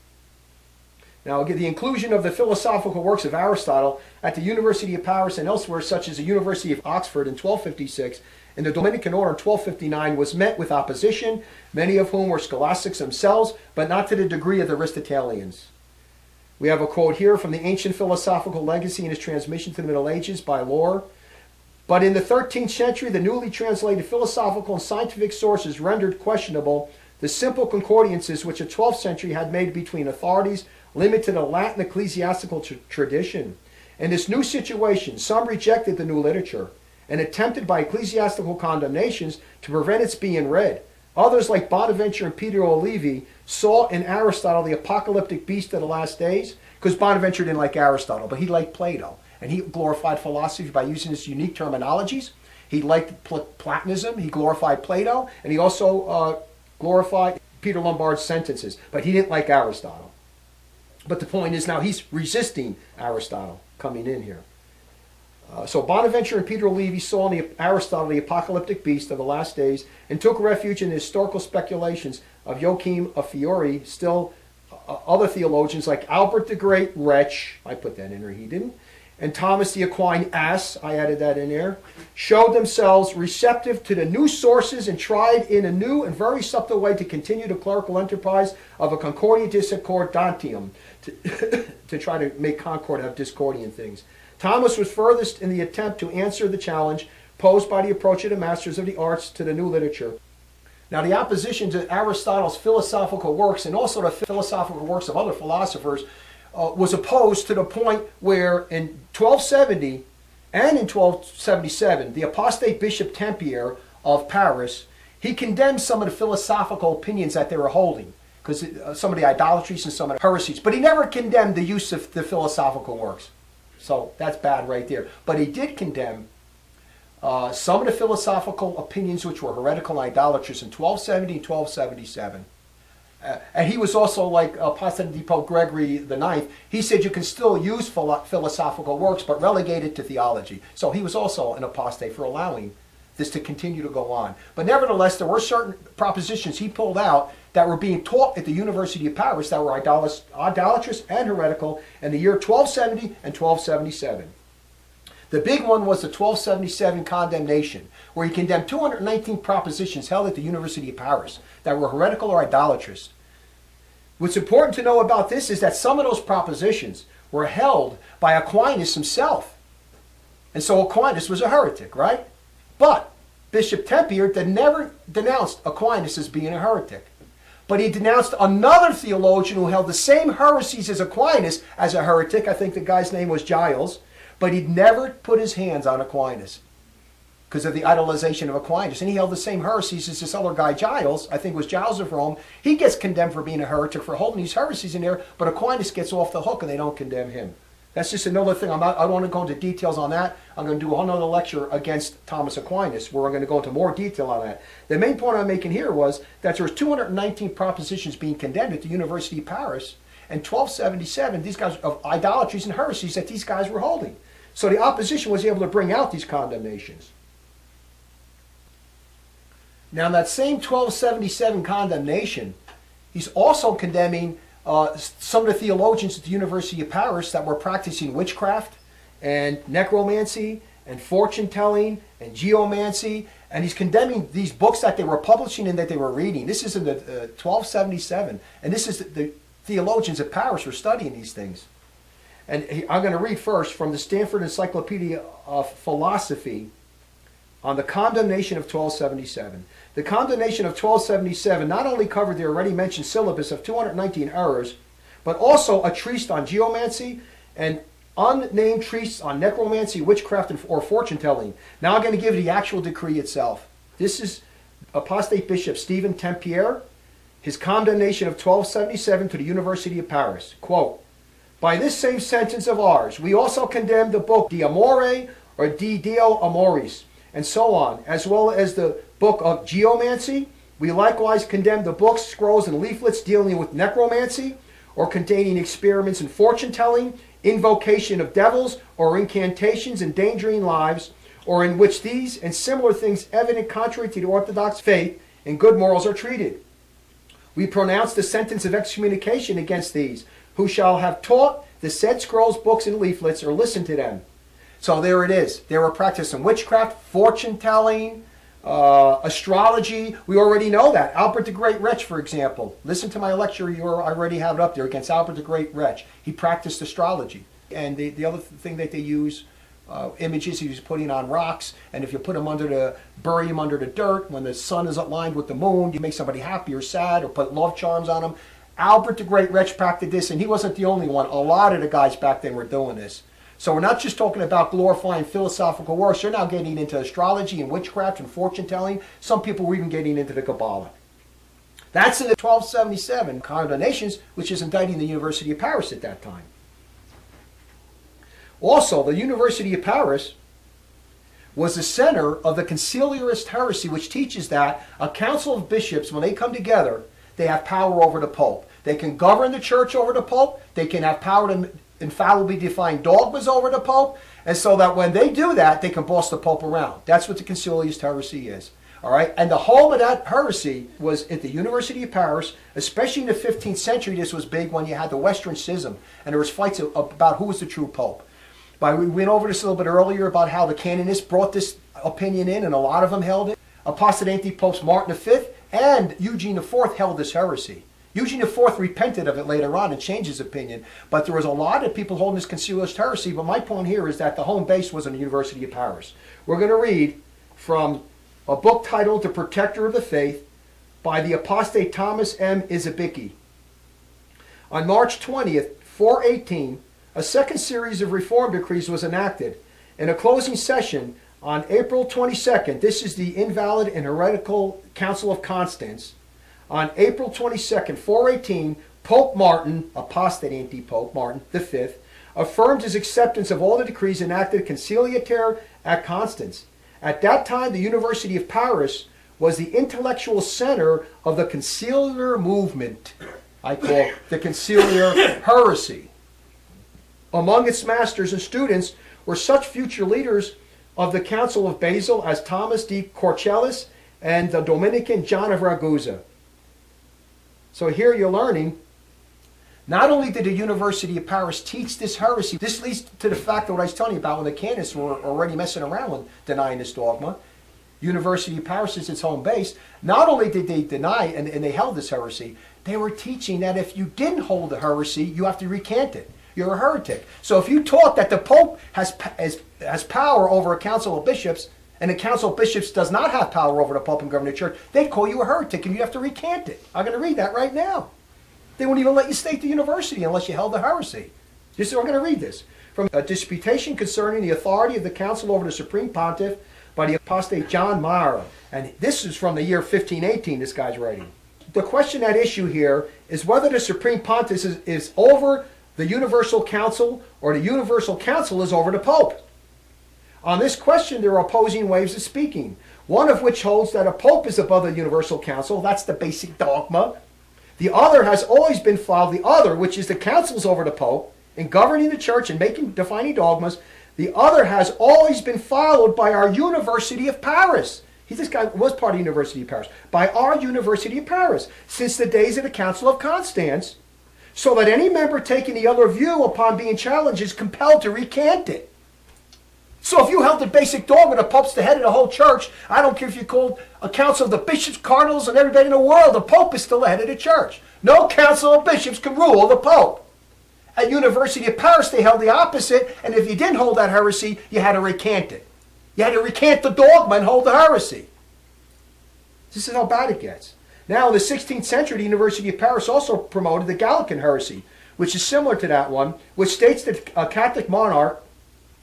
Now, the inclusion of the philosophical works of Aristotle at the University of Paris and elsewhere, such as the University of Oxford in 1256 and the Dominican Order in 1259, was met with opposition, many of whom were scholastics themselves, but not to the degree of the Aristotelians. We have a quote here from the ancient philosophical legacy and its transmission to the Middle Ages by Lohr. But in the 13th century, the newly translated philosophical and scientific sources rendered questionable the simple concordances which the 12th century had made between authorities limited to the Latin ecclesiastical tradition. In this new situation, some rejected the new literature and attempted by ecclesiastical condemnations to prevent its being read. Others, like Bonaventure and Peter Olivi, saw in Aristotle the apocalyptic beast of the last days, because Bonaventure didn't like Aristotle, but he liked Plato. And he glorified philosophy by using his unique terminologies. He liked Platonism, he glorified Plato, and he also glorified Peter Lombard's sentences, but he didn't like Aristotle. But the point is now he's resisting Aristotle coming in here. So Bonaventure and Peter Olivi saw in Aristotle the apocalyptic beast of the last days and took refuge in the historical speculations of Joachim of Fiore, still other theologians like Albert the Great, wretch, I put that in there, he didn't, and Thomas the Aquine, ass, I added that in there, showed themselves receptive to the new sources and tried in a new and very subtle way to continue the clerical enterprise of a concordia discordantium, to try to make concord out of discordian things. Thomas was furthest in the attempt to answer the challenge posed by the approach of the masters of the arts to the new literature. Now, the opposition to Aristotle's philosophical works and also the philosophical works of other philosophers was opposed to the point where in 1270 and in 1277, the apostate Bishop Tempier of Paris, He condemned some of the philosophical opinions that they were holding, because some of the idolatries and some of the heresies. But he never condemned the use of the philosophical works. So that's bad right there. But he did condemn some of the philosophical opinions which were heretical and idolatrous in 1270 and 1277. And he was also like Apostate Antipope Gregory IX. He said you can still use philosophical works, but relegate it to theology. So he was also an apostate for allowing this to continue to go on. But nevertheless, there were certain propositions he pulled out that were being taught at the University of Paris that were idolatrous and heretical in the year 1270 and 1277. The big one was the 1277 condemnation, where he condemned 219 propositions held at the University of Paris that were heretical or idolatrous. What's important to know about this is that some of those propositions were held by Aquinas himself. And so Aquinas was a heretic, right? But Bishop Tempier never denounced Aquinas as being a heretic. But he denounced another theologian who held the same heresies as Aquinas as a heretic. I think the guy's name was Giles. But he'd never put his hands on Aquinas because of the idolization of Aquinas. And he held the same heresies as this other guy, Giles. I think it was Giles of Rome. He gets condemned for being a heretic, for holding these heresies in there, but Aquinas gets off the hook and they don't condemn him. That's just another thing. I don't want to go into details on that. I'm going to do a whole other lecture against Thomas Aquinas where I'm going to go into more detail on that. The main point I'm making here was that there was 219 propositions being condemned at the University of Paris in 1277, these guys of idolatries and heresies that these guys were holding. So the opposition was able to bring out these condemnations. Now in that same 1277 condemnation, he's also condemning some of the theologians at the University of Paris that were practicing witchcraft and necromancy and fortune-telling and geomancy, and he's condemning these books that they were publishing and that they were reading. This is in the 1277, and this is the theologians at Paris were studying these things. And I'm going to read first from the Stanford Encyclopedia of Philosophy on the condemnation of 1277. The condemnation of 1277 not only covered the already mentioned syllabus of 219 errors, but also a treatise on geomancy and unnamed treatise on necromancy, witchcraft, or fortune-telling. Now I'm going to give you the actual decree itself. This is Apostate Bishop Stephen Tempier, his condemnation of 1277 to the University of Paris. Quote, "By this same sentence of ours, we also condemn the book De Amore or De Deo Amoris, and so on, as well as the book of Geomancy. We likewise condemn the books, scrolls, and leaflets dealing with necromancy, or containing experiments in fortune-telling, invocation of devils, or incantations endangering lives, or in which these and similar things evident contrary to the Orthodox faith and good morals are treated. We pronounce the sentence of excommunication against these, who shall have taught the said scrolls, books, and leaflets, or listened to them." So there it is. They were practicing witchcraft, fortune-telling, astrology. We already know that. Albert the Great Wretch, for example. Listen to my lecture. I already have it up there against Albert the Great Wretch. He practiced astrology. And the other thing that they use, images he was putting on rocks, and if you put them bury them under the dirt, when the sun is aligned with the moon, you make somebody happy or sad, or put love charms on them. Albert the Great Wretch practiced this, and he wasn't the only one. A lot of the guys back then were doing this. So we're not just talking about glorifying philosophical works. They're now getting into astrology and witchcraft and fortune-telling. Some people were even getting into the Kabbalah. That's in the 1277 condemnations, which is indicting the University of Paris at that time. Also, the University of Paris was the center of the conciliarist heresy, which teaches that a council of bishops, when they come together, they have power over the Pope. They can govern the church over the Pope. They can have power to infallibly define dogmas over the Pope. And so that when they do that, they can boss the Pope around. That's what the conciliarist heresy is. All right? And the home of that heresy was at the University of Paris, especially in the 15th century. This was big when you had the Western Schism, and there was fights about who was the true Pope. We went over this a little bit earlier about how the canonists brought this opinion in, and a lot of them held it. Apostate antipopes Martin V and Eugene IV held this heresy. Eugene IV repented of it later on and changed his opinion, but there was a lot of people holding this conciliarist heresy. But my point here is that the home base was in the University of Paris. We're going to read from a book titled The Protector of the Faith by the apostate Thomas M. Izabicki. On March 20th, 418, a second series of reform decrees was enacted. In a closing session On April 22nd, this is the invalid and heretical Council of Constance. On April 22nd, 418, Pope Martin, apostate antipope Martin V, affirmed his acceptance of all the decrees enacted conciliatere at Constance. At that time, the University of Paris was the intellectual center of the conciliar movement. I call the conciliar heresy. Among its masters and students were such future leaders of the Council of Basel as Thomas de Corchelis and the Dominican John of Ragusa. So here you're learning, not only did the University of Paris teach this heresy, this leads to the fact of what I was telling you about when the canonists were already messing around with denying this dogma. University of Paris is its home base. Not only did they deny and they held this heresy, they were teaching that if you didn't hold the heresy, you have to recant it. You're a heretic. So if you taught that the Pope has power over a council of bishops, and the council of bishops does not have power over the Pope and governing the church, they'd call you a heretic and you have to recant it. I'm going to read that right now. They wouldn't even let you stay at the university unless you held the heresy. I'm going to read this. From a disputation concerning the authority of the council over the supreme pontiff by the apostate John Mara. And this is from the year 1518, this guy's writing. The question at issue here is whether the supreme pontiff is over the universal council or the universal council is over the Pope. On this question, there are opposing ways of speaking, one of which holds that a Pope is above the universal council. That's the basic dogma. The other has always been followed. The other, which is the councils over the Pope in governing the church and defining dogmas, the other has always been followed by our University of Paris. This guy was part of the University of Paris. By our University of Paris, since the days of the Council of Constance, so that any member taking the other view upon being challenged is compelled to recant it. So if you held the basic dogma, the Pope's the head of the whole church, I don't care if you called a council of the bishops, cardinals, and everybody in the world, the Pope is still the head of the church. No council of bishops can rule the Pope. At University of Paris, they held the opposite, and if you didn't hold that heresy, you had to recant it. You had to recant the dogma and hold the heresy. This is how bad it gets. Now, in the 16th century, the University of Paris also promoted the Gallican heresy, which is similar to that one, which states that a Catholic monarch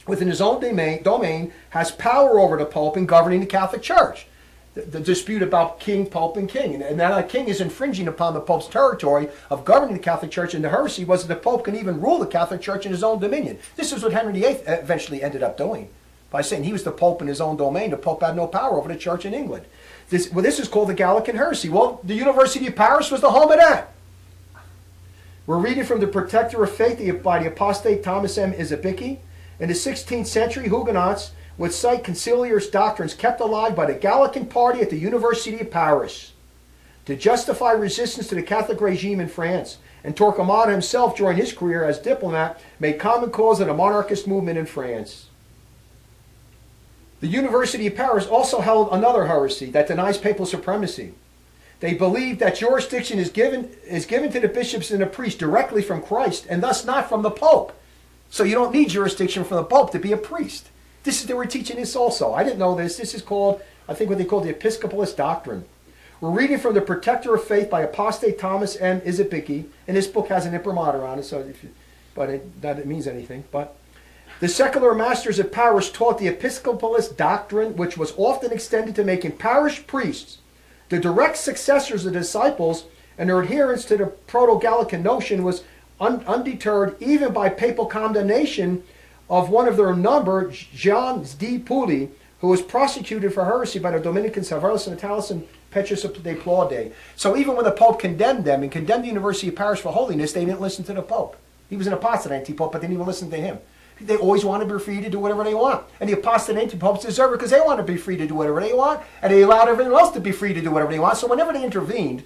within his own domain has power over the Pope in governing the Catholic Church. The dispute about king, Pope, and king. And that a king is infringing upon the Pope's territory of governing the Catholic Church, and the heresy was that the Pope can even rule the Catholic Church in his own dominion. This is what Henry VIII eventually ended up doing, by saying he was the Pope in his own domain. The Pope had no power over the Church in England. This is called the Gallican heresy. Well, the University of Paris was the home of that. We're reading from the Protector of Faith by the apostate Thomas M. Izabicki. In the 16th century, Huguenots would cite conciliarist doctrines kept alive by the Gallican party at the University of Paris to justify resistance to the Catholic regime in France. And Torquemada himself, during his career as diplomat, made common cause of the monarchist movement in France. The University of Paris also held another heresy that denies papal supremacy. They believed that jurisdiction is given to the bishops and the priests directly from Christ, and thus not from the Pope. So you don't need jurisdiction from the Pope to be a priest. They were teaching this also. I didn't know this. This is called, I think, what they call the Episcopalist doctrine. We're reading from the Protector of Faith by Apostate Thomas M. Izabicki, and this book has an imprimatur on it, that it means anything. But the secular masters of Paris taught the Episcopalist doctrine, which was often extended to making parish priests the direct successors of the disciples, and their adherence to the Proto-Gallican notion was undeterred even by papal condemnation of one of their number, Jean de Pully, who was prosecuted for heresy by the Dominicans Severus Natalis and Petrus de Plaude. So even when the Pope condemned them and condemned the University of Paris for holiness, they didn't listen to the Pope. He was an apostate antipope, but they didn't even listen to him. They always want to be free to do whatever they want. And the apostate antipopes deserve it because they want to be free to do whatever they want, and they allowed everyone else to be free to do whatever they want. So whenever they intervened,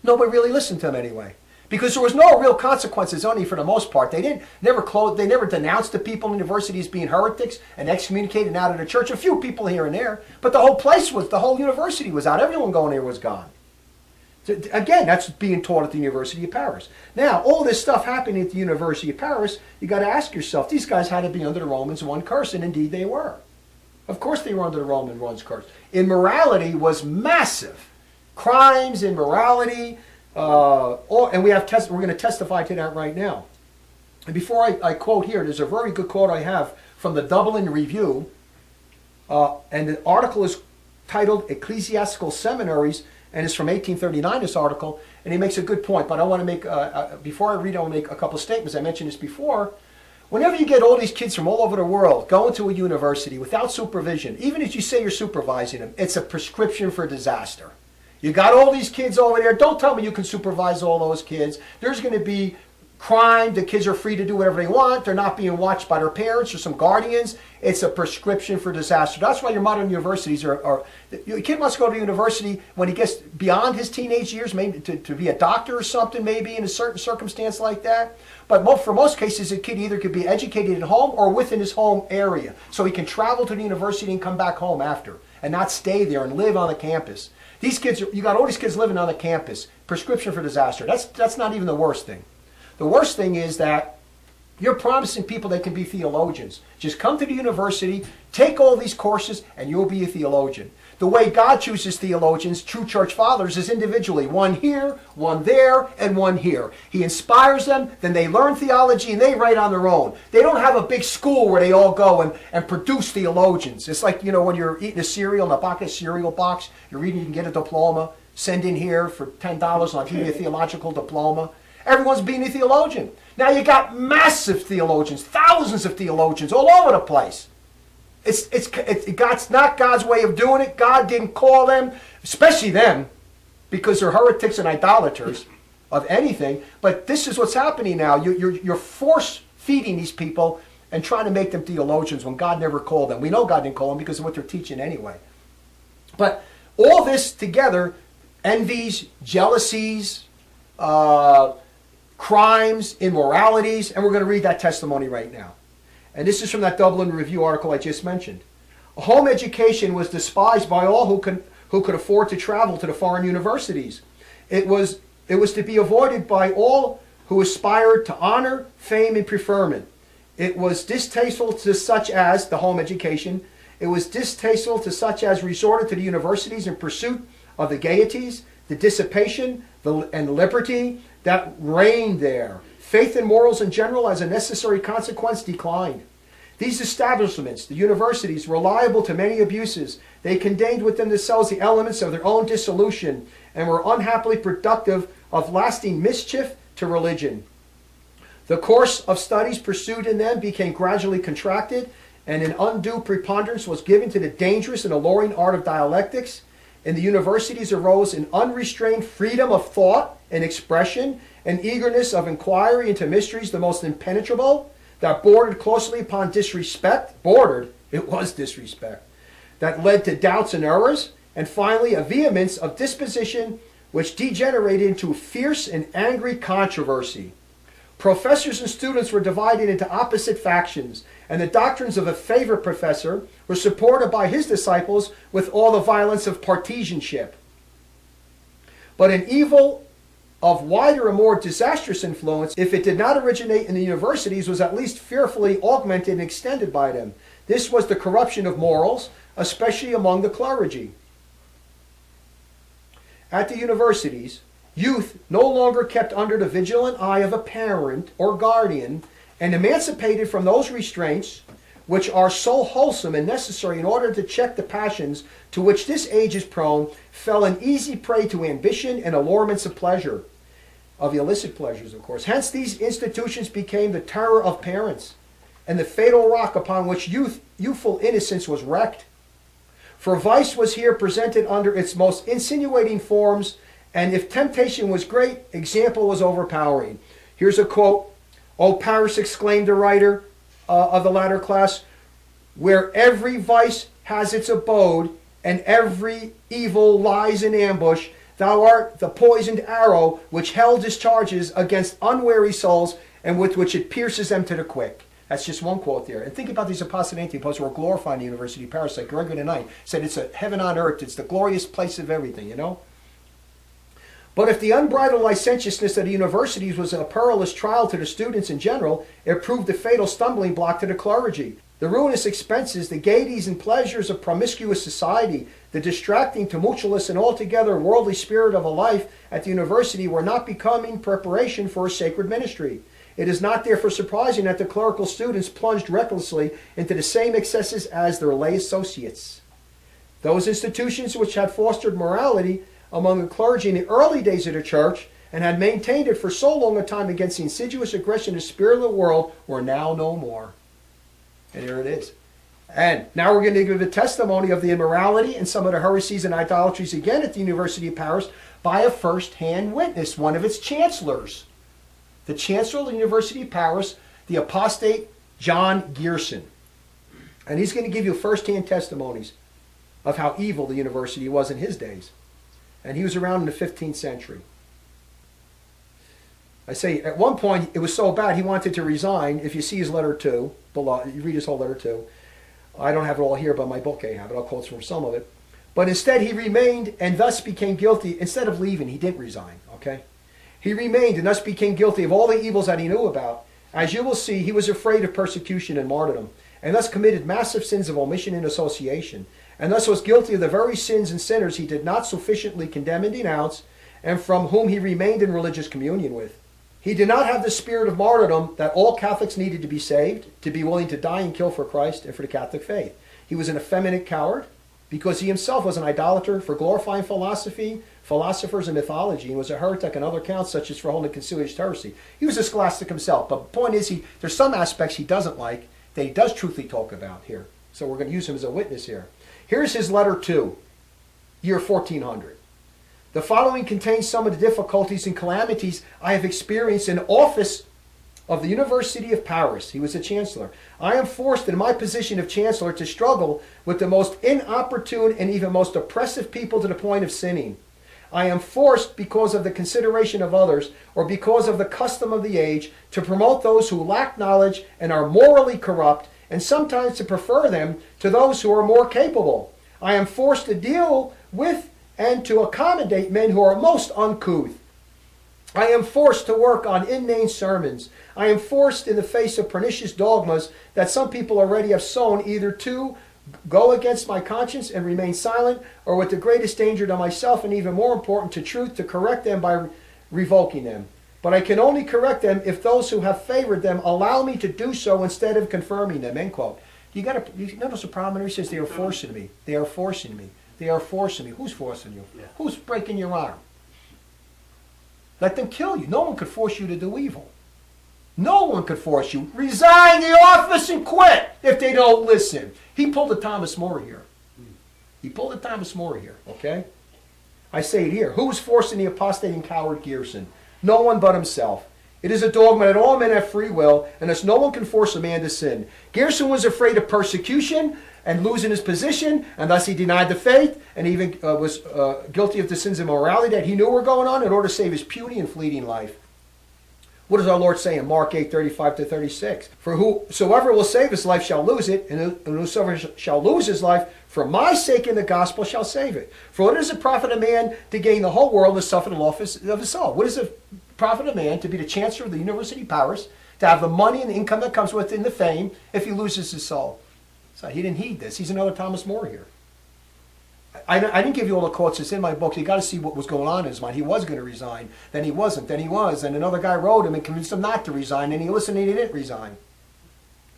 nobody really listened to them anyway. Because there was no real consequences, only for the most part. They never denounced the people in the university as being heretics and excommunicated out of the church. A few people here and there, but the whole university was out. Everyone going there was gone. So, again, that's being taught at the University of Paris. Now, all this stuff happening at the University of Paris, you got to ask yourself, these guys had to be under the Romans' one curse, and indeed they were. Of course they were under the Roman one's curse. Immorality was massive. Crimes, immorality, and we're going to testify to that right now. And before I quote here, there's a very good quote I have from the Dublin Review, And the article is titled Ecclesiastical Seminaries, and it's from 1839, this article, and he makes a good point. But I want to make, before I read, I want to make a couple of statements. I mentioned this before. Whenever you get all these kids from all over the world going to a university without supervision, even if you say you're supervising them, it's a prescription for disaster. You got all these kids over there. Don't tell me you can supervise all those kids. There's going to be crime. The kids are free to do whatever they want. They're not being watched by their parents or some guardians. It's a prescription for disaster. That's why your modern universities are your kid must go to university when he gets beyond his teenage years, maybe to be a doctor or something, maybe in a certain circumstance like that. But for most cases, a kid either could be educated at home or within his home area. So he can travel to the university and come back home after and not stay there and live on the campus. These kids, you got all these kids living on the campus. Prescription for disaster. That's not even the worst thing. The worst thing is that you're promising people they can be theologians. Just come to the university, take all these courses, and you'll be a theologian. The way God chooses theologians, true church fathers, is individually. One here, one there, and one here. He inspires them, then they learn theology, and they write on their own. They don't have a big school where they all go and produce theologians. It's like, when you're eating a cereal in a pocket cereal box, you're reading, you can get a diploma, send in here for $10, and I'll give you a theological diploma. Everyone's being a theologian. Now you got massive theologians, thousands of theologians all over the place. It's not God's way of doing it. God didn't call them, especially them, because they're heretics and idolaters of anything. But this is what's happening now. You're force feeding these people and trying to make them theologians when God never called them. We know God didn't call them because of what they're teaching anyway. But all this together, envies, jealousies, crimes, immoralities, and we're going to read that testimony right now. And this is from that Dublin Review article I just mentioned. A home education was despised by all who could afford to travel to the foreign universities. It was to be avoided by all who aspired to honor, fame, and preferment. It was distasteful to such as the home education. It was distasteful to such as resorted to the universities in pursuit of the gaieties, the dissipation, and liberty that reigned there. Faith and morals in general, as a necessary consequence, declined. These establishments, the universities, were liable to many abuses. They contained within themselves the elements of their own dissolution and were unhappily productive of lasting mischief to religion. The course of studies pursued in them became gradually contracted, and an undue preponderance was given to the dangerous and alluring art of dialectics. In the universities arose an unrestrained freedom of thought and expression, an eagerness of inquiry into mysteries the most impenetrable, that bordered closely upon disrespect, it was disrespect, that led to doubts and errors, and finally a vehemence of disposition which degenerated into fierce and angry controversy. Professors and students were divided into opposite factions, and the doctrines of a favorite professor were supported by his disciples with all the violence of partisanship. But an evil of wider and more disastrous influence, if it did not originate in the universities, was at least fearfully augmented and extended by them. This was the corruption of morals, especially among the clergy. At the universities, youth no longer kept under the vigilant eye of a parent or guardian, and emancipated from those restraints which are so wholesome and necessary in order to check the passions to which this age is prone, fell an easy prey to ambition and allurements of pleasure, of illicit pleasures, of course. Hence these institutions became the terror of parents, and the fatal rock upon which youthful innocence was wrecked. For vice was here presented under its most insinuating forms, and if temptation was great, example was overpowering. Here's a quote. "O Paris," exclaimed the writer of the latter class, "where every vice has its abode, and every evil lies in ambush, thou art the poisoned arrow which hell discharges against unwary souls, and with which it pierces them to the quick." That's just one quote there. And think about these apostate antipopes who are glorifying the University of Paris, like Gregory the Ninth said it's a heaven on earth, it's the glorious place of everything, But if the unbridled licentiousness of the universities was a perilous trial to the students in general, it proved a fatal stumbling block to the clergy. The ruinous expenses, the gaieties and pleasures of promiscuous society, the distracting, tumultuous, and altogether worldly spirit of a life at the university were not becoming preparation for a sacred ministry. It is not therefore surprising that the clerical students plunged recklessly into the same excesses as their lay associates. Those institutions which had fostered morality among the clergy in the early days of the church and had maintained it for so long a time against the insidious aggression of the spirit of the world were now no more. And here it is. And now we're going to give a testimony of the immorality and some of the heresies and idolatries again at the University of Paris by a first-hand witness, one of its chancellors. The chancellor of the University of Paris, the apostate John Gerson. And he's going to give you first-hand testimonies of how evil the university was in his days. And he was around in the 15th century. I say, at one point, it was so bad he wanted to resign. If you see his letter 2, below, you read his whole letter 2. I don't have it all here, but my book I have it. I'll quote from some of it. But instead he remained and thus became guilty. Instead of leaving, he didn't resign, okay? He remained and thus became guilty of all the evils that he knew about. As you will see, he was afraid of persecution and martyrdom, and thus committed massive sins of omission and association, and thus was guilty of the very sins and sinners he did not sufficiently condemn and denounce, and from whom he remained in religious communion with. He did not have the spirit of martyrdom that all Catholics needed to be saved, to be willing to die and kill for Christ and for the Catholic faith. He was an effeminate coward because he himself was an idolater for glorifying philosophy, philosophers, and mythology, and was a heretic on other counts such as for holding conciliation heresy. He was a scholastic himself, but the point is there's some aspects he doesn't like that he does truthfully talk about here. So we're going to use him as a witness here. Here's his letter 2, year 1400. The following contains some of the difficulties and calamities I have experienced in office of the University of Paris. He was a chancellor. I am forced in my position of chancellor to struggle with the most inopportune and even most oppressive people to the point of sinning. I am forced because of the consideration of others or because of the custom of the age to promote those who lack knowledge and are morally corrupt, and sometimes to prefer them to those who are more capable. I am forced to deal with and to accommodate men who are most uncouth. I am forced to work on inane sermons. I am forced in the face of pernicious dogmas that some people already have sown, either to go against my conscience and remain silent, or with the greatest danger to myself and even more important to truth, to correct them by revoking them. But I can only correct them if those who have favored them allow me to do so instead of confirming them, end quote. You notice the problem here? He says they are forcing me. They are forcing me. They are forcing me. Who's forcing you? Yeah. Who's breaking your arm? Let them kill you. No one could force you to do evil. No one could force you. Resign the office and quit if they don't listen. He pulled a Thomas More here. He pulled a Thomas More here, okay? I say it here. Who was forcing the apostate and coward Gerson? No one but himself. It is a dogma that all men have free will, and thus no one can force a man to sin. Gerson was afraid of persecution and losing his position, and thus he denied the faith, and even was guilty of the sins of immorality that he knew were going on in order to save his puny and fleeting life. What does our Lord say in Mark 8:35-36? For whosoever will save his life shall lose it, and whosoever shall lose his life for my sake in the gospel shall save it. For what does it profit a man to gain the whole world and suffer the loss of his soul? What does it profit a man to be the chancellor of the University of Paris, to have the money and the income that comes with it and the fame, if he loses his soul? So he didn't heed this. He's another Thomas More here. I didn't give you all the quotes. It's in my book. You got to see what was going on in his mind. He was going to resign. Then he wasn't. Then he was. And another guy wrote him and convinced him not to resign. And he listened and he didn't resign.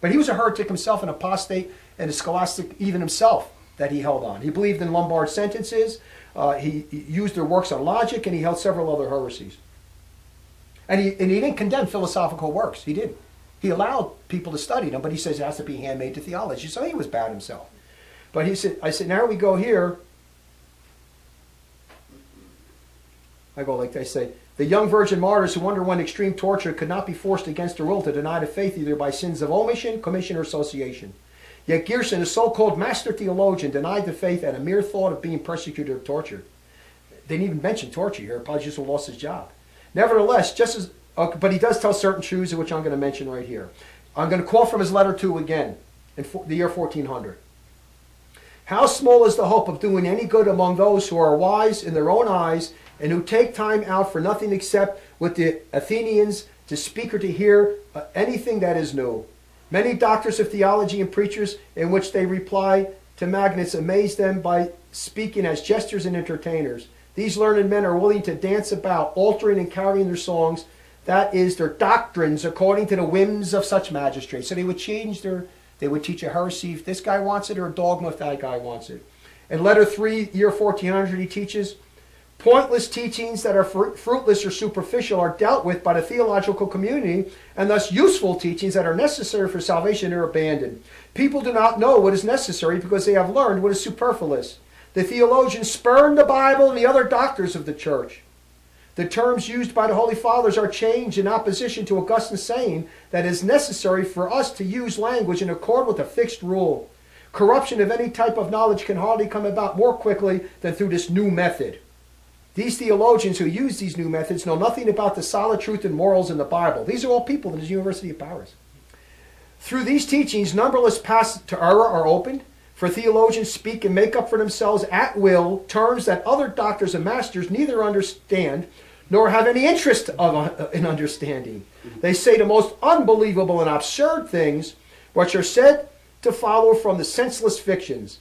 But he was a heretic himself, an apostate, and a scholastic even himself that he held on. He believed in Lombard sentences. He used their works on logic, and he held several other heresies. And he didn't condemn philosophical works. He didn't. He allowed people to study them, but he says it has to be handmade to theology. So he was bad himself. But I said, now we go here. I go like they say, the young virgin martyrs who underwent extreme torture could not be forced against their will to deny the faith either by sins of omission, commission, or association. Yet Gerson, a so-called master theologian, denied the faith at a mere thought of being persecuted or tortured. They didn't even mention torture here. Probably just lost his job. Nevertheless, but he does tell certain truths, which I'm going to mention right here. I'm going to quote from his letter 2 again, in the year 1400. How small is the hope of doing any good among those who are wise in their own eyes and who take time out for nothing except with the Athenians to speak or to hear anything that is new. Many doctors of theology and preachers in which they reply to magnates amaze them by speaking as jesters and entertainers. These learned men are willing to dance about, altering and carrying their songs, that is, their doctrines according to the whims of such magistrates. So they would they would teach a heresy if this guy wants it, or a dogma if that guy wants it. In letter 3, year 1400, he teaches, pointless teachings that are fruitless or superficial are dealt with by the theological community, and thus useful teachings that are necessary for salvation are abandoned. People do not know what is necessary because they have learned what is superfluous. The theologians spurn the Bible and the other doctors of the church. The terms used by the Holy Fathers are changed in opposition to Augustine's saying that it is necessary for us to use language in accord with a fixed rule. Corruption of any type of knowledge can hardly come about more quickly than through this new method. These theologians who use these new methods know nothing about the solid truth and morals in the Bible. These are all people in the University of Paris. Through these teachings, numberless paths to error are opened, for theologians speak and make up for themselves at will terms that other doctors and masters neither understand nor have any interest in understanding. They say the most unbelievable and absurd things, which are said to follow from the senseless fictions.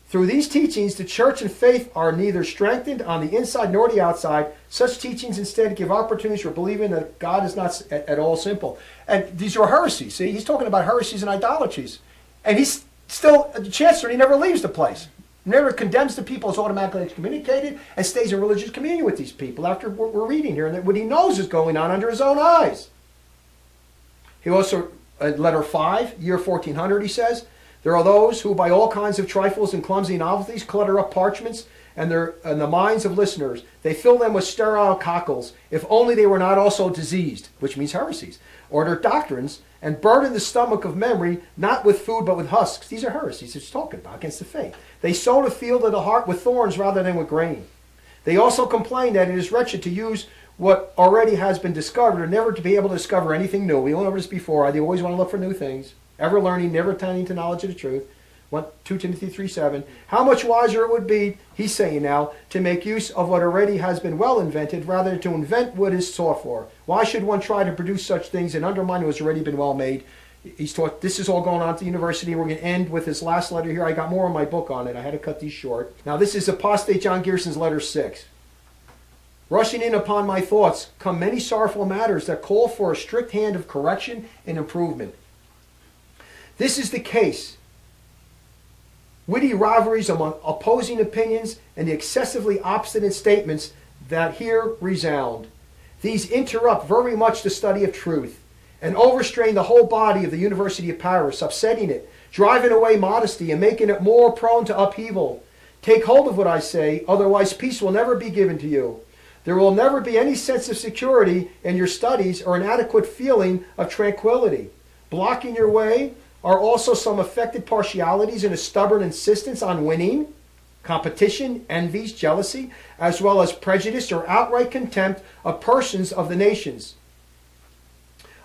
Through these teachings, the church and faith are neither strengthened on the inside nor the outside. Such teachings instead give opportunities for believing that God is not at all simple. And these are heresies. See, he's talking about heresies and idolatries. And he's still a chancellor, and he never leaves the place. Never condemns the people, is automatically excommunicated, and stays in religious communion with these people after what we're reading here, and that what he knows is going on under his own eyes. He also, letter 5, year 1400, he says, there are those who by all kinds of trifles and clumsy novelties clutter up parchments and the minds of listeners. They fill them with sterile cockles, if only they were not also diseased, which means heresies, or their doctrines, and burden the stomach of memory, not with food but with husks. These are heresies it's talking about, against the faith. They sow the field of the heart with thorns rather than with grain. They also complain that it is wretched to use what already has been discovered, or never to be able to discover anything new. We went over this before. They always want to look for new things. Ever learning, never attaining to knowledge of the truth. 2 Timothy 3:7. How much wiser it would be, he's saying now, to make use of what already has been well invented, rather than to invent what is sought for. Why should one try to produce such things and undermine what has already been well made? He's taught, this is all going on at the university. We're going to end with his last letter here. I got more in my book on it. I had to cut these short. Now this is Apostate John Gearson's letter 6. Rushing in upon my thoughts come many sorrowful matters that call for a strict hand of correction and improvement. This is the case. Witty rivalries among opposing opinions and the excessively obstinate statements that here resound. These interrupt very much the study of truth and overstrain the whole body of the University of Paris, upsetting it, driving away modesty, and making it more prone to upheaval. Take hold of what I say, otherwise peace will never be given to you. There will never be any sense of security in your studies or an adequate feeling of tranquility. Blocking your way are also some affected partialities and a stubborn insistence on winning, competition, envies, jealousy, as well as prejudice or outright contempt of persons of the nations.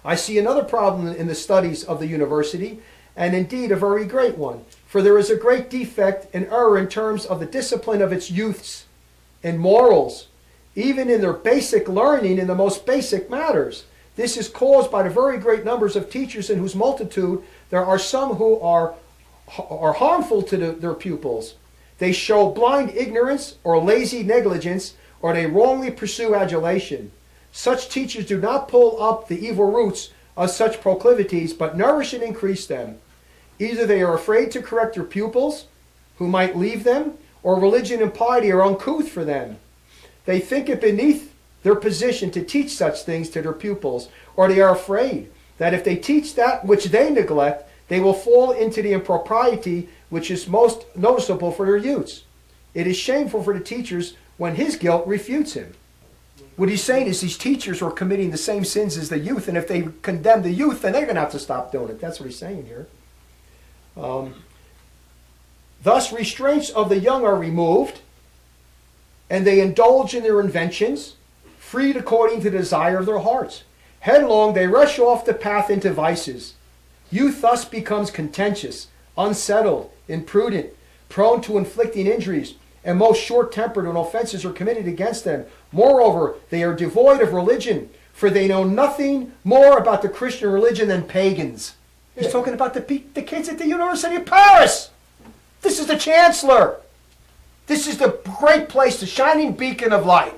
I see another problem in the studies of the university, and indeed a very great one, for there is a great defect and error in terms of the discipline of its youths in morals, even in their basic learning in the most basic matters. This is caused by the very great numbers of teachers, in whose multitude there are some who are harmful to their pupils. They show blind ignorance or lazy negligence, or they wrongly pursue adulation. Such teachers do not pull up the evil roots of such proclivities, but nourish and increase them. Either they are afraid to correct their pupils, who might leave them, or religion and piety are uncouth for them. They think it beneath their position to teach such things to their pupils, or they are afraid that if they teach that which they neglect, they will fall into the impropriety which is most noticeable for their youths. It is shameful for the teachers when his guilt refutes him. What he's saying is these teachers are committing the same sins as the youth, and if they condemn the youth, then they're going to have to stop doing it. That's what he's saying here. Thus, restraints of the young are removed, and they indulge in their inventions, freed according to the desire of their hearts. Headlong, they rush off the path into vices. Youth thus becomes contentious, unsettled, imprudent, prone to inflicting injuries, and most short-tempered when offenses are committed against them. Moreover, they are devoid of religion, for they know nothing more about the Christian religion than pagans. He's talking about the kids at the University of Paris. This is the chancellor. This is the great place, the shining beacon of light.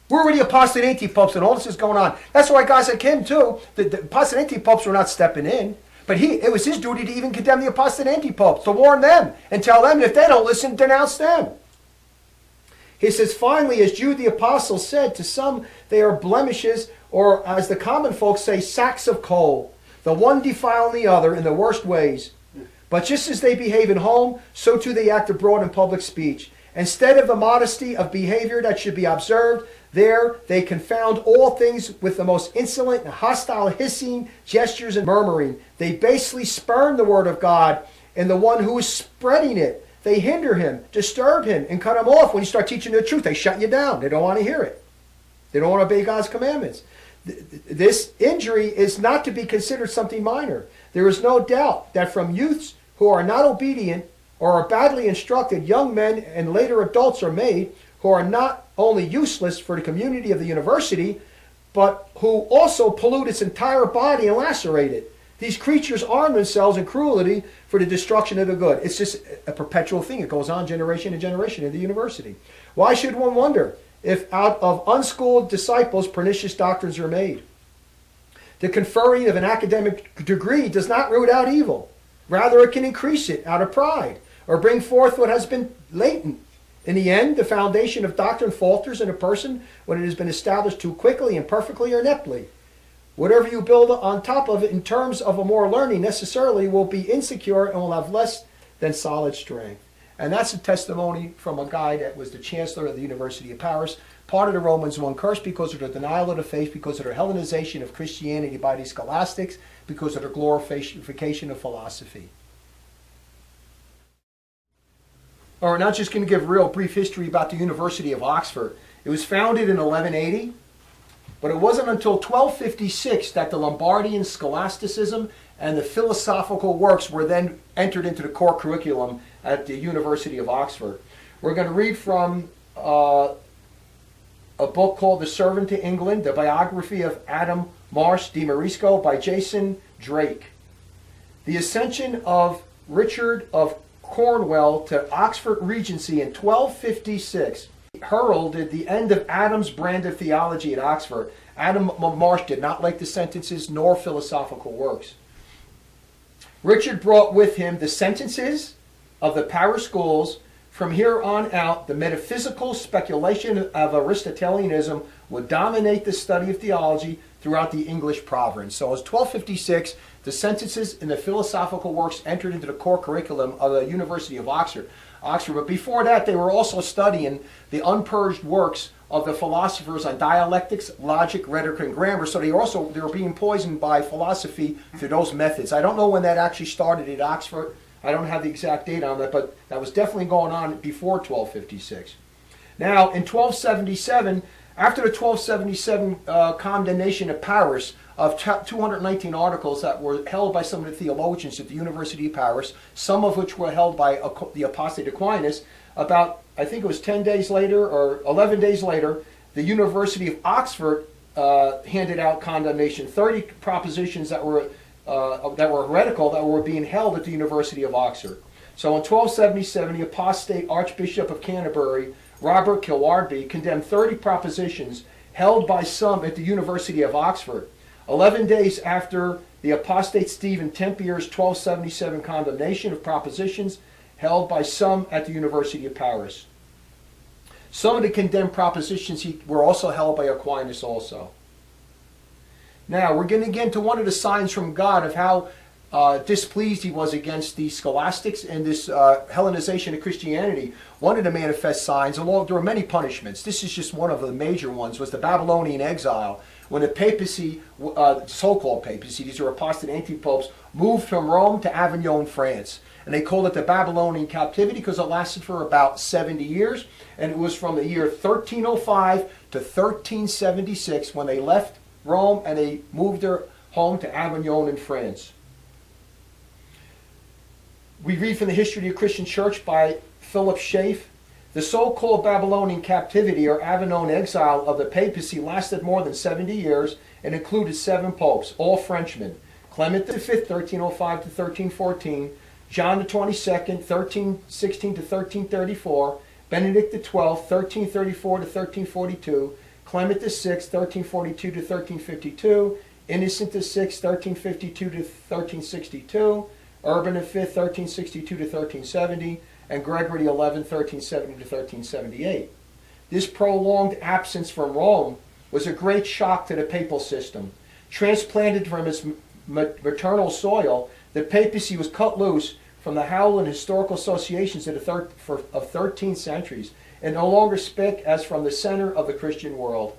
Where were the apostate antipopes and all this is going on? That's why guys like him too, the apostate antipopes were not stepping in. But it was his duty to even condemn the apostate antipopes, to warn them and tell them if they don't listen, denounce them. He says, finally, as Jude the apostle said, to some they are blemishes, or as the common folks say, sacks of coal, the one defiling the other in the worst ways. But just as they behave at home, so too they act abroad in public speech. Instead of the modesty of behavior that should be observed, there they confound all things with the most insolent and hostile hissing, gestures, and murmuring. They basely spurn the word of God and the one who is spreading it. They hinder him, disturb him, and cut him off. When you start teaching the truth, they shut you down. They don't want to hear it. They don't want to obey God's commandments. This injury is not to be considered something minor. There is no doubt that from youths who are not obedient or are badly instructed, young men and later adults are made who are not only useless for the community of the university, but who also pollute its entire body and lacerate it. These creatures arm themselves in cruelty for the destruction of the good. It's just a perpetual thing. It goes on generation to generation in the university. Why should one wonder if out of unschooled disciples pernicious doctrines are made? The conferring of an academic degree does not root out evil. Rather, it can increase it out of pride or bring forth what has been latent. In the end, the foundation of doctrine falters in a person when it has been established too quickly, imperfectly, or ineptly. Whatever you build on top of it in terms of a more learning necessarily will be insecure and will have less than solid strength. And that's a testimony from a guy that was the chancellor of the University of Paris, part of the Romans I curse because of their denial of the faith, because of their Hellenization of Christianity by the Scholastics, because of their glorification of philosophy. Or we're not just going to give a real brief history about the University of Oxford. It was founded in 1180, but it wasn't until 1256 that the Lombardian Scholasticism and the philosophical works were then entered into the core curriculum at the University of Oxford. We're going to read from a book called The Servant to England, the biography of Adam Marsh de Morisco by Jason Drake. The ascension of Richard of Cornwall to Oxford Regency in 1256 heralded the end of Adam's brand of theology at Oxford. Adam Marsh did not like the sentences nor philosophical works. Richard brought with him the sentences of the parish schools. From here on out, the metaphysical speculation of Aristotelianism would dominate the study of theology throughout the English province. So it was 1256, the sentences and the philosophical works entered into the core curriculum of the University of Oxford. But before that, they were also studying the unpurged works of the philosophers on dialectics, logic, rhetoric, and grammar. So they were being poisoned by philosophy through those methods. I don't know when that actually started at Oxford. I don't have the exact date on that, but that was definitely going on before 1256. Now, in 1277, after the 1277 condemnation of Paris of 219 articles that were held by some of the theologians at the University of Paris, some of which were held by the Apostate Aquinas, about, I think it was 10 days later or 11 days later, the University of Oxford handed out condemnation, 30 propositions that were heretical that were being held at the University of Oxford. So in 1277, the apostate Archbishop of Canterbury, Robert Kilwarby, condemned 30 propositions held by some at the University of Oxford. 11 days after the apostate Stephen Tempier's 1277 condemnation of propositions held by some at the University of Paris. Some of the condemned propositions were also held by Aquinas also. Now, we're going to get into one of the signs from God of how displeased he was against the scholastics and this Hellenization of Christianity. One of the manifest signs, although there were many punishments, this is just one of the major ones, was the Babylonian exile, when the papacy, so-called papacy, these are apostate antipopes, moved from Rome to Avignon, France. And they called it the Babylonian Captivity because it lasted for about 70 years. And it was from the year 1305 to 1376 when they left Rome and they moved their home to Avignon in France. We read from the History of the Christian Church by Philip Schaff. The so-called Babylonian captivity or Avignon exile of the papacy lasted more than 70 years and included 7 popes, all Frenchmen. Clement V, 1305 to 1314, John the 22nd, 1316 to 1334, Benedict XII, 1334 to 1342, Clement VI, 1342 to 1352, Innocent VI, 1352 to 1362, Urban V, 1362 to 1370, and Gregory XI, 1370 to 1378. This prolonged absence from Rome was a great shock to the papal system. Transplanted from its maternal soil, the papacy was cut loose from the howling historical associations of 13 centuries and no longer spake as from the center of the Christian world.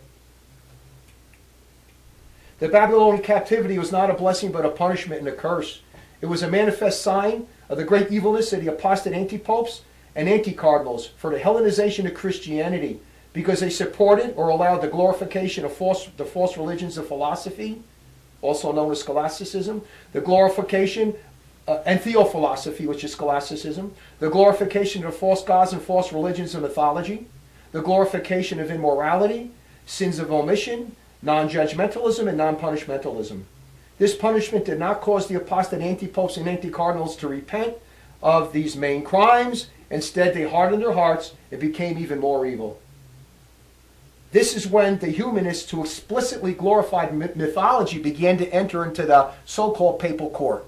The Babylonian captivity was not a blessing but a punishment and a curse. It was a manifest sign of the great evilness of the apostate antipopes and anti-cardinals for the Hellenization of Christianity, because they supported or allowed the glorification of the false religions of philosophy, also known as Scholasticism, the glorification and theophilosophy, which is Scholasticism, the glorification of false gods and false religions of mythology, the glorification of immorality, sins of omission, non-judgmentalism, and non-punishmentalism. This punishment did not cause the apostate antipopes and anti-cardinals to repent of these main crimes. Instead, they hardened their hearts and became even more evil. This is when the humanists who explicitly glorified mythology began to enter into the so-called papal court.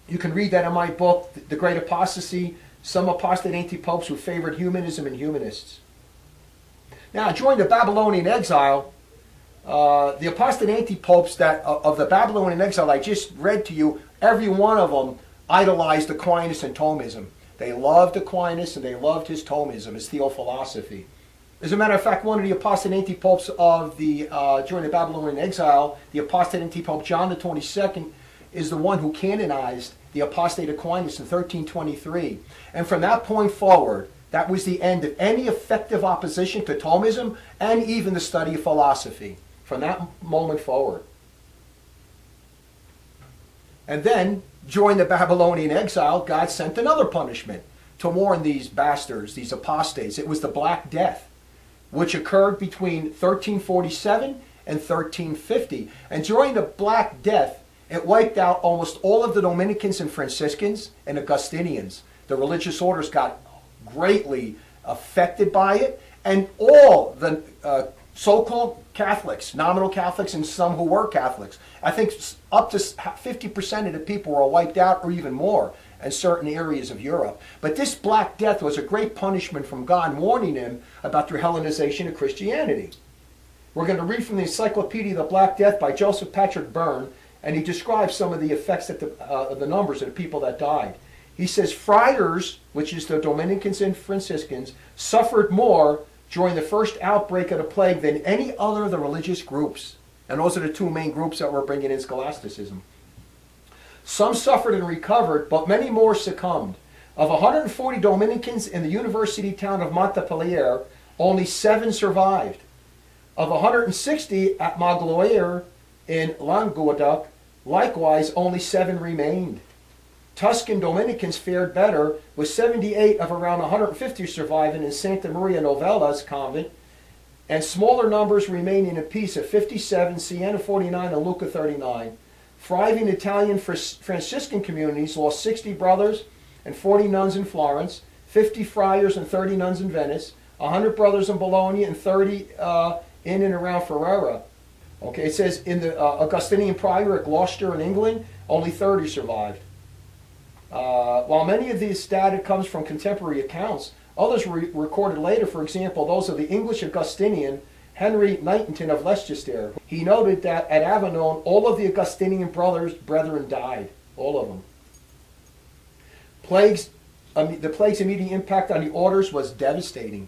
You can read that in my book, The Great Apostasy, Some Apostate Anti-Popes Who Favored Humanism and Humanists. Now, during the Babylonian exile, the apostate anti-popes of the Babylonian exile I just read to you, every one of them idolized Aquinas and Thomism. They loved Aquinas and they loved his Thomism, his theophilosophy. As a matter of fact, one of the apostate anti-popes of during the Babylonian exile, the apostate anti-pope John the 22nd, is the one who canonized the apostate Aquinas in 1323. And from that point forward, that was the end of any effective opposition to Thomism and even the study of philosophy. From that moment forward. And then, during the Babylonian exile, God sent another punishment to warn these bastards, these apostates. It was the Black Death, which occurred between 1347 and 1350. And during the Black Death, it wiped out almost all of the Dominicans and Franciscans and Augustinians. The religious orders got greatly affected by it, and all the so-called Catholics, nominal Catholics, and some who were Catholics. I think up to 50% of the people were wiped out, or even more, in certain areas of Europe. But this Black Death was a great punishment from God, warning them about their Hellenization of Christianity. We're going to read from the Encyclopedia of the Black Death by Joseph Patrick Byrne, and he describes some of the effects of the numbers of the people that died. He says, friars, which is the Dominicans and Franciscans, suffered more during the first outbreak of the plague than any other of the religious groups. And those are the two main groups that we're bringing in Scholasticism. Some suffered and recovered, but many more succumbed. Of 140 Dominicans in the university town of Montpellier, only 7 survived. Of 160 at Magloire in Languedoc, likewise only 7 remained. Tuscan Dominicans fared better, with 78 of around 150 surviving in Santa Maria Novella's convent, and smaller numbers remaining in peace of 57, Siena 49, and Lucca 39. Thriving Italian Franciscan communities lost 60 brothers and 40 nuns in Florence, 50 friars and 30 nuns in Venice, 100 brothers in Bologna, and 30 in and around Ferrara. Okay, it says in the Augustinian prior at Gloucester in England, only 30 survived. While many of these data comes from contemporary accounts, others were recorded later. For example, those of the English Augustinian Henry Knighton of Leicester. He noted that at Avignon, all of the Augustinian brethren died, all of them. The plague's immediate impact on the orders was devastating.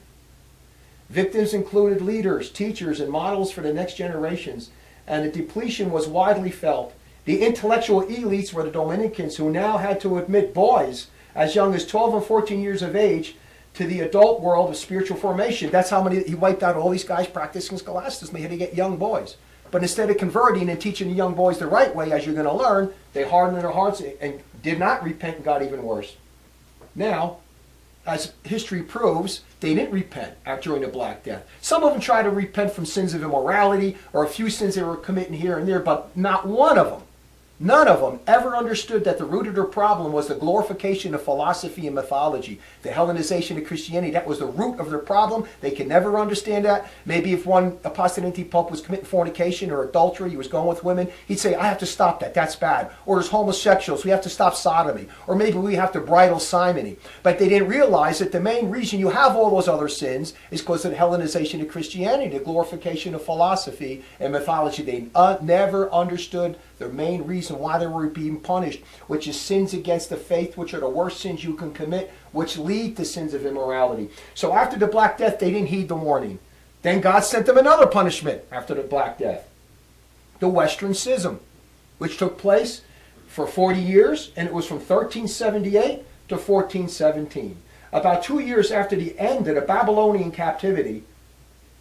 Victims included leaders, teachers, and models for the next generations, and the depletion was widely felt. The intellectual elites were the Dominicans, who now had to admit boys as young as 12 and 14 years of age to the adult world of spiritual formation. That's how many he wiped out all these guys practicing scholasticism. They had to get young boys. But instead of converting and teaching the young boys the right way, as you're going to learn, they hardened their hearts and did not repent and got even worse. Now, as history proves, they didn't repent during the Black Death. Some of them tried to repent from sins of immorality or a few sins they were committing here and there, but not one of them None of them ever understood that the root of their problem was the glorification of philosophy and mythology. The Hellenization of Christianity, that was the root of their problem. They can never understand that. Maybe if one apostate antipope was committing fornication or adultery, he was going with women, he'd say, I have to stop that, that's bad. Or there's homosexuals, we have to stop sodomy. Or maybe we have to bridle simony. But they didn't realize that the main reason you have all those other sins is because of the Hellenization of Christianity, the glorification of philosophy and mythology. They never understood the main reason why they were being punished, which is sins against the faith, which are the worst sins you can commit, which lead to sins of immorality. So after the Black Death, they didn't heed the warning. Then God sent them another punishment after the Black Death. The Western Schism, which took place for 40 years, and it was from 1378 to 1417. About 2 years after the end of the Babylonian Captivity,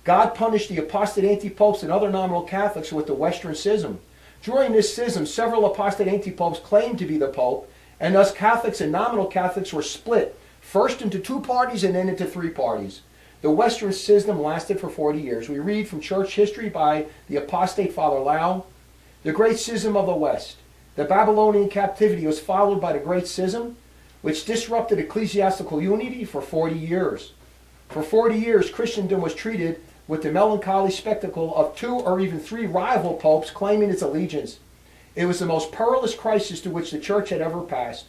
God punished the apostate antipopes and other nominal Catholics with the Western Schism. During this schism, several apostate antipopes claimed to be the Pope, and thus Catholics and nominal Catholics were split, first into 2 parties and then into 3 parties. The Western Schism lasted for 40 years. We read from church history by the apostate Father Lau, the Great Schism of the West. The Babylonian Captivity was followed by the Great Schism, which disrupted ecclesiastical unity for 40 years. For 40 years, Christendom was treated with the melancholy spectacle of 2 or even 3 rival popes claiming its allegiance. It was the most perilous crisis to which the church had ever passed.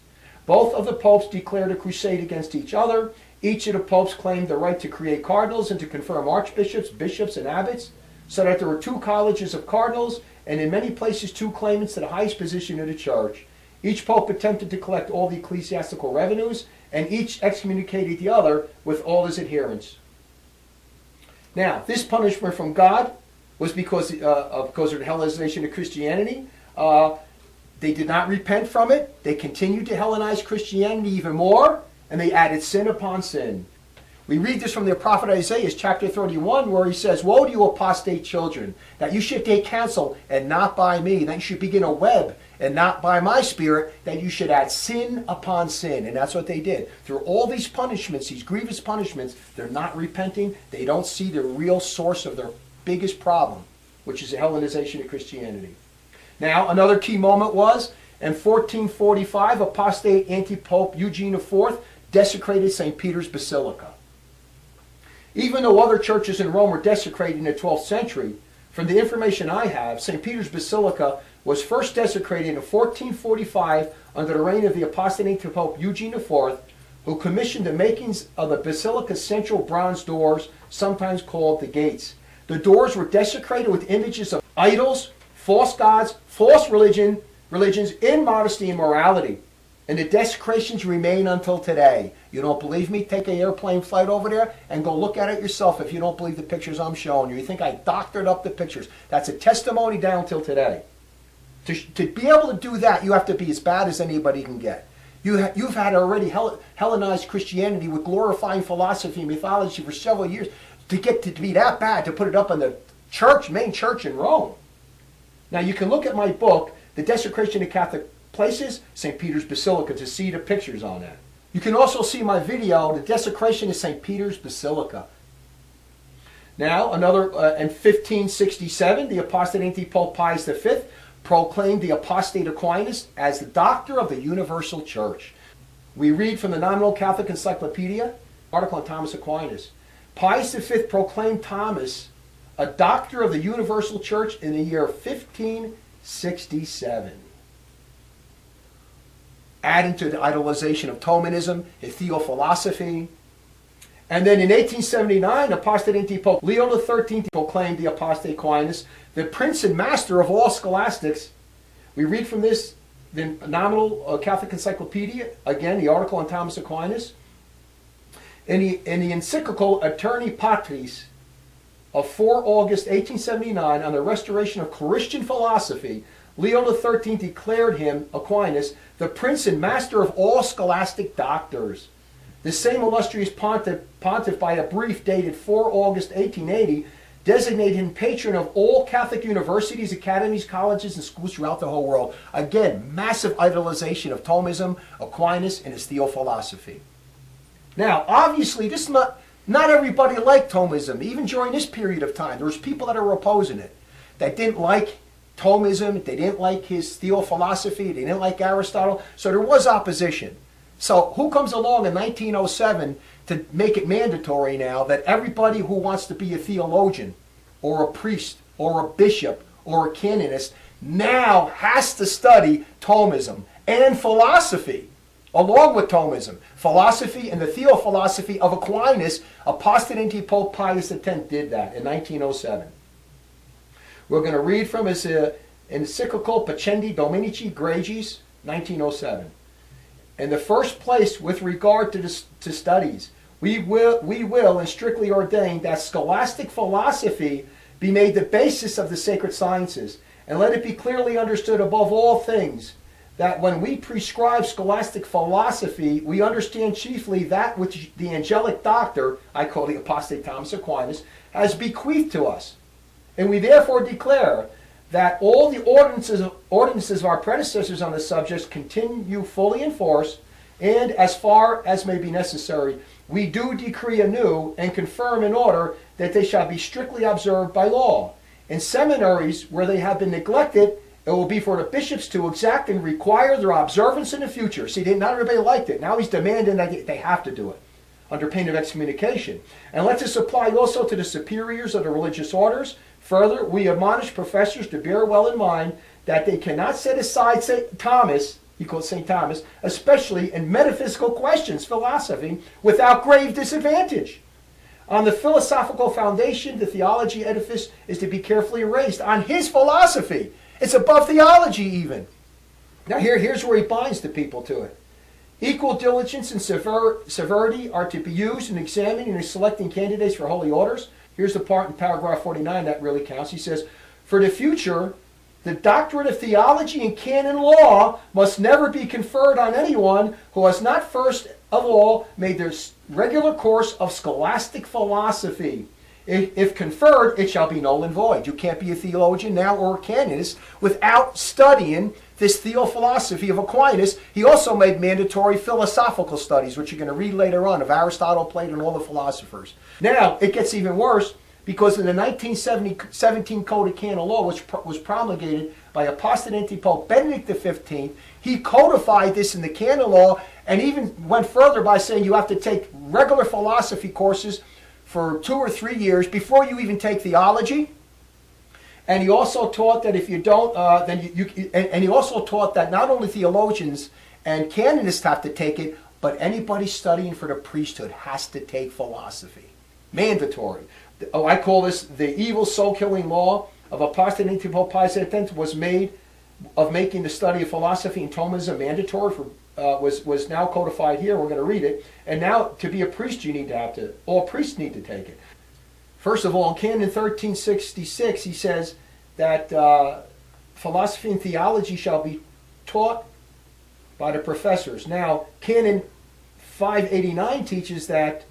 Both of the popes declared a crusade against each other. Each of the popes claimed the right to create cardinals and to confirm archbishops, bishops, and abbots, so that there were 2 colleges of cardinals, and in many places 2 claimants to the highest position of the church. Each pope attempted to collect all the ecclesiastical revenues, and each excommunicated the other with all his adherents. Now, this punishment from God was because of the Hellenization of Christianity. They did not repent from it. They continued to Hellenize Christianity even more, and they added sin upon sin. We read this from the prophet Isaiah, chapter 31, where he says, Woe to you, apostate children, that you should take counsel, and not by me, that you should begin a web, and not by my spirit, that you should add sin upon sin. And that's what they did. Through all these punishments, these grievous punishments, they're not repenting. They don't see the real source of their biggest problem, which is the Hellenization of Christianity. Now, another key moment was, in 1445, apostate antipope Eugene IV desecrated St. Peter's Basilica. Even though other churches in Rome were desecrated in the 12th century, from the information I have, St. Peter's Basilica was first desecrated in 1445 under the reign of the apostate antipope Eugene IV, who commissioned the makings of the basilica's central bronze doors, sometimes called the gates. The doors were desecrated with images of idols, false gods, false religions, immodesty, and morality. And the desecrations remain until today. You don't believe me? Take an airplane flight over there and go look at it yourself if you don't believe the pictures I'm showing you. You think I doctored up the pictures. That's a testimony down till today. To be able to do that, you have to be as bad as anybody can get. You've had already Hellenized Christianity with glorifying philosophy and mythology for several years. To get to be that bad, to put it up in the church, main church in Rome. Now you can look at my book, The Desecration of Catholic Places, St. Peter's Basilica, to see the pictures on that. You can also see my video, The Desecration of St. Peter's Basilica. Now, in 1567, the apostate antipope Pius V proclaimed the apostate Aquinas as the doctor of the universal church. We read from the Nominal Catholic Encyclopedia, article on Thomas Aquinas. Pius V proclaimed Thomas a doctor of the universal church in the year 1567. Adding to the idolization of Thomism, his theophilosophy. And then in 1879, apostate antipope Leo XIII proclaimed the apostate Aquinas the prince and master of all scholastics. We read from this, the Nominal Catholic Encyclopedia, again, the article on Thomas Aquinas. In the encyclical Aeterni Patris of 4 August 1879 on the restoration of Christian philosophy, Leo XIII declared him, Aquinas, the prince and master of all scholastic doctors. The same illustrious pontiff by a brief dated 4 August 1880, designated him patron of all Catholic universities, academies, colleges, and schools throughout the whole world. Again, massive idolization of Thomism, Aquinas, and his theophilosophy. Now, obviously, this not everybody liked Thomism, even during this period of time. There was people that were opposing it, that didn't like Thomism, they didn't like his theophilosophy, they didn't like Aristotle, so there was opposition. So who comes along in 1907 to make it mandatory now that everybody who wants to be a theologian or a priest or a bishop or a canonist now has to study Thomism and philosophy along with Thomism? Philosophy and the theophilosophy of Aquinas, Apostate Antipope Pius X did that in 1907. We're going to read from his encyclical Pacendi Dominici Gregis, 1907. In the first place, with regard to studies, we will and strictly ordain that scholastic philosophy be made the basis of the sacred sciences, and let it be clearly understood above all things that when we prescribe scholastic philosophy, we understand chiefly that which the angelic doctor, I call the Apostate Thomas Aquinas, has bequeathed to us. And we therefore declare that all the ordinances of our predecessors on the subject continue fully in force, and as far as may be necessary, we do decree anew and confirm in order that they shall be strictly observed by law. In seminaries where they have been neglected, it will be for the bishops to exact and require their observance in the future. See, not everybody liked it. Now he's demanding that they have to do it under pain of excommunication. And let this apply also to the superiors of the religious orders. Further, we admonish professors to bear well in mind that they cannot set aside St. Thomas, he calls St. Thomas, especially in metaphysical questions, philosophy, without grave disadvantage. On the philosophical foundation, the theology edifice is to be carefully raised on his philosophy. It's above theology even. Now here's where he binds the people to it. Equal diligence and severity are to be used in examining and selecting candidates for holy orders. Here's the part in paragraph 49 that really counts. He says, for the future, the doctrine of theology and canon law must never be conferred on anyone who has not first of all made their regular course of scholastic philosophy. If conferred, it shall be null and void. You can't be a theologian now or a canonist without studying this theophilosophy of Aquinas. He also made mandatory philosophical studies, which you're going to read later on, of Aristotle, Plato, and all the philosophers. Now, it gets even worse, because in the 1917 Code of Canon Law, which was promulgated by Apostate Antipope Benedict XV, he codified this in the canon law and even went further by saying you have to take regular philosophy courses for 2 or 3 years before you even take theology. And he also taught that if you don't, and he also taught that not only theologians and canonists have to take it, but anybody studying for the priesthood has to take philosophy. Mandatory. I call this the evil soul-killing law of Apostate Antipope Pius X was made of making the study of philosophy and Thomism mandatory for was now codified here. We're going to read it. And now, to be a priest, all priests need to take it. First of all, in Canon 1366, he says that philosophy and theology shall be taught by the professors. Now, Canon 589 teaches that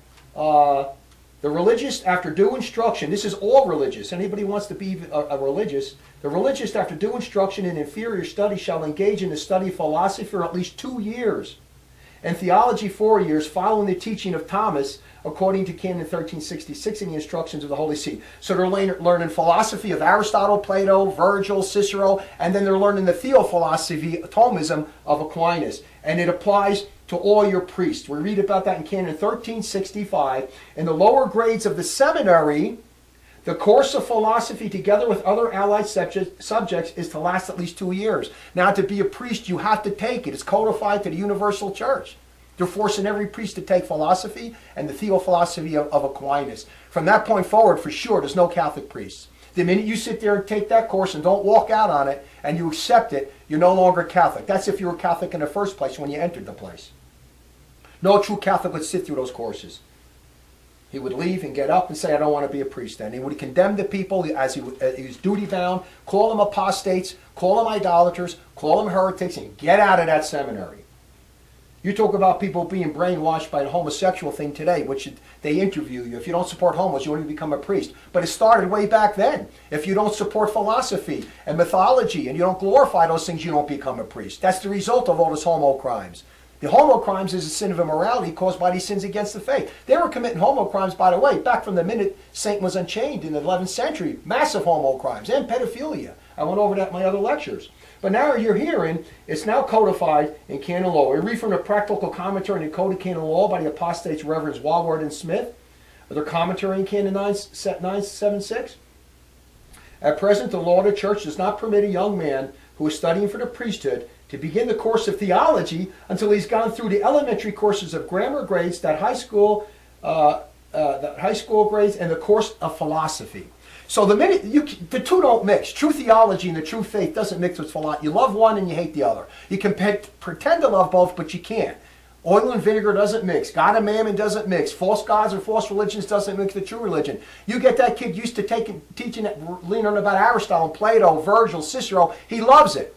the religious, after due instruction, this is all religious, anybody who wants to be a religious, the religious, after due instruction in inferior study, shall engage in the study of philosophy for at least 2 years, and theology 4 years, following the teaching of Thomas, according to Canon 1366 and the instructions of the Holy See. So they're learning philosophy of Aristotle, Plato, Virgil, Cicero, and then they're learning the theophilosophy, Thomism of Aquinas. And it applies to all your priests. We read about that in Canon 1365. In the lower grades of the seminary, the course of philosophy, together with other allied subjects, is to last at least 2 years. Now, to be a priest, you have to take it. It's codified to the universal church. They're forcing every priest to take philosophy and the theophilosophy of Aquinas. From that point forward, for sure, there's no Catholic priests. The minute you sit there and take that course and don't walk out on it and you accept it, you're no longer Catholic. That's if you were Catholic in the first place when you entered the place. No true Catholic would sit through those courses. He would leave and get up and say, I don't want to be a priest then. He would condemn the people as he was duty-bound, call them apostates, call them idolaters, call them heretics, and get out of that seminary. You talk about people being brainwashed by the homosexual thing today, which they interview you. If you don't support homos, you won't become a priest. But it started way back then. If you don't support philosophy and mythology and you don't glorify those things, you don't become a priest. That's the result of all those homo crimes. The homo crimes is a sin of immorality caused by these sins against the faith. They were committing homo crimes, by the way, back from the minute Satan was unchained in the 11th century. Massive homo crimes and pedophilia. I went over that in my other lectures. But now you're hearing, it's now codified in canon law. We read from the practical commentary in the Code of Canon Law by the apostates Reverends Walward and Smith. Their commentary in Canon 976. At present, the law of the church does not permit a young man who is studying for the priesthood to begin the course of theology until he's gone through the elementary courses of grammar grades, that high school grades, and the course of philosophy. So the two don't mix. True theology and the true faith doesn't mix with philosophy. You love one and you hate the other. You can pretend to love both, but you can't. Oil and vinegar doesn't mix. God and mammon doesn't mix. False gods or false religions doesn't mix with true religion. You get that kid used to teaching, learning about Aristotle, Plato, Virgil, Cicero. He loves it.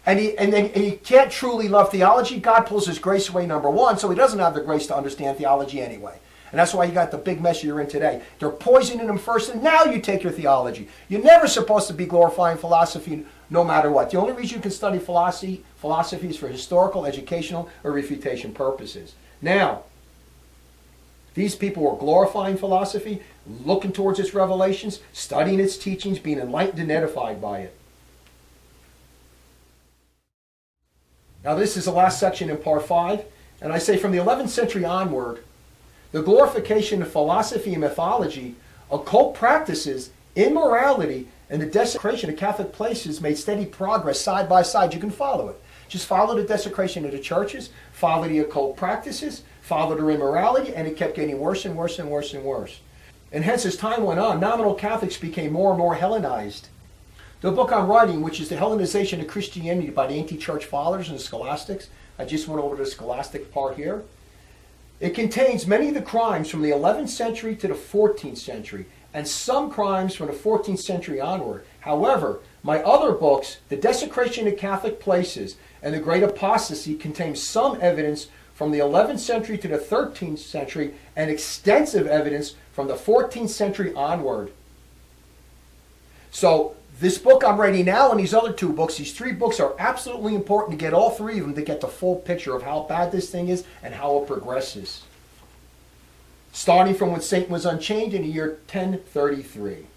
And he can't truly love theology. God pulls his grace away, number one, so he doesn't have the grace to understand theology anyway. And that's why you got the big mess you're in today. They're poisoning him first, and now you take your theology. You're never supposed to be glorifying philosophy no matter what. The only reason you can study philosophy is for historical, educational, or refutation purposes. Now, these people were glorifying philosophy, looking towards its revelations, studying its teachings, being enlightened and edified by it. Now this is the last section in part 5, and I say from the 11th century onward, the glorification of philosophy and mythology, occult practices, immorality, and the desecration of Catholic places made steady progress side by side. You can follow it. Just follow the desecration of the churches, follow the occult practices, follow their immorality, and it kept getting worse and worse and worse and worse. And hence, as time went on, nominal Catholics became more and more Hellenized. The book I'm writing, which is the Hellenization of Christianity by the anti-church fathers and the Scholastics, I just went over the scholastic part here. It contains many of the crimes from the 11th century to the 14th century, and some crimes from the 14th century onward. However, my other books, The Desecration of Catholic Places and The Great Apostasy, contain some evidence from the 11th century to the 13th century and extensive evidence from the 14th century onward. So, this book I'm writing now and these other two books, these 3 books are absolutely important to get all 3 of them to get the full picture of how bad this thing is and how it progresses. Starting from when Satan was unchained in the year 1033.